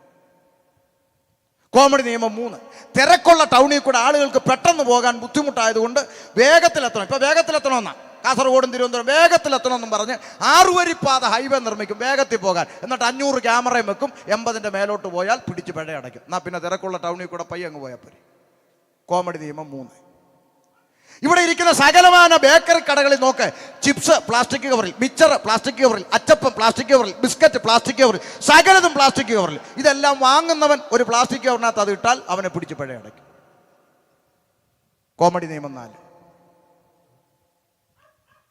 കോമഡി നിയമം 3, തിരക്കുള്ള ടൗണിൽ കൂടെ ആളുകൾക്ക് പെട്ടെന്ന് പോകാൻ ബുദ്ധിമുട്ടായതുകൊണ്ട് വേഗത്തിലെത്തണം. ഇപ്പം വേഗത്തിലെത്തണമെന്നാ കാസർഗോഡും തിരുവനന്തപുരം വേഗത്തിലെത്തണമെന്നും പറഞ്ഞ് 6 വരിപ്പാത ഹൈവേ നിർമ്മിക്കും വേഗത്തിൽ പോകാൻ. എന്നിട്ട് 500 ക്യാമറയും വെക്കും. 80ന്റെ മേലോട്ട് പോയാൽ പിടിച്ച് പിഴ അടയ്ക്കും. എന്നാൽ പിന്നെ തിരക്കുള്ള ടൗണിൽ കൂടെ പയ്യെ അങ്ങ് പോയാൽ പോരെ. കോമഡി നിയമം 3. ഇവിടെ ഇരിക്കുന്ന സകലമാന ബേക്കറി കടകളിൽ നോക്ക്. ചിപ്സ് പ്ലാസ്റ്റിക് കവറിൽ, മിച്ചർ പ്ലാസ്റ്റിക് കവറിൽ, അച്ചപ്പം പ്ലാസ്റ്റിക് കവറിൽ, ബിസ്ക്കറ്റ് പ്ലാസ്റ്റിക് കവറിൽ, സകലതും പ്ലാസ്റ്റിക് കവറിൽ. ഇതെല്ലാം വാങ്ങുന്നവൻ ഒരു പ്ലാസ്റ്റിക് കവറിനകത്ത് അത് ഇട്ടാൽ അവനെ പിടിച്ച് പിഴ അടയ്ക്കും. കോമഡി നിയമം 4.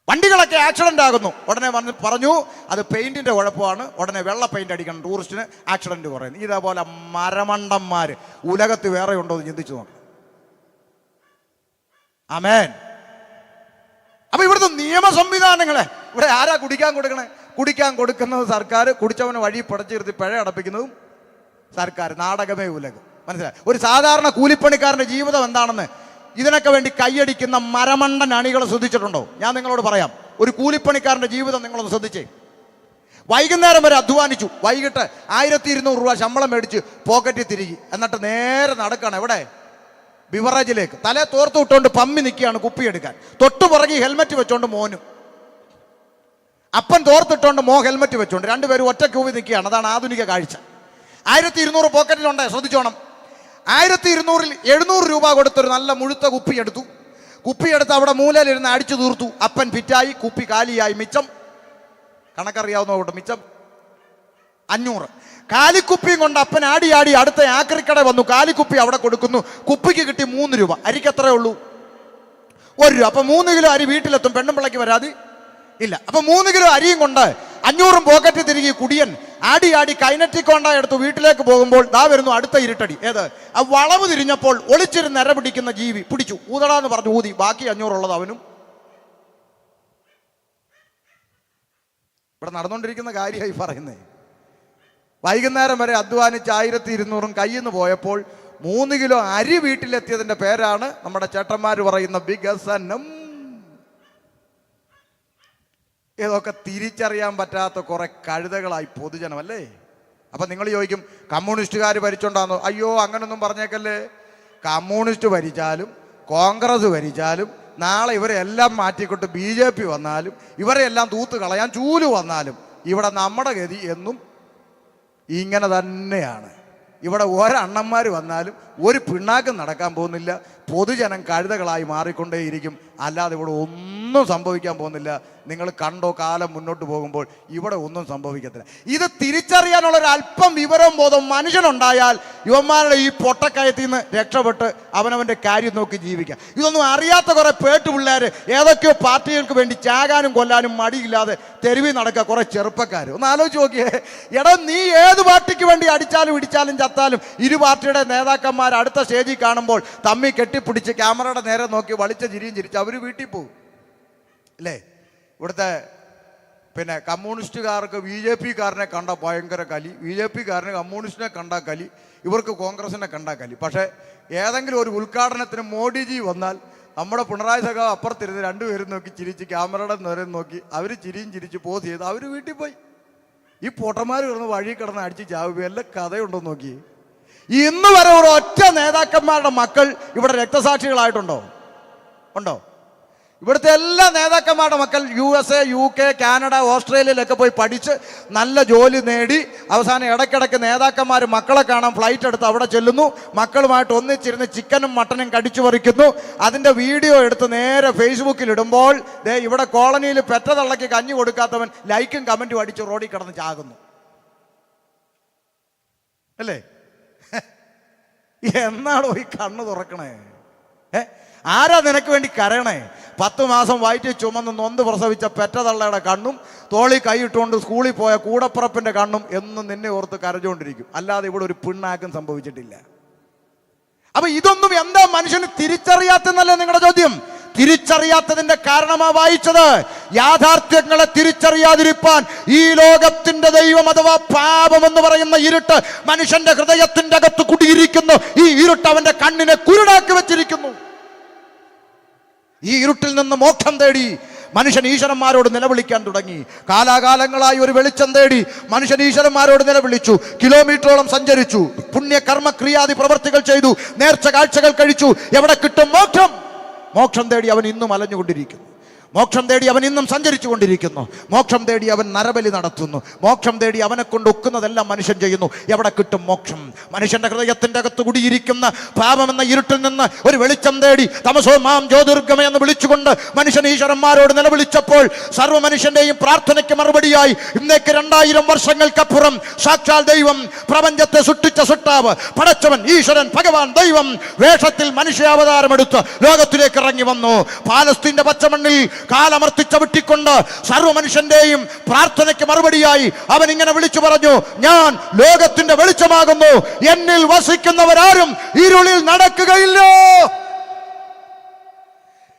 വണ്ടികളൊക്കെ ആക്സിഡന്റ് ആകുന്നു. ഉടനെ വന്ന് പറഞ്ഞു അത് പെയിന്റിന്റെ കുഴപ്പമാണ്, ഉടനെ വെള്ള പെയിന്റ് അടിക്കണം, ടൂറിസ്റ്റിന് ആക്സിഡന്റ് കുറയുന്നു. ഇതേപോലെ മരമണ്ടന്മാര് ഉലകത്ത് വേറെ ഉണ്ടോ എന്ന് ചിന്തിച്ചു നോക്കണം. ആമേൻ. അപ്പൊ ഇവിടുത്തെ നിയമ സംവിധാനങ്ങളെ ഇവിടെ ആരാ കുടിക്കാൻ കൊടുക്കണേ? കുടിക്കാൻ കൊടുക്കുന്നത് സർക്കാർ, കുടിച്ചവന് വഴി പടച്ചിരുത്തി പിഴ അടപ്പിക്കുന്നതും സർക്കാർ. നാടകമേ ഉലകം. മനസ്സിലായി? ഒരു സാധാരണ കൂലിപ്പണിക്കാരന്റെ ജീവിതം എന്താണെന്ന് ഇതിനൊക്കെ വേണ്ടി കൈയടിക്കുന്ന മരമണ്ടൻ അണികളെ ശ്രദ്ധിച്ചിട്ടുണ്ടോ? ഞാൻ നിങ്ങളോട് പറയാം. ഒരു കൂലിപ്പണിക്കാരന്റെ ജീവിതം നിങ്ങളൊന്ന് ശ്രദ്ധിച്ചേ. വൈകുന്നേരം വരെ അധ്വാനിച്ചു, വൈകിട്ട് 1200 രൂപ ശമ്പളം മേടിച്ച് പോക്കറ്റിൽ തിരികെ, എന്നിട്ട് നേരെ നടക്കുകയാണ് എവിടെ? ബിവറേജിലേക്ക്. തലേ തോർത്ത് വിട്ടുകൊണ്ട് പമ്മി നിൽക്കുകയാണ് കുപ്പിയെടുക്കാൻ. തൊട്ടു പുറകെ ഹെൽമെറ്റ് വെച്ചോണ്ട് മോനും, അപ്പൻ തോർത്തിട്ടുകൊണ്ട് മോ ഹെൽമെറ്റ് വെച്ചോണ്ട്, രണ്ടുപേരും ഒറ്റ ക്യൂവിൽ നിൽക്കുകയാണ്. അതാണ് ആധുനിക കാഴ്ച. 1200 പോക്കറ്റിലുണ്ട്, ശ്രദ്ധിച്ചോണം. 1200-ൽ 700 രൂപ കൊടുത്തൊരു നല്ല മുഴുത്ത കുപ്പിയെടുത്ത് അവിടെ മൂലയിലിരുന്ന് അടിച്ചു തീർത്തു. അപ്പൻ ഫിറ്റായി, കുപ്പി കാലിയായി. മിച്ചം കണക്കറിയാവുന്ന കൂട്ടം മിച്ചം 500. കാലിക്കുപ്പിയും കൊണ്ട് അപ്പൻ ആടി അടുത്ത ആക്രിക്കട വന്നു. കാലിക്കുപ്പി അവിടെ കൊടുക്കുന്നു. കുപ്പിക്ക് കിട്ടി 3 രൂപ. അരിക്ക് എത്രയേ ഉള്ളൂ? 1 രൂപ. അപ്പൊ 3 കിലോ അരി വീട്ടിലെത്തും. പെണ്ണുമ്പിള്ളയ്ക്ക് വരാതി ഇല്ല. അപ്പൊ 3 കിലോ അരിയും കൊണ്ട് 500 പോക്കറ്റ് തിരികെ കുടിയൻ ആടി കൈനറ്റിക് കൊണ്ട എടുത്ത് വീട്ടിലേക്ക് പോകുമ്പോൾ ദാ വരുന്നു അടുത്ത ഇരുട്ടടി. ഏത്? ആ വളവ് തിരിഞ്ഞപ്പോൾ ഒളിച്ചിരുന്ന് നിര പിടിക്കുന്ന ജീവി പിടിച്ചു. ഊതടാന്ന് പറഞ്ഞു ഊതി. ബാക്കി 500 ഉള്ളത് അവനും. ഇവിടെ നടന്നുകൊണ്ടിരിക്കുന്ന കാര്യമായി പറയുന്നേ. വൈകുന്നേരം വരെ അധ്വാനിച്ച് 1200 കയ്യിൽ നിന്ന് പോയപ്പോൾ 3 കിലോ അരി വീട്ടിലെത്തിയതിന്റെ പേരാണ് നമ്മുടെ ചേട്ടന്മാർ പറയുന്ന വികസനം. ഇതൊക്കെ തിരിച്ചറിയാൻ പറ്റാത്ത കുറെ കഴുതകളായി പൊതുജനം, അല്ലേ? അപ്പൊ നിങ്ങൾ ചോദിക്കും, കമ്മ്യൂണിസ്റ്റുകാർ ഭരിച്ചോണ്ടാന്നോ? അയ്യോ, അങ്ങനൊന്നും പറഞ്ഞേക്കല്ലേ. കമ്മ്യൂണിസ്റ്റ് ഭരിച്ചാലും കോൺഗ്രസ് ഭരിച്ചാലും നാളെ ഇവരെ എല്ലാം മാറ്റിക്കൊണ്ട് BJP വന്നാലും ഇവരെ എല്ലാം തൂത്ത് കളയാൻ ചൂല് വന്നാലും ഇവിടെ നമ്മുടെ ഗതി എന്നും ഇങ്ങനെ തന്നെയാണ്. ഇവിടെ ഒരണ്ണന്മാർ വന്നാലും ഒരു പിണ്ണാക്കും നടക്കാൻ പോകുന്നില്ല. പൊതുജനം കഴുതകളായി മാറിക്കൊണ്ടേയിരിക്കും. അല്ലാതെ ഇവിടെ ഒന്നും സംഭവിക്കാൻ പോകുന്നില്ല. നിങ്ങൾ കണ്ടോ, കാലം മുന്നോട്ട് പോകുമ്പോൾ ഇവിടെ ഒന്നും സംഭവിക്കത്തില്ല. ഇത് തിരിച്ചറിയാനുള്ളൊരല്പം വിവരവും ബോധവും മനുഷ്യനുണ്ടായാൽ യുവന്മാരുടെ ഈ പൊട്ടക്കയത്തിൽ നിന്ന് രക്ഷപ്പെട്ട് അവനവൻ്റെ കാര്യം നോക്കി ജീവിക്കാം. ഇതൊന്നും അറിയാത്ത കുറേ പേട്ട് പിള്ളേർ ഏതൊക്കെയോ പാർട്ടികൾക്ക് വേണ്ടി ചാകാനും കൊല്ലാനും മടിയില്ലാതെ തെരുവിൽ നടക്കുക കുറേ ചെറുപ്പക്കാർ. ഒന്ന് ആലോചിച്ച് നോക്കിയേ. എടാ, നീ ഏത് പാർട്ടിക്ക് വേണ്ടി അടിച്ചാലും ഇടിച്ചാലും ചത്താലും ഇരു പാർട്ടിയുടെ നേതാക്കന്മാർ അടുത്ത സ്റ്റേജിൽ കാണുമ്പോൾ തമ്മി കെട്ടിപ്പിടിച്ച് ക്യാമറയുടെ നേരെ നോക്കി വളിച്ച ചിരിയും ചിരിച്ച് അവർ വീട്ടിൽ പോകും അല്ലേ? ഇവിടുത്തെ കമ്മ്യൂണിസ്റ്റുകാർക്ക് BJP-കാരനെ കണ്ട ഭയങ്കര കലി, BJP-കാരന് കമ്മ്യൂണിസ്റ്റിനെ കണ്ട കലി, ഇവർക്ക് കോൺഗ്രസിനെ കണ്ട കലി. പക്ഷേ ഏതെങ്കിലും ഒരു ഉദ്ഘാടനത്തിന് മോഡിജി വന്നാൽ നമ്മുടെ പിണറായി സഖാവ് അപ്പുറത്തിരുന്ന് രണ്ടുപേരും നോക്കി ചിരിച്ച് ക്യാമറയുടെ നേരെ നോക്കി അവർ ചിരിയും ചിരിച്ച് പോസ് ചെയ്ത് അവർ വീട്ടിൽ പോയി. ഈ പൊട്ടന്മാർ കിടന്ന് വഴി കിടന്ന് അടിച്ച് ചാവുക വല്ല കഥയുണ്ടോ നോക്കി. ഇന്ന് വരെ ഒരു ഒറ്റ നേതാക്കന്മാരുടെ മക്കൾ ഇവിടെ രക്തസാക്ഷികളായിട്ടുണ്ടോ? ഉണ്ടോ? ഇവിടുത്തെ എല്ലാ നേതാക്കന്മാരുടെ മക്കൾ USA, UK, കാനഡ, ഓസ്ട്രേലിയയിലൊക്കെ പോയി പഠിച്ച് നല്ല ജോലി നേടി അവസാനം ഇടയ്ക്കിടയ്ക്ക് നേതാക്കന്മാർ മക്കളെ കാണാൻ ഫ്ലൈറ്റ് എടുത്ത് അവിടെ ചെല്ലുന്നു. മക്കളുമായിട്ട് ഒന്നിച്ചിരുന്ന് ചിക്കനും മട്ടനും കടിച്ചു പറിക്കുന്നു. അതിൻ്റെ വീഡിയോ എടുത്ത് നേരെ ഫേസ്ബുക്കിൽ ഇടുമ്പോൾ ദേ ഇവിടെ കോളനിയിൽ പെറ്റതള്ളയ്ക്ക് കഞ്ഞി കൊടുക്കാത്തവൻ ലൈക്കും കമൻറ്റും അടിച്ച് റോഡിൽ കിടന്ന് ചാകുന്നു അല്ലേ? എന്നാണോ ഈ കണ്ണ് തുറക്കണേ? ആരാ നിനക്ക് വേണ്ടി കരയണേ? 10 മാസം വയറ്റിൽ ചുമന്ന് നൊന്ത് പ്രസവിച്ച പെറ്റതള്ളയുടെ കണ്ണും തോളി കൈയിട്ടുകൊണ്ട് സ്കൂളിൽ പോയ കൂടപ്പുറപ്പിൻ്റെ കണ്ണും എന്നും നിന്നെ ഓർത്ത് കരഞ്ഞുകൊണ്ടിരിക്കും. അല്ലാതെ ഇവിടെ ഒരു പിണ്ണാക്കും സംഭവിച്ചിട്ടില്ല. അപ്പൊ ഇതൊന്നും എന്താ മനുഷ്യന് തിരിച്ചറിയാത്തെന്നല്ലേ നിങ്ങളുടെ ചോദ്യം? തിരിച്ചറിയാത്തതിന്റെ കാരണമാ വായിച്ചത്. യാഥാർത്ഥ്യങ്ങളെ തിരിച്ചറിയാതിരിപ്പാൻ ഈ ലോകത്തിന്റെ ദൈവം അഥവാ പാപം എന്ന് പറയുന്ന ഇരുട്ട് മനുഷ്യന്റെ ഹൃദയത്തിന്റെ അകത്ത് കുടിയിരിക്കുന്നു. ഈ ഇരുട്ട് അവന്റെ കണ്ണിനെ കുരുടാക്കി വെച്ചിരിക്കുന്നു. ഈ ഇരുട്ടിൽ നിന്ന് മോക്ഷം തേടി മനുഷ്യൻ ഈശ്വരന്മാരോട് നിലവിളിക്കാൻ തുടങ്ങി. കാലാകാലങ്ങളായി ഒരു വെളിച്ചം തേടി മനുഷ്യൻ ഈശ്വരന്മാരോട് നിലവിളിച്ചു. കിലോമീറ്ററോളം സഞ്ചരിച്ചു. പുണ്യകർമ്മ ക്രിയാദി പ്രവർത്തികൾ ചെയ്തു. നേർച്ച കാഴ്ചകൾ കഴിച്ചു. എവിടെ കിട്ടും മോക്ഷം? മോക്ഷം തേടി അവൻ ഇന്നും അലഞ്ഞുകൊണ്ടിരിക്കുന്നു. മോക്ഷം തേടി അവൻ ഇന്നും സഞ്ചരിച്ചു കൊണ്ടിരിക്കുന്നു. മോക്ഷം തേടി അവൻ നരബലി നടത്തുന്നു. മോക്ഷം തേടി അവനെ കൊണ്ട് ഒക്കുന്നതെല്ലാം മനുഷ്യൻ ചെയ്യുന്നു. എവിടെ കിട്ടും മോക്ഷം? മനുഷ്യന്റെ ഹൃദയത്തിന്റെ അകത്ത് കുടിയിരിക്കുന്ന പാപമെന്ന ഇരുട്ടിൽ നിന്ന് ഒരു വെളിച്ചം തേടി തമസോ മാം ജ്യോതിർഗമേ എന്ന് വിളിച്ചുകൊണ്ട് മനുഷ്യൻ ഈശ്വരന്മാരോട് നിലവിളിച്ചപ്പോൾ സർവ്വ മനുഷ്യന്റെയും പ്രാർത്ഥനയ്ക്ക് മറുപടിയായി ഇന്നേക്ക് 2000 വർഷങ്ങൾക്കപ്പുറം സാക്ഷാൽ ദൈവം പ്രപഞ്ചത്തെ സൃഷ്ടിച്ച സൃഷ്ടാവ് പടച്ചവൻ ഈശ്വരൻ ഭഗവാൻ ദൈവം വേഷത്തിൽ മനുഷ്യാവതാരമെടുത്ത് ലോകത്തിലേക്ക് ഇറങ്ങി വന്നു. പാലസ്തീന്റെ പച്ചമണ്ണിൽ കാലമർത്തിച്ച വിട്ടിക്കൊണ്ട് സർവ്വ മനുഷ്യന്റെയും പ്രാർത്ഥനയ്ക്ക് മറുപടിയായി അവൻ ഇങ്ങനെ വിളിച്ചു പറഞ്ഞു, ഞാൻ ലോകത്തിന്റെ വെളിച്ചമാകുന്നു, എന്നിൽ വസിക്കുന്നവരാരും ഇരുളിൽ നടക്കുകയില്ല.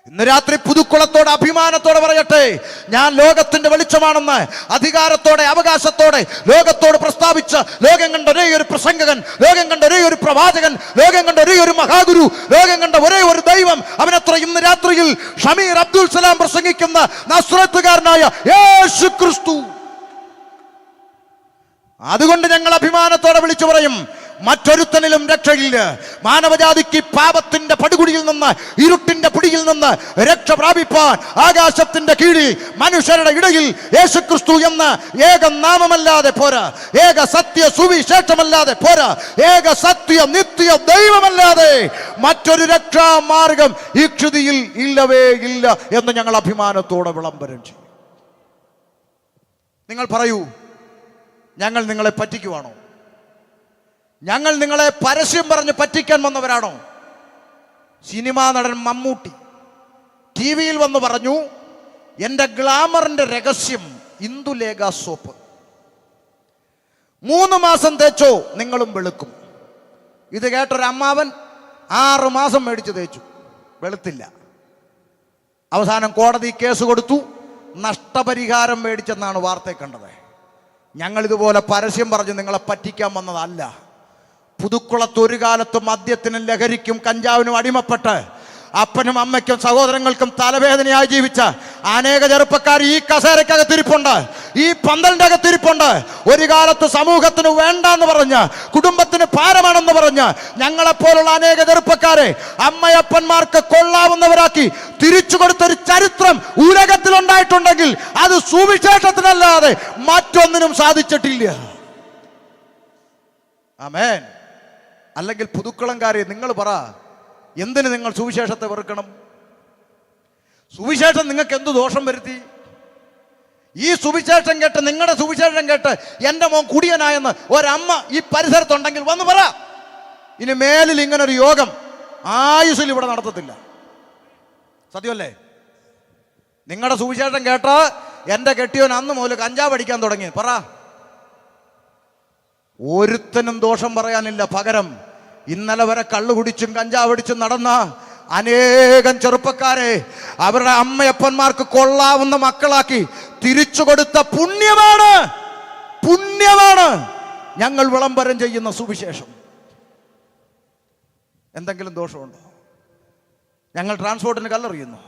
ഇന്ന് രാത്രി പുതുക്കുളത്തോടെ അഭിമാനത്തോടെ പറയട്ടെ, ഞാൻ ലോകത്തിന്റെ വെളിച്ചമാണെന്ന് അധികാരത്തോടെ അവകാശത്തോടെ ലോകത്തോട് പ്രസ്താവിച്ച് ലോകം കണ്ട ഒരേ ഒരു പ്രസംഗകൻ, ലോകം കണ്ട ഒരേ ഒരു പ്രവാചകൻ, ലോകം കണ്ട ഒരേ ഒരു മഹാഗുരു, ലോകം കണ്ട ഒരേ ഒരു ദൈവം, അവനത്ര ഇന്ന് രാത്രിയിൽ ഷമീർ അബ്ദുൽ സലാം പ്രസംഗിക്കുന്ന നസ്രത്തുകാരനായ യേശു ക്രിസ്തു. അതുകൊണ്ട് ഞങ്ങൾ അഭിമാനത്തോടെ വിളിച്ചു പറയും, മറ്റൊരുത്തനിലും രക്ഷയില്ല. മാനവജാതിക്ക് പാപത്തിന്റെ പടുകുടിയിൽ നിന്ന്, ഇരുട്ടിന്റെ പിടിയിൽ നിന്ന് രക്ഷ പ്രാപിപ്പാൻ ആകാശത്തിന്റെ കീഴിൽ മനുഷ്യരുടെ ഇടയിൽ യേശുക്രിസ്തു എന്ന ഏക നാമമല്ലാതെ പോരാ, ഏക സത്യ സുവിശേഷമല്ലാതെ പോരാ, ഏക സത്യ നിത്യ ദൈവമല്ലാതെ മറ്റൊരു രക്ഷാമാർഗം ഈ ക്ഷുതിയിൽ ഇല്ലവേ ഇല്ല എന്ന് ഞങ്ങൾ അഭിമാനത്തോടെ വിളംബരം ചെയ്യും. നിങ്ങൾ പറയൂ, ഞങ്ങൾ നിങ്ങളെ പറ്റിക്കുവാണോ? ഞങ്ങൾ നിങ്ങളെ പരസ്യം പറഞ്ഞ് പറ്റിക്കാൻ വന്നവരാണോ? സിനിമാ നടൻ മമ്മൂട്ടി TV-യിൽ വന്ന് പറഞ്ഞു, എൻ്റെ ഗ്ലാമറിന്റെ രഹസ്യം ഇന്ദുലേഖ സോപ്പ്. 3 മാസം തേച്ചോ നിങ്ങളും വെളുക്കും. ഇത് കേട്ടൊരു അമ്മാവൻ 6 മാസം മേടിച്ച് തേച്ചു, വെളുത്തില്ല. അവസാനം കോടതി കേസ് കൊടുത്തു, നഷ്ടപരിഹാരം മേടിച്ചെന്നാണ് വാർത്തയെ കണ്ടത്. ഞങ്ങൾ ഇതുപോലെ പരസ്യം പറഞ്ഞ് നിങ്ങളെ പറ്റിക്കാൻ വന്നതല്ല. പുതുക്കുളത്ത് ഒരു കാലത്ത് മദ്യത്തിനും ലഹരിക്കും കഞ്ചാവിനും അടിമപ്പെട്ട് അപ്പനും അമ്മയ്ക്കും സഹോദരങ്ങൾക്കും തലവേദനയായി ജീവിച്ച അനേക ചെറുപ്പക്കാർ ഈ കസേരക്കകത്തിരിപ്പുണ്ട്. ഈ പന്തലിന്റെ അകത്തിരിപ്പുണ്ട്. ഒരു കാലത്ത് സമൂഹത്തിന് വേണ്ടാന്ന് പറഞ്ഞ്, കുടുംബത്തിന് ഭാരമാണെന്ന് പറഞ്ഞ് ഞങ്ങളെപ്പോലുള്ള അനേക ചെറുപ്പക്കാരെ അമ്മയപ്പന്മാർക്ക് കൊള്ളാവുന്നവരാക്കി തിരിച്ചു കൊടുത്തൊരു ചരിത്രം ഉലകത്തിലുണ്ടായിട്ടുണ്ടെങ്കിൽ അത് സുവിശേഷത്തിനല്ലാതെ മറ്റൊന്നിനും സാധിച്ചിട്ടില്ല. ആമേൻ. അല്ലെങ്കിൽ പുതുക്കുളംകാരെ നിങ്ങൾ പറ, എന്തിന് നിങ്ങൾ സുവിശേഷത്തെ വെറുക്കണം? സുവിശേഷം നിങ്ങൾക്ക് എന്ത് ദോഷം വരുത്തി? ഈ സുവിശേഷം കേട്ട്, നിങ്ങളുടെ സുവിശേഷം കേട്ട് എൻ്റെ മോൻ കുടിയനായെന്ന് ഒരമ്മ ഈ പരിസരത്തുണ്ടെങ്കിൽ വന്ന് പറ. ഇനി മേലിൽ ഇങ്ങനൊരു യോഗം ആയുസ്സിൽ ഇവിടെ നടത്തത്തില്ല. സത്യമല്ലേ? നിങ്ങളുടെ സുവിശേഷം കേട്ട് എൻ്റെ കെട്ടിയോൻ അന്ന് മുതൽ കഞ്ചാവ് അടിക്കാൻ തുടങ്ങി പറ. ഒരുത്തനും ദോഷം പറയാനില്ല. പകരം ഇന്നലെ വരെ കള്ളു കുടിച്ചും കഞ്ചാവടിച്ചും നടന്ന അനേകം ചെറുപ്പക്കാരെ അവരുടെ അമ്മയപ്പന്മാർക്ക് കൊള്ളാവുന്ന മക്കളാക്കി തിരിച്ചു കൊടുത്ത പുണ്യമാണ് ഞങ്ങൾ വിളംബരം ചെയ്യുന്ന സുവിശേഷം. എന്തെങ്കിലും ദോഷമുണ്ടോ? ഞങ്ങൾ ട്രാൻസ്പോർട്ടിന് കല്ലെറിയുന്നു,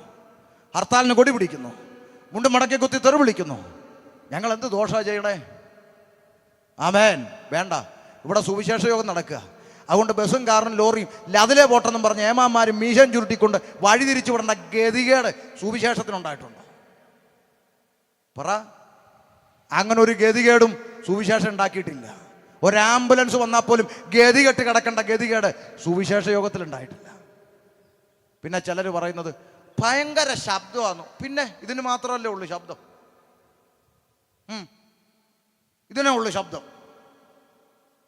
ഹർത്താലിന് കൊടി പിടിക്കുന്നു, മുണ്ട് മടക്കി കുത്തി തെറി വിളിക്കുന്നു. ഞങ്ങൾ എന്ത് ദോഷമാണ് ചെയ്യണേ? ആമേൻ. വേണ്ട. ഇവിടെ സുവിശേഷ യോഗം നടക്കുക. അതുകൊണ്ട് ബസ്സും കാറും ലോറിയും ലതിലെ പോട്ടെന്നും പറഞ്ഞ് ഏമാന്മാരും മീശൻ ചുരുട്ടിക്കൊണ്ട് വഴിതിരിച്ചു വിടേണ്ട ഗതികേട് സുവിശേഷത്തിനുണ്ടായിട്ടുണ്ട്. പറ. അങ്ങനെ ഒരു ഗതികേടും സുവിശേഷം ഉണ്ടാക്കിയിട്ടില്ല. ഒരു ആംബുലൻസ് വന്നാൽ പോലും ഗതികെട്ട് കിടക്കേണ്ട ഗതികേട് സുവിശേഷ യോഗത്തിലുണ്ടായിട്ടില്ല. പിന്നെ ചിലർ പറയുന്നത് ഭയങ്കര ശബ്ദമാണ്. പിന്നെ ഇതിന് മാത്രമല്ലേ ഉള്ളൂ ശബ്ദം? ഇതിനേ ഉള്ളു ശബ്ദം.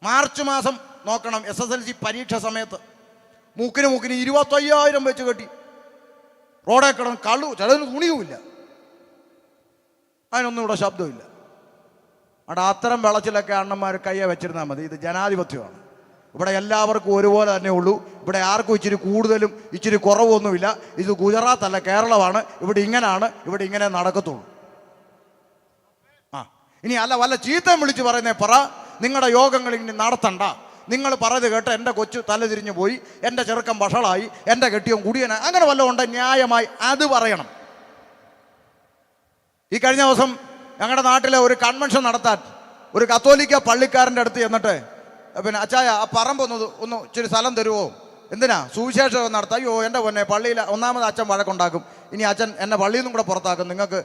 മാർച്ച് മാസം നോക്കണം, SSLC പരീക്ഷ സമയത്ത് മൂക്കിന് 25,000 വെച്ച് കെട്ടി റോഡേ കിടന്ന് കള്ളു, ചിലതിന് തുണിയുമില്ല, അതിനൊന്നും ഇവിടെ ശബ്ദമില്ല. അവിടെ അത്തരം വെളച്ചിലൊക്കെ അണ്ണന്മാർ കയ്യെ വെച്ചിരുന്നാൽ മതി. ഇത് ജനാധിപത്യമാണ്. ഇവിടെ എല്ലാവർക്കും ഒരുപോലെ തന്നെ ഉള്ളൂ. ഇവിടെ ആർക്കും ഇച്ചിരി കൂടുതലും ഇച്ചിരി കുറവൊന്നുമില്ല. ഇത് ഗുജറാത്ത് അല്ല, കേരളമാണ്. ഇവിടെ ഇങ്ങനെയാണ്, ഇവിടെ ഇങ്ങനെ നടക്കത്തുള്ളൂ. ഇനി അല്ല വല്ല ചീത്തയും വിളിച്ച് പറയുന്നേ പറ. നിങ്ങളുടെ യോഗങ്ങൾ ഇനി നടത്തണ്ട. നിങ്ങൾ പറയുന്നത് കേട്ട് എൻ്റെ കൊച്ചു തല തിരിഞ്ഞു പോയി, എൻ്റെ ചെറുക്കൻ വഷളായി, എൻ്റെ കെട്ടിയും കുടിയനായി, അങ്ങനെ വല്ലതും ഉണ്ട് ന്യായമായി അത് പറയണം. ഈ കഴിഞ്ഞ ദിവസം ഞങ്ങളുടെ നാട്ടിലെ ഒരു കൺവെൻഷൻ നടത്താൻ ഒരു കത്തോലിക്ക പള്ളിക്കാരൻ്റെ അടുത്ത് ചെന്നിട്ട്, പിന്നെ അച്ചായ ആ പറമ്പൊന്ന് ഇച്ചിരി സ്ഥലം തരുമോ? എന്തിനാ? സുവിശേഷം നടത്താം. അയ്യോ എൻ്റെ പൊന്നെ, പള്ളിയിൽ ഒന്നാമത് അച്ഛൻ വഴക്കുണ്ടാക്കും, ഇനി അച്ഛൻ എന്നെ പള്ളിയിൽ നിന്നും കൂടെ പുറത്താക്കും, നിങ്ങൾക്ക്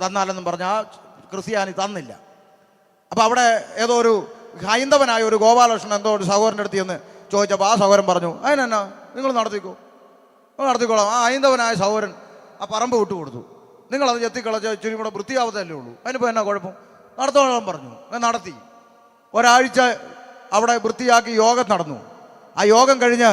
തന്നാലെന്നും പറഞ്ഞ് ആ ക്രിസ്ത്യാനി തന്നില്ല. അപ്പം അവിടെ ഏതോ ഒരു ഹൈന്ദവനായ ഒരു ഗോപാലകൃഷ്ണൻ എന്തോ ഒരു സഹോദരൻ്റെ അടുത്ത് ചെന്ന് ചോദിച്ചപ്പോൾ ആ സഹോദരൻ പറഞ്ഞു, അതിനെന്നാ നിങ്ങൾ നടത്തിക്കോളാം. ആ ഹൈന്ദവനായ സഹോദരൻ ആ പറമ്പ് വിട്ടുകൊടുത്തു. നിങ്ങളത് ചെത്തിക്കളച്ച് ഇച്ചിരി കൂടെ വൃത്തിയാവത്തല്ലേ ഉള്ളൂ, അതിനിപ്പോൾ എന്നാ കുഴപ്പം? നടത്തോളം പറഞ്ഞു. നടത്തി. ഒരാഴ്ച അവിടെ വൃത്തിയാക്കി യോഗം നടന്നു. ആ യോഗം കഴിഞ്ഞ്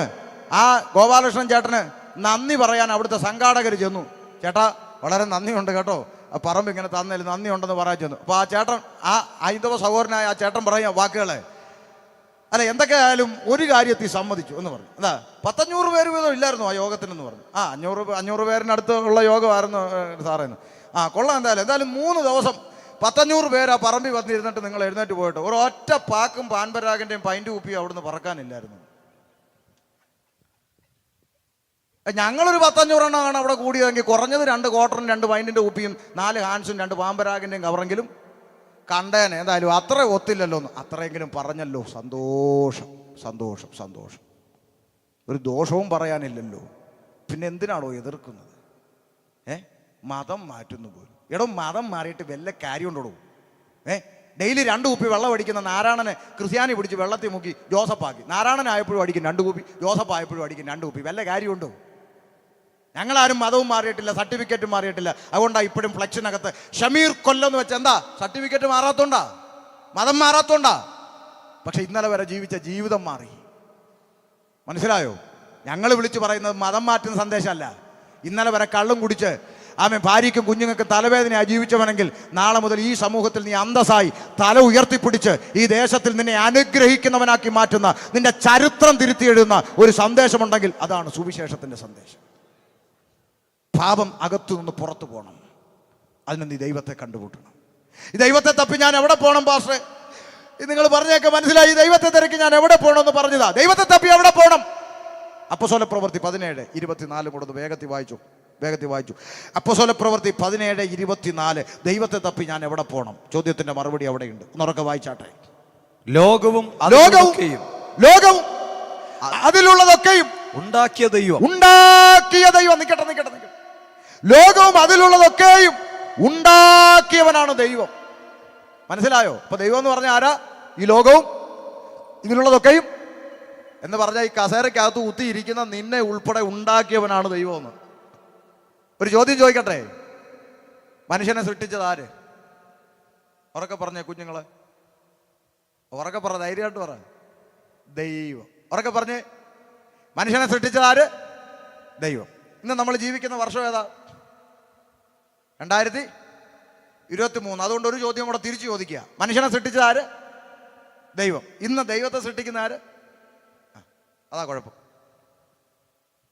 ആ ഗോപാലകൃഷ്ണൻ ചേട്ടന് നന്ദി പറയാൻ അവിടുത്തെ സംഘാടകർ ചെന്നു. ചേട്ടാ വളരെ നന്ദിയുണ്ട് കേട്ടോ, ആ പറമ്പ് ഇങ്ങനെ തന്നതിൽ നന്ദിയുണ്ടെന്ന് പറയാൻ ചെന്നു. അപ്പോൾ ആ ചേട്ടൻ, ആ ഹൈന്ദവ സഹോദരനായ ആ ചേട്ടൻ പറയാ വാക്കുകളെ, അല്ല എന്തൊക്കെ ആയാലും ഒരു കാര്യത്തിൽ സമ്മതിച്ചു എന്ന് പറഞ്ഞു. എന്താ 500 പേര് വീതം ഇല്ലായിരുന്നു ആ യോഗത്തിനെന്ന് പറഞ്ഞു. 500 പേരിനടുത്ത് ഉള്ള യോഗമായിരുന്നു സാറേന്ന്. കൊള്ളാം. എന്തായാലും 3 ദിവസം 500 പേര് ആ പറമ്പിൽ വന്നിരുന്നിട്ട് നിങ്ങൾ എഴുന്നേറ്റ് പോയിട്ട് ഒരു ഒറ്റ പാക്കും പാൻപരാഗിൻ്റെയും പൈൻ്റ് കുപ്പിയും അവിടുന്ന് പറക്കാനില്ലായിരുന്നു. ഞങ്ങളൊരു 500 എണ്ണമാണ് അവിടെ കൂടിയതെങ്കിൽ കുറഞ്ഞത് 2 ക്വാർട്ടറും 2 പൈൻറ്റിൻ്റെ കുപ്പിയും 4 ഹാൻസും 2 പാമ്പരാഗിൻ്റെയും കവറെങ്കിലും കണ്ടേനെ. എന്തായാലും അത്ര ഒത്തില്ലല്ലോ എന്ന് അത്രയെങ്കിലും പറഞ്ഞല്ലോ. സന്തോഷം. ഒരു ദോഷവും പറയാനില്ലല്ലോ. പിന്നെ എന്തിനാണോ എതിർക്കുന്നത്? മതം മാറ്റുന്നു പോലും. എടോ മതം മാറിയിട്ട് വല്ല കാര്യമുണ്ടോ? ഡെയിലി 2 കുപ്പി വെള്ളം അടിക്കുന്ന നാരായണനെ ക്രിസ്ത്യാനി പിടിച്ച് വെള്ളത്തിൽ മുക്കി ജോസഫാക്കി. നാരായണനായപ്പോഴും അടിക്കും 2 കുപ്പി, ജോസഫ് ആയപ്പോഴും അടിക്കും 2 കുപ്പി. വല്ല കാര്യമുണ്ടോ? ഞങ്ങളാരും മതവും മാറിയിട്ടില്ല, സർട്ടിഫിക്കറ്റും മാറിയിട്ടില്ല. അതുകൊണ്ടാണ് ഇപ്പോഴും ഫ്ലക്സിനകത്ത് ഷമീർ കൊല്ലെന്ന് വെച്ചാൽ എന്താ? സർട്ടിഫിക്കറ്റ് മാറാത്തോണ്ടാ, മതം മാറാത്തോണ്ടാ. പക്ഷെ ഇന്നലെ വരെ ജീവിച്ച ജീവിതം മാറി. മനസ്സിലായോ? ഞങ്ങൾ വിളിച്ചു പറയുന്നത് മതം മാറ്റുന്ന സന്ദേശമല്ല. ഇന്നലെ വരെ കള്ളും കുടിച്ച് ഭാര്യയ്ക്കും കുഞ്ഞുങ്ങൾക്കും തലവേദനയായി ജീവിച്ചവനെങ്കിൽ നാളെ മുതൽ ഈ സമൂഹത്തിൽ നീ അന്തസ്സായി തല ഉയർത്തിപ്പിടിച്ച് ഈ ദേശത്തിൽ നിന്നെ അനുഗ്രഹിക്കുന്നവനാക്കി മാറ്റുന്ന, നിന്റെ ചരിത്രം തിരുത്തി എഴുതുന്ന ഒരു സന്ദേശമുണ്ടെങ്കിൽ അതാണ് സുവിശേഷത്തിന്റെ സന്ദേശം. പാപം അകത്തു നിന്ന് പുറത്തു പോകണം. അതിന് നീ ദൈവത്തെ കണ്ടുമുട്ടണം. ഈ ദൈവത്തെ തപ്പി ഞാൻ എവിടെ പോകണം പാസ്റ്ററെ? നിങ്ങൾ പറഞ്ഞേക്കെ മനസ്സിലായി. ദൈവത്തെ തിരക്കി ഞാൻ എവിടെ പോകണമെന്ന് പറഞ്ഞതാ. ദൈവത്തെ തപ്പി എവിടെ പോകണം? അപ്പോസ്തല പ്രവൃത്തി 17:24 കൊടുത്ത് വേഗത്തിൽ വായിച്ചു. വേഗത്തിൽ വായിച്ചു. അപ്പോസ്തലപ്രവൃത്തി 17:24. ദൈവത്തെ തപ്പി ഞാൻ എവിടെ പോകണം? ചോദ്യത്തിന്റെ മറുപടി അവിടെയുണ്ട്. ഒന്നുറക്കെ വായിച്ചാട്ടെ. ലോകവും ലോകവും അതിലുള്ളതൊക്കെയും ഉണ്ടാക്കിയ ദൈവം. നിക്കട്ടെ. ലോകവും അതിലുള്ളതൊക്കെയും ഉണ്ടാക്കിയവനാണ് ദൈവം. മനസ്സിലായോ? അപ്പൊ ദൈവം എന്ന് പറഞ്ഞാൽ ആരാ? ഈ ലോകവും ഇതിലുള്ളതൊക്കെയും എന്ന് പറഞ്ഞാൽ ഈ കസേരക്കകത്ത് കുത്തിയിരിക്കുന്ന നിന്നെ ഉൾപ്പെടെ ഉണ്ടാക്കിയവനാണ് ദൈവം എന്ന്. ഒരു ചോദ്യം ചോദിക്കട്ടെ, മനുഷ്യനെ സൃഷ്ടിച്ചത് ആര്? ഉറക്കെ പറഞ്ഞേ കുഞ്ഞുങ്ങളെ, ഉറക്കെ പറ, ധൈര്യമായിട്ട് പറ. ദൈവം. ഉറക്കെ പറഞ്ഞേ, മനുഷ്യനെ സൃഷ്ടിച്ചത് ആര്? ദൈവം. ഇന്ന് നമ്മൾ ജീവിക്കുന്ന വർഷം ഏതാ? 2023. അതുകൊണ്ട് ഒരു ചോദ്യം കൂടെ തിരിച്ചു ചോദിക്കുക. മനുഷ്യനെ സൃഷ്ടിച്ചത് ആര്? ദൈവം. ഇന്ന് ദൈവത്തെ സൃഷ്ടിക്കുന്ന ആര്? അതാ കുഴപ്പം.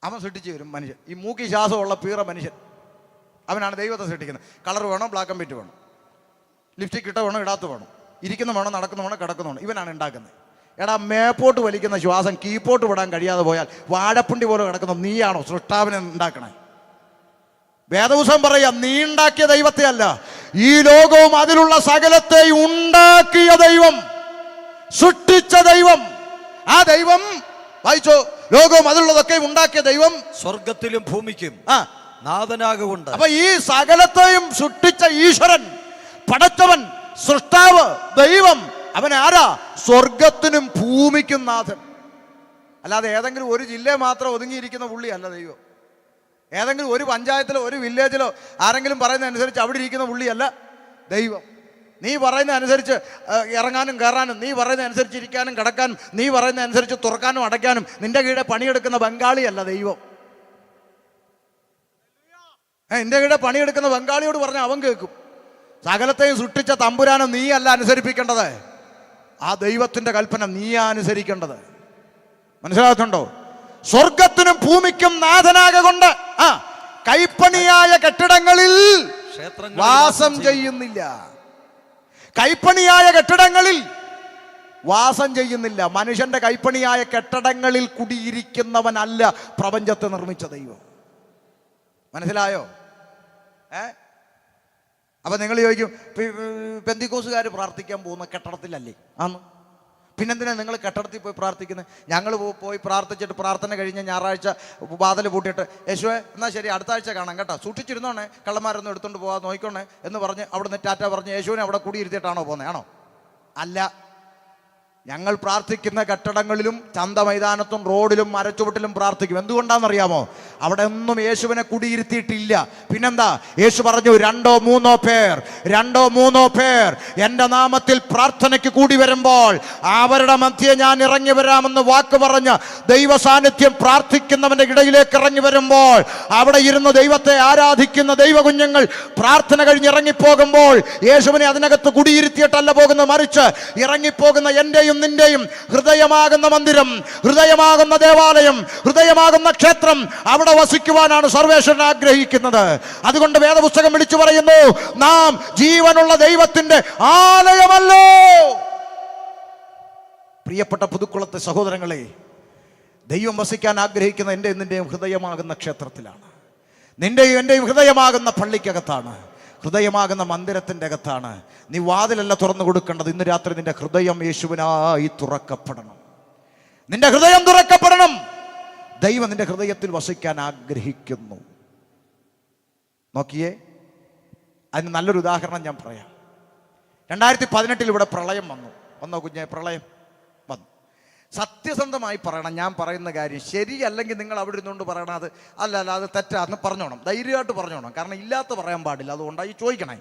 അവൻ സൃഷ്ടിച്ചു വരും മനുഷ്യൻ. ഈ മൂക്കി ശ്വാസമുള്ള പീറ മനുഷ്യൻ, അവനാണ് ദൈവത്തെ സൃഷ്ടിക്കുന്നത്. കളർ വേണം, ബ്ലാക്ക് ആൻഡ് വൈറ്റ് വേണം, ലിപ്സ്റ്റിക് ഇട്ട വേണം, ഇടാത്ത വേണം, ഇരിക്കുന്ന വേണം, നടക്കുന്ന വേണം, കിടക്കുന്ന വേണം. ഇവനാണ് ഉണ്ടാക്കുന്നത്. എടാ, മേപ്പോട്ട് വലിക്കുന്ന ശ്വാസം കീപ്പോട്ട് വിടാൻ കഴിയാതെ പോയാൽ വാഴപ്പുണ്ടി പോലെ കിടക്കുന്ന നീയാണോ സൃഷ്ടാവിനെ ഉണ്ടാക്കണേ? വേദപുസ്തകം പറയാം, നീ ഉണ്ടാക്കിയ ദൈവത്തെ അല്ല, ഈ ലോകവും അതിലുള്ള സകലത്തെയും ഉണ്ടാക്കിയ ദൈവം, സൃഷ്ടിച്ച ദൈവം. ആ ദൈവം വായിച്ചോ, ലോകവും അതിലുള്ളതൊക്കെ ഉണ്ടാക്കിയ ദൈവം സ്വർഗത്തിലും ഭൂമിക്കും നാഥനാകൊണ്ട്. അപ്പൊ ഈ സകലത്തെയും സൃഷ്ടിച്ച ഈശ്വരൻ, പടച്ചവൻ, സൃഷ്ടാവ്, ദൈവം, അവൻ ആരാ? സ്വർഗത്തിനും ഭൂമിക്കും നാഥൻ. അല്ലാതെ ഏതെങ്കിലും ഒരു ജില്ലയിൽ മാത്രം ഒതുങ്ങിയിരിക്കുന്ന പുള്ളിയല്ല ദൈവം. ഏതെങ്കിലും ഒരു പഞ്ചായത്തിലോ ഒരു വില്ലേജിലോ ആരെങ്കിലും പറയുന്ന അനുസരിച്ച് അവിടെ ഇരിക്കുന്ന പുള്ളിയല്ല ദൈവം. നീ പറയുന്ന അനുസരിച്ച് ഇറങ്ങാനും കയറാനും, നീ പറയുന്ന അനുസരിച്ച് ഇരിക്കാനും കിടക്കാനും, നീ പറയുന്ന അനുസരിച്ച് തുറക്കാനും അടയ്ക്കാനും നിന്റെ കീഴെ പണിയെടുക്കുന്ന ബംഗാളിയല്ല ദൈവം. നിന്റെ കീഴെ പണിയെടുക്കുന്ന ബംഗാളിയോട് പറഞ്ഞാൽ അവൻ കേൾക്കും. സകലത്തെയും സൃഷ്ടിച്ച തമ്പുരാനെ നീ അല്ല അനുസരിപ്പിക്കേണ്ടത്, ആ ദൈവത്തിന്റെ കൽപ്പന നീയാ അനുസരിക്കേണ്ടത്. മനസ്സിലാക്കുന്നുണ്ടോ? സ്വർഗത്തിനും ഭൂമിക്കും നാഥനാകൊണ്ട് കൈപ്പണിയായ കെട്ടിടങ്ങളിൽ വാസം ചെയ്യുന്നില്ല. കൈപ്പണിയായ കെട്ടിടങ്ങളിൽ വാസം ചെയ്യുന്നില്ല. മനുഷ്യന്റെ കൈപ്പണിയായ കെട്ടിടങ്ങളിൽ കുടിയിരിക്കുന്നവനല്ല പ്രപഞ്ചത്തെ നിർമ്മിച്ച ദൈവം. മനസ്സിലായോ? അപ്പൊ നിങ്ങൾ ചോദിക്കും, പെന്തിക്കോസുകാർ പ്രാർത്ഥിക്കാൻ പോകുന്ന കെട്ടിടത്തിലല്ലേ? ആന്ന്. പിന്നെന്തിനാ നിങ്ങൾ കെട്ടിടത്തിൽ പോയി പ്രാർത്ഥിക്കുന്നത്? ഞങ്ങൾ പോയി പ്രാർത്ഥിച്ചിട്ട് പ്രാർത്ഥന കഴിഞ്ഞ് ഞായറാഴ്ച വാതിൽ പൂട്ടിയിട്ട് യേശുവേ എന്നാൽ ശരി അടുത്ത ആഴ്ച കാണാം കേട്ടോ, സൂക്ഷിച്ചിരുന്നോണേ, കള്ളന്മാരൊന്നും എടുത്തുകൊണ്ട് പോകാതെ നോക്കിക്കോണേ എന്ന് പറഞ്ഞ് അവിടുന്ന് ടാറ്റ പറഞ്ഞ് യേശുവിനെ അവിടെ കൂടിയിരുത്തിയിട്ടാണോ പോകുന്നത്? ആണോ? അല്ല. ഞങ്ങൾ പ്രാർത്ഥിക്കുന്ന കെട്ടിടങ്ങളിലും ചന്ത മൈതാനത്തും റോഡിലും മരച്ചുവട്ടിലും പ്രാർത്ഥിക്കും. എന്തുകൊണ്ടാണെന്നറിയാമോ? അവിടെ ഒന്നും യേശുവിനെ കുടിയിരുത്തിയിട്ടില്ല. പിന്നെന്താ? യേശു പറഞ്ഞു, രണ്ടോ മൂന്നോ പേർ എൻ്റെ നാമത്തിൽ പ്രാർത്ഥനയ്ക്ക് കൂടി വരുമ്പോൾ അവരുടെ മധ്യേ ഞാൻ ഇറങ്ങി വരാമെന്ന് വാക്ക് പറഞ്ഞ് ദൈവ സാന്നിധ്യം പ്രാർത്ഥിക്കുന്നവന്റെ ഇടയിലേക്ക് ഇറങ്ങി വരുമ്പോൾ അവിടെ ഇരുന്ന് ദൈവത്തെ ആരാധിക്കുന്ന ദൈവ കുഞ്ഞുങ്ങൾ പ്രാർത്ഥന കഴിഞ്ഞ് ഇറങ്ങിപ്പോകുമ്പോൾ യേശുവിനെ അതിനകത്ത് കുടിയിരുത്തിയിട്ടല്ല പോകുന്നത്, മറിച്ച് ഇറങ്ങിപ്പോകുന്ന എൻ്റെയും നിന്റെയും ഹൃദയമാകുന്ന മന്ദിരം, ഹൃദയമാകുന്ന ദേവാലയം, ഹൃദയമാകുന്ന ക്ഷേത്രം, അവിടെ വസിക്കുവാനാണ് സർവേശ്വരൻ ആഗ്രഹിക്കുന്നത്. അതുകൊണ്ട് വേദപുസ്തകം വിളിച്ചു പറയുന്നു, നാം ജീവനുള്ള ദൈവത്തിന്റെ ആലയമല്ലോ. പ്രിയപ്പെട്ട പുതുക്കുളത്തെ സഹോദരങ്ങളെ, ദൈവം വസിക്കാൻ ആഗ്രഹിക്കുന്ന എൻ്റെ നിന്റെയും ഹൃദയമാകുന്ന ക്ഷേത്രത്തിലാണ്. നിന്റെയും എൻ്റെയും ഹൃദയമാകുന്ന പള്ളിക്കകത്താണ്, ഹൃദയമാകുന്ന മന്ദിരത്തിൻ്റെ അകത്താണ്. നീ വാതിലല്ല തുറന്നു കൊടുക്കേണ്ടത്. ഇന്ന് രാത്രി നിന്റെ ഹൃദയം യേശുവിനായി തുറക്കപ്പെടണം. നിന്റെ ഹൃദയം തുറക്കപ്പെടണം. ദൈവം നിന്റെ ഹൃദയത്തിൽ വസിക്കാൻ ആഗ്രഹിക്കുന്നു. നോക്കിയേ, അതിന് നല്ലൊരു ഉദാഹരണം ഞാൻ പറയാം. 2018 ഇവിടെ പ്രളയം വന്നോ കുഞ്ഞെ? പ്രളയം വന്നു. സത്യസന്ധമായി പറയണം, ഞാൻ പറയുന്ന കാര്യം ശരിയല്ലെങ്കിൽ നിങ്ങൾ അവിടെ ഇരുന്നുകൊണ്ട് പറയണം അത് അല്ല അത് തെറ്റാന്ന് പറഞ്ഞോണം, ധൈര്യമായിട്ട് പറഞ്ഞോണം. കാരണം ഇല്ലാത്ത പറയാൻ പാടില്ല, അതുകൊണ്ടായി ചോദിക്കണേ.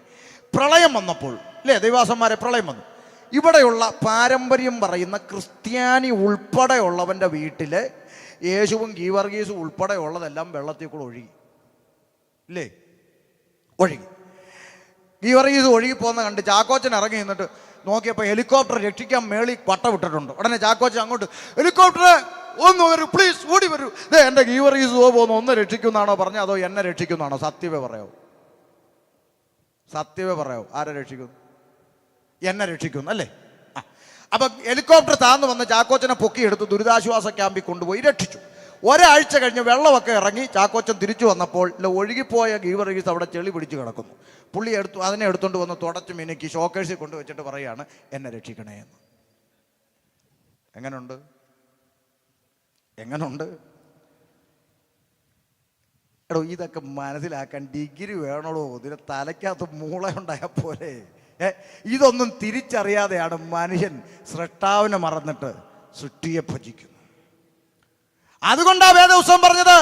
പ്രളയം വന്നപ്പോൾ അല്ലേ ദൈവാസന്മാരെ, പ്രളയം വന്നു. ഇവിടെയുള്ള പാരമ്പര്യം പറയുന്ന ക്രിസ്ത്യാനി ഉൾപ്പെടെയുള്ളവൻ്റെ വീട്ടിൽ യേശുവും ഗീവർഗീസും ഉൾപ്പെടെയുള്ളതെല്ലാം വെള്ളത്തിൽ കൂടെ ഒഴുകി ഇല്ലേ? ഒഴുകി. ഗീവർഗീസ് ഒഴുകി പോകുന്ന കണ്ട് ചാക്കോച്ചൻ ഇറങ്ങി നിന്നിട്ട് നോക്കിയപ്പോൾ ഹെലികോപ്റ്റർ രക്ഷിക്കാൻ മേളി വട്ട വിട്ടിട്ടുണ്ട്. ഉടനെ ചാക്കോച്ചൻ അങ്ങോട്ട്, ഹെലികോപ്റ്ററെ ഒന്ന് വരൂ പ്ലീസ്, ഓടി വരൂ, എൻ്റെ ഗീവർഗീസ് പോകുന്നു, ഒന്ന് രക്ഷിക്കുന്നാണോ പറഞ്ഞത് അതോ എന്നെ രക്ഷിക്കുന്നാണോ? സത്യമേ പറയാവൂ, സത്യമേ പറയാവൂ. ആരെ രക്ഷിക്കുന്നു? എന്നെ രക്ഷിക്കുന്നു അല്ലേ? അപ്പൊ ഹെലികോപ്റ്റർ താന്ന് വന്ന് ചാക്കോച്ചനെ പൊക്കിയെടുത്ത് ദുരിതാശ്വാസ ക്യാമ്പിൽ കൊണ്ടുപോയി രക്ഷിച്ചു. ഒരാഴ്ച കഴിഞ്ഞ് വെള്ളമൊക്കെ ഇറങ്ങി ചാക്കോച്ചൻ തിരിച്ചു വന്നപ്പോൾ ഒഴുകിപ്പോയ ഗീവർഗീസ് അവിടെ ചെളി പിടിച്ച് കിടക്കുന്നു. പുള്ളി അതിനെ എടുത്തുകൊണ്ട് വന്ന് തുടച്ച് മിനുക്കി ഷോക്കേഴ്സിൽ കൊണ്ട് വെച്ചിട്ട് പറയുകയാണ്, എന്നെ രക്ഷിക്കണേ എന്ന്. എങ്ങനുണ്ട്? എടോ, ഇതൊക്കെ മനസ്സിലാക്കാൻ ഡിഗ്രി വേണോടോ? ഇതിന് തലയ്ക്കകത്ത് മൂള ഉണ്ടായാൽ പോലെ. ഇതൊന്നും തിരിച്ചറിയാതെയാണ് മനുഷ്യൻ സൃഷ്ടാവിനെ മറന്നിട്ട് സൃഷ്ടിയെ ഭജിക്കുന്നത്. അതുകൊണ്ടാ വേദപുസ്തകം പറഞ്ഞത്,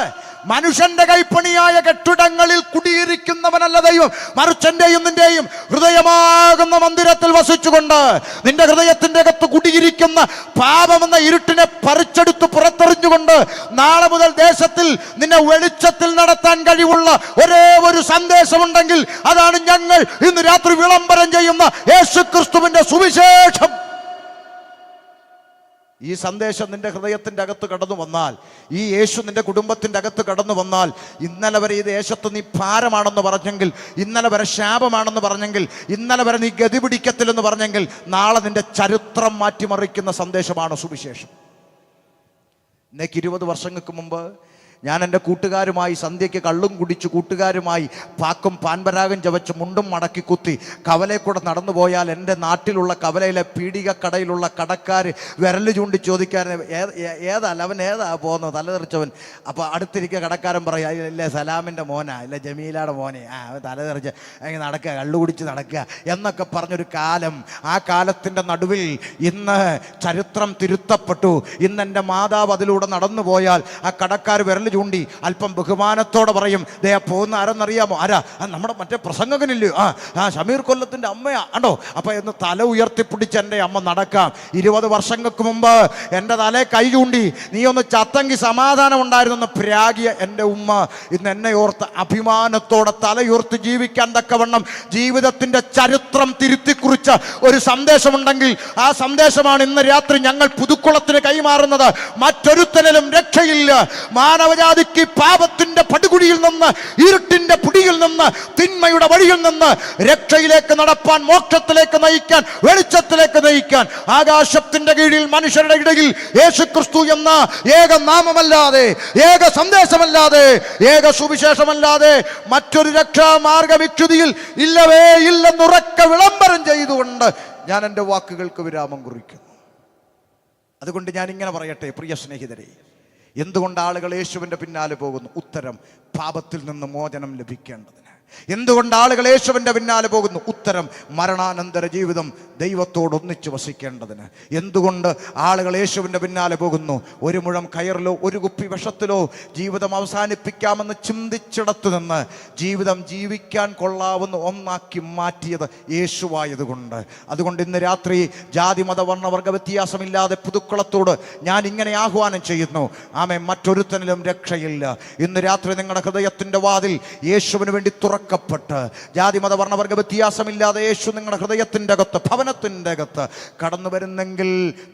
മനുഷ്യന്റെ കൈപ്പണിയായ കെട്ടിടങ്ങളിൽ കുടിയിരിക്കുന്നവനല്ല ദൈവം, മറിച്ച് എന്റെയും നിന്റെയും ഹൃദയമാകുന്ന മന്ദിരത്തിൽ വസിച്ചുകൊണ്ട് നിന്റെ ഹൃദയത്തിന്റെ അകത്ത് കുടിയിരിക്കുന്ന പാപമെന്ന ഇരുട്ടിനെ പറിച്ചെടുത്ത് പുറത്തെറിഞ്ഞുകൊണ്ട് നാളെ മുതൽ ദേശത്തിൽ നിന്നെ വെളിച്ചത്തിൽ നടത്താൻ കഴിവുള്ള ഒരേ ഒരു സന്ദേശമുണ്ടെങ്കിൽ അതാണ് ഞങ്ങൾ ഇന്ന് രാത്രി വിളംബരം ചെയ്യുന്ന യേശുക്രിസ്തുവിന്റെ സുവിശേഷം. ഈ സന്ദേശം നിന്റെ ഹൃദയത്തിൻ്റെ അകത്ത് കടന്നു വന്നാൽ, ഈ യേശു നിന്റെ കുടുംബത്തിൻ്റെ അകത്ത് കടന്നു വന്നാൽ, ഇന്നലെ വരെ ഈ ദേശത്ത് നീ ഭാരമാണെന്ന് പറഞ്ഞെങ്കിൽ, ഇന്നലെ വരെ ശാപമാണെന്ന് പറഞ്ഞെങ്കിൽ, ഇന്നലെ വരെ നീ ഗതി പിടിക്കത്തില്ലെന്ന് പറഞ്ഞെങ്കിൽ, നാളെ നിന്റെ ചരിത്രം മാറ്റിമറിക്കുന്ന സന്ദേശമാണ് സുവിശേഷം. ഇന്നേക്ക് 20 വർഷങ്ങൾക്ക് മുമ്പ് ഞാൻ എൻ്റെ കൂട്ടുകാരുമായി സന്ധ്യയ്ക്ക് കള്ളും കുടിച്ച് കൂട്ടുകാരുമായി പാക്കും പാൻപരാഗം ചവച്ച് മുണ്ടും മടക്കി കുത്തി കവലയിൽ കൂടെ നടന്നു പോയാൽ എൻ്റെ നാട്ടിലുള്ള കവലയിലെ പീടികക്കടയിലുള്ള കടക്കാർ വിരല് ചൂണ്ടി ചോദിക്കാൻ, അവൻ ഏതാ പോകുന്നത് തലതെറിച്ചവൻ? അപ്പോൾ അടുത്തിരിക്കുക കടക്കാരൻ പറയാ, ഇല്ലേ സലാമിൻ്റെ മോനാ, ഇല്ല ജമീലയുടെ മോനെ, അവൻ തലതെറിച്ച് അങ്ങനെ നടക്കുക, കള്ളു കുടിച്ച് നടക്കുക എന്നൊക്കെ പറഞ്ഞൊരു കാലം. ആ കാലത്തിൻ്റെ നടുവിൽ ഇന്ന് ചരിത്രം തിരുത്തപ്പെട്ടു. ഇന്ന് എൻ്റെ മാതാവ് അതിലൂടെ നടന്നു പോയാൽ ആ കടക്കാർ വിരൽ ചൂണ്ടി അല്പം ബഹുമാനത്തോടെ പറയും, ദേ പോകുന്ന ആരെന്നറിയാമോ? ആരാ? നമ്മുടെ മറ്റേ പ്രസംഗകനില്ലയോ? ഷമീർ കൊല്ലത്തിൻ്റെ അമ്മയാ ആണ്ടോ? അപ്പം എന്ന് തല ഉയർത്തിപ്പിടിച്ച് എൻ്റെ അമ്മ നടക്കാം. 20 വർഷങ്ങൾക്ക് മുമ്പ് എൻ്റെ തലേ കൈ ചൂണ്ടി നീ ഒന്ന് ചത്തങ്കി സമാധാനം ഉണ്ടായിരുന്നെന്ന് പ്രാഗിയ എൻ്റെ ഉമ്മ ഇന്ന് എന്നെ ഓർത്ത് അഭിമാനത്തോടെ തലയുയർത്തി ജീവിക്കാൻ തക്കവണ്ണം ജീവിതത്തിൻ്റെ ചരിത്രം തിരുത്തിക്കുറിച്ച ഒരു സന്ദേശമുണ്ടെങ്കിൽ ആ സന്ദേശമാണ് ഇന്ന് രാത്രി ഞങ്ങൾ പുതുക്കുളത്തിന് കൈമാറുന്നത്. മറ്റൊരുത്തനിലും രക്ഷയില്ല. മാനവജാതിക്ക് പാപത്തിന്റെ പടുകുഴിയിൽ നിന്ന്, ഇരുട്ടിന്റെ പിടിയിൽ നിന്ന്, തിന്മയുടെ വഴിയിൽ നിന്ന് രക്ഷയിലേക്ക് നടപ്പാൻ, മോക്ഷത്തിലേക്ക് നയിക്കാൻ, വെളിച്ചത്തിലേക്ക് നയിക്കാൻ ആകാശത്തിന്റെ കീഴിൽ മനുഷ്യരുടെ ഇടയിൽ യേശുക്രിസ്തു എന്ന ഏക നാമമല്ലാതെ, ഏക സന്ദേശമല്ലാതെ, ഏക സുവിശേഷമല്ലാതെ മറ്റൊരു രക്ഷാമാർഗം ഇക്ഷുതിയിൽ ഇല്ലവേ ഇല്ലെന്നുറക്കെ വിളംബരം ചെയ്തുകൊണ്ട് ഞാൻ എൻ്റെ വാക്കുകൾക്ക് വിരാമം കുറിക്കുന്നു. അതുകൊണ്ട് ഞാൻ ഇങ്ങനെ പറയട്ടെ, പ്രിയ സ്നേഹിതരെ, എന്തുകൊണ്ട് ആളുകൾ യേശുവിൻ്റെ പിന്നാലെ പോകുന്നു? ഉത്തരം, പാപത്തിൽ നിന്ന് മോചനം ലഭിക്കേണ്ടതിന്. എന്തുകൊണ്ട് ആളുകൾ യേശുവിൻ്റെ പിന്നാലെ പോകുന്നു? ഉത്തരം, മരണാനന്തര ജീവിതം ദൈവത്തോടൊന്നിച്ച് വസിക്കേണ്ടതിന്. എന്തുകൊണ്ട് ആളുകൾ യേശുവിൻ്റെ പിന്നാലെ പോകുന്നു? ഒരു മുഴം കയറിലോ ഒരു കുപ്പി വിഷത്തിലോ ജീവിതം അവസാനിപ്പിക്കാമെന്ന് ചിന്തിച്ചിടത്തു നിന്ന് ജീവിതം ജീവിക്കാൻ കൊള്ളാവുന്ന ഒന്നാക്കി മാറ്റിയത് യേശുവായതുകൊണ്ട്. അതുകൊണ്ട് ഇന്ന് രാത്രി ജാതി മത വർണ്ണവർഗ വ്യത്യാസമില്ലാതെ പുതുക്കുളത്തോട് ഞാൻ ഇങ്ങനെ ആഹ്വാനം ചെയ്യുന്നു, ആമേൻ, മറ്റൊരുത്തനിലും രക്ഷയില്ല. ഇന്ന് രാത്രി നിങ്ങളുടെ ഹൃദയത്തിൻ്റെ വാതിൽ യേശുവിന് വേണ്ടി തുറക്കപ്പെട്ട് ജാതി മത വർണ്ണവർഗ വ്യത്യാസമില്ലാതെ യേശു നിങ്ങളുടെ ഹൃദയത്തിൻ്റെ അകത്ത്, ഭവനത്തിൻ്റെ അകത്ത് കടന്നു വരുന്നെങ്കിൽ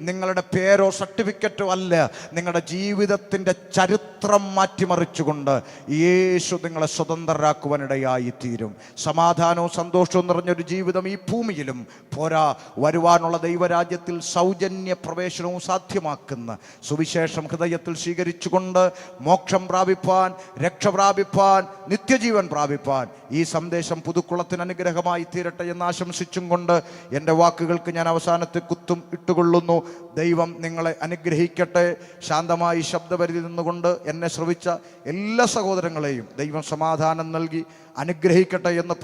നിങ്ങളുടെ പേരോ സർട്ടിഫിക്കറ്റോ അല്ല, നിങ്ങളുടെ ജീവിതത്തിൻ്റെ ചരിത്രം മാറ്റിമറിച്ചുകൊണ്ട് യേശു നിങ്ങളെ സ്വതന്ത്രരാക്കുവാനിടയായി തീരും. സമാധാനവും സന്തോഷവും നിറഞ്ഞൊരു ജീവിതം ഈ ഭൂമിയിലും പോരാ, വരുവാനുള്ള ദൈവരാജ്യത്തിൽ സൗജന്യ പ്രവേശനവും സാധ്യമാക്കുന്ന സുവിശേഷം ഹൃദയത്തിൽ സ്വീകരിച്ചുകൊണ്ട് മോക്ഷം പ്രാപിപ്പാൻ, രക്ഷ പ്രാപിപ്പാൻ, നിത്യജീവൻ പ്രാപിപ്പാൻ ഈ സന്ദേശം പുതുക്കുളത്തിന് അനുഗ്രഹമായി തീരട്ടെ എന്ന് ആശംസിച്ചും കൊണ്ട് എൻ്റെ വാക്കുകൾക്ക് ഞാൻ അവസാനത്തെ കുത്തും ഇട്ടുകൊള്ളുന്നു. ദൈവം നിങ്ങളെ അനുഗ്രഹിക്കട്ടെ. ശാന്തമായി ശബ്ദപരിധി നിന്നുകൊണ്ട് എന്നെ ശ്രവിച്ച എല്ലാ സഹോദരങ്ങളെയും ദൈവം സമാധാനം നൽകി അനുഗ്രഹിക്കട്ടെ എന്ന്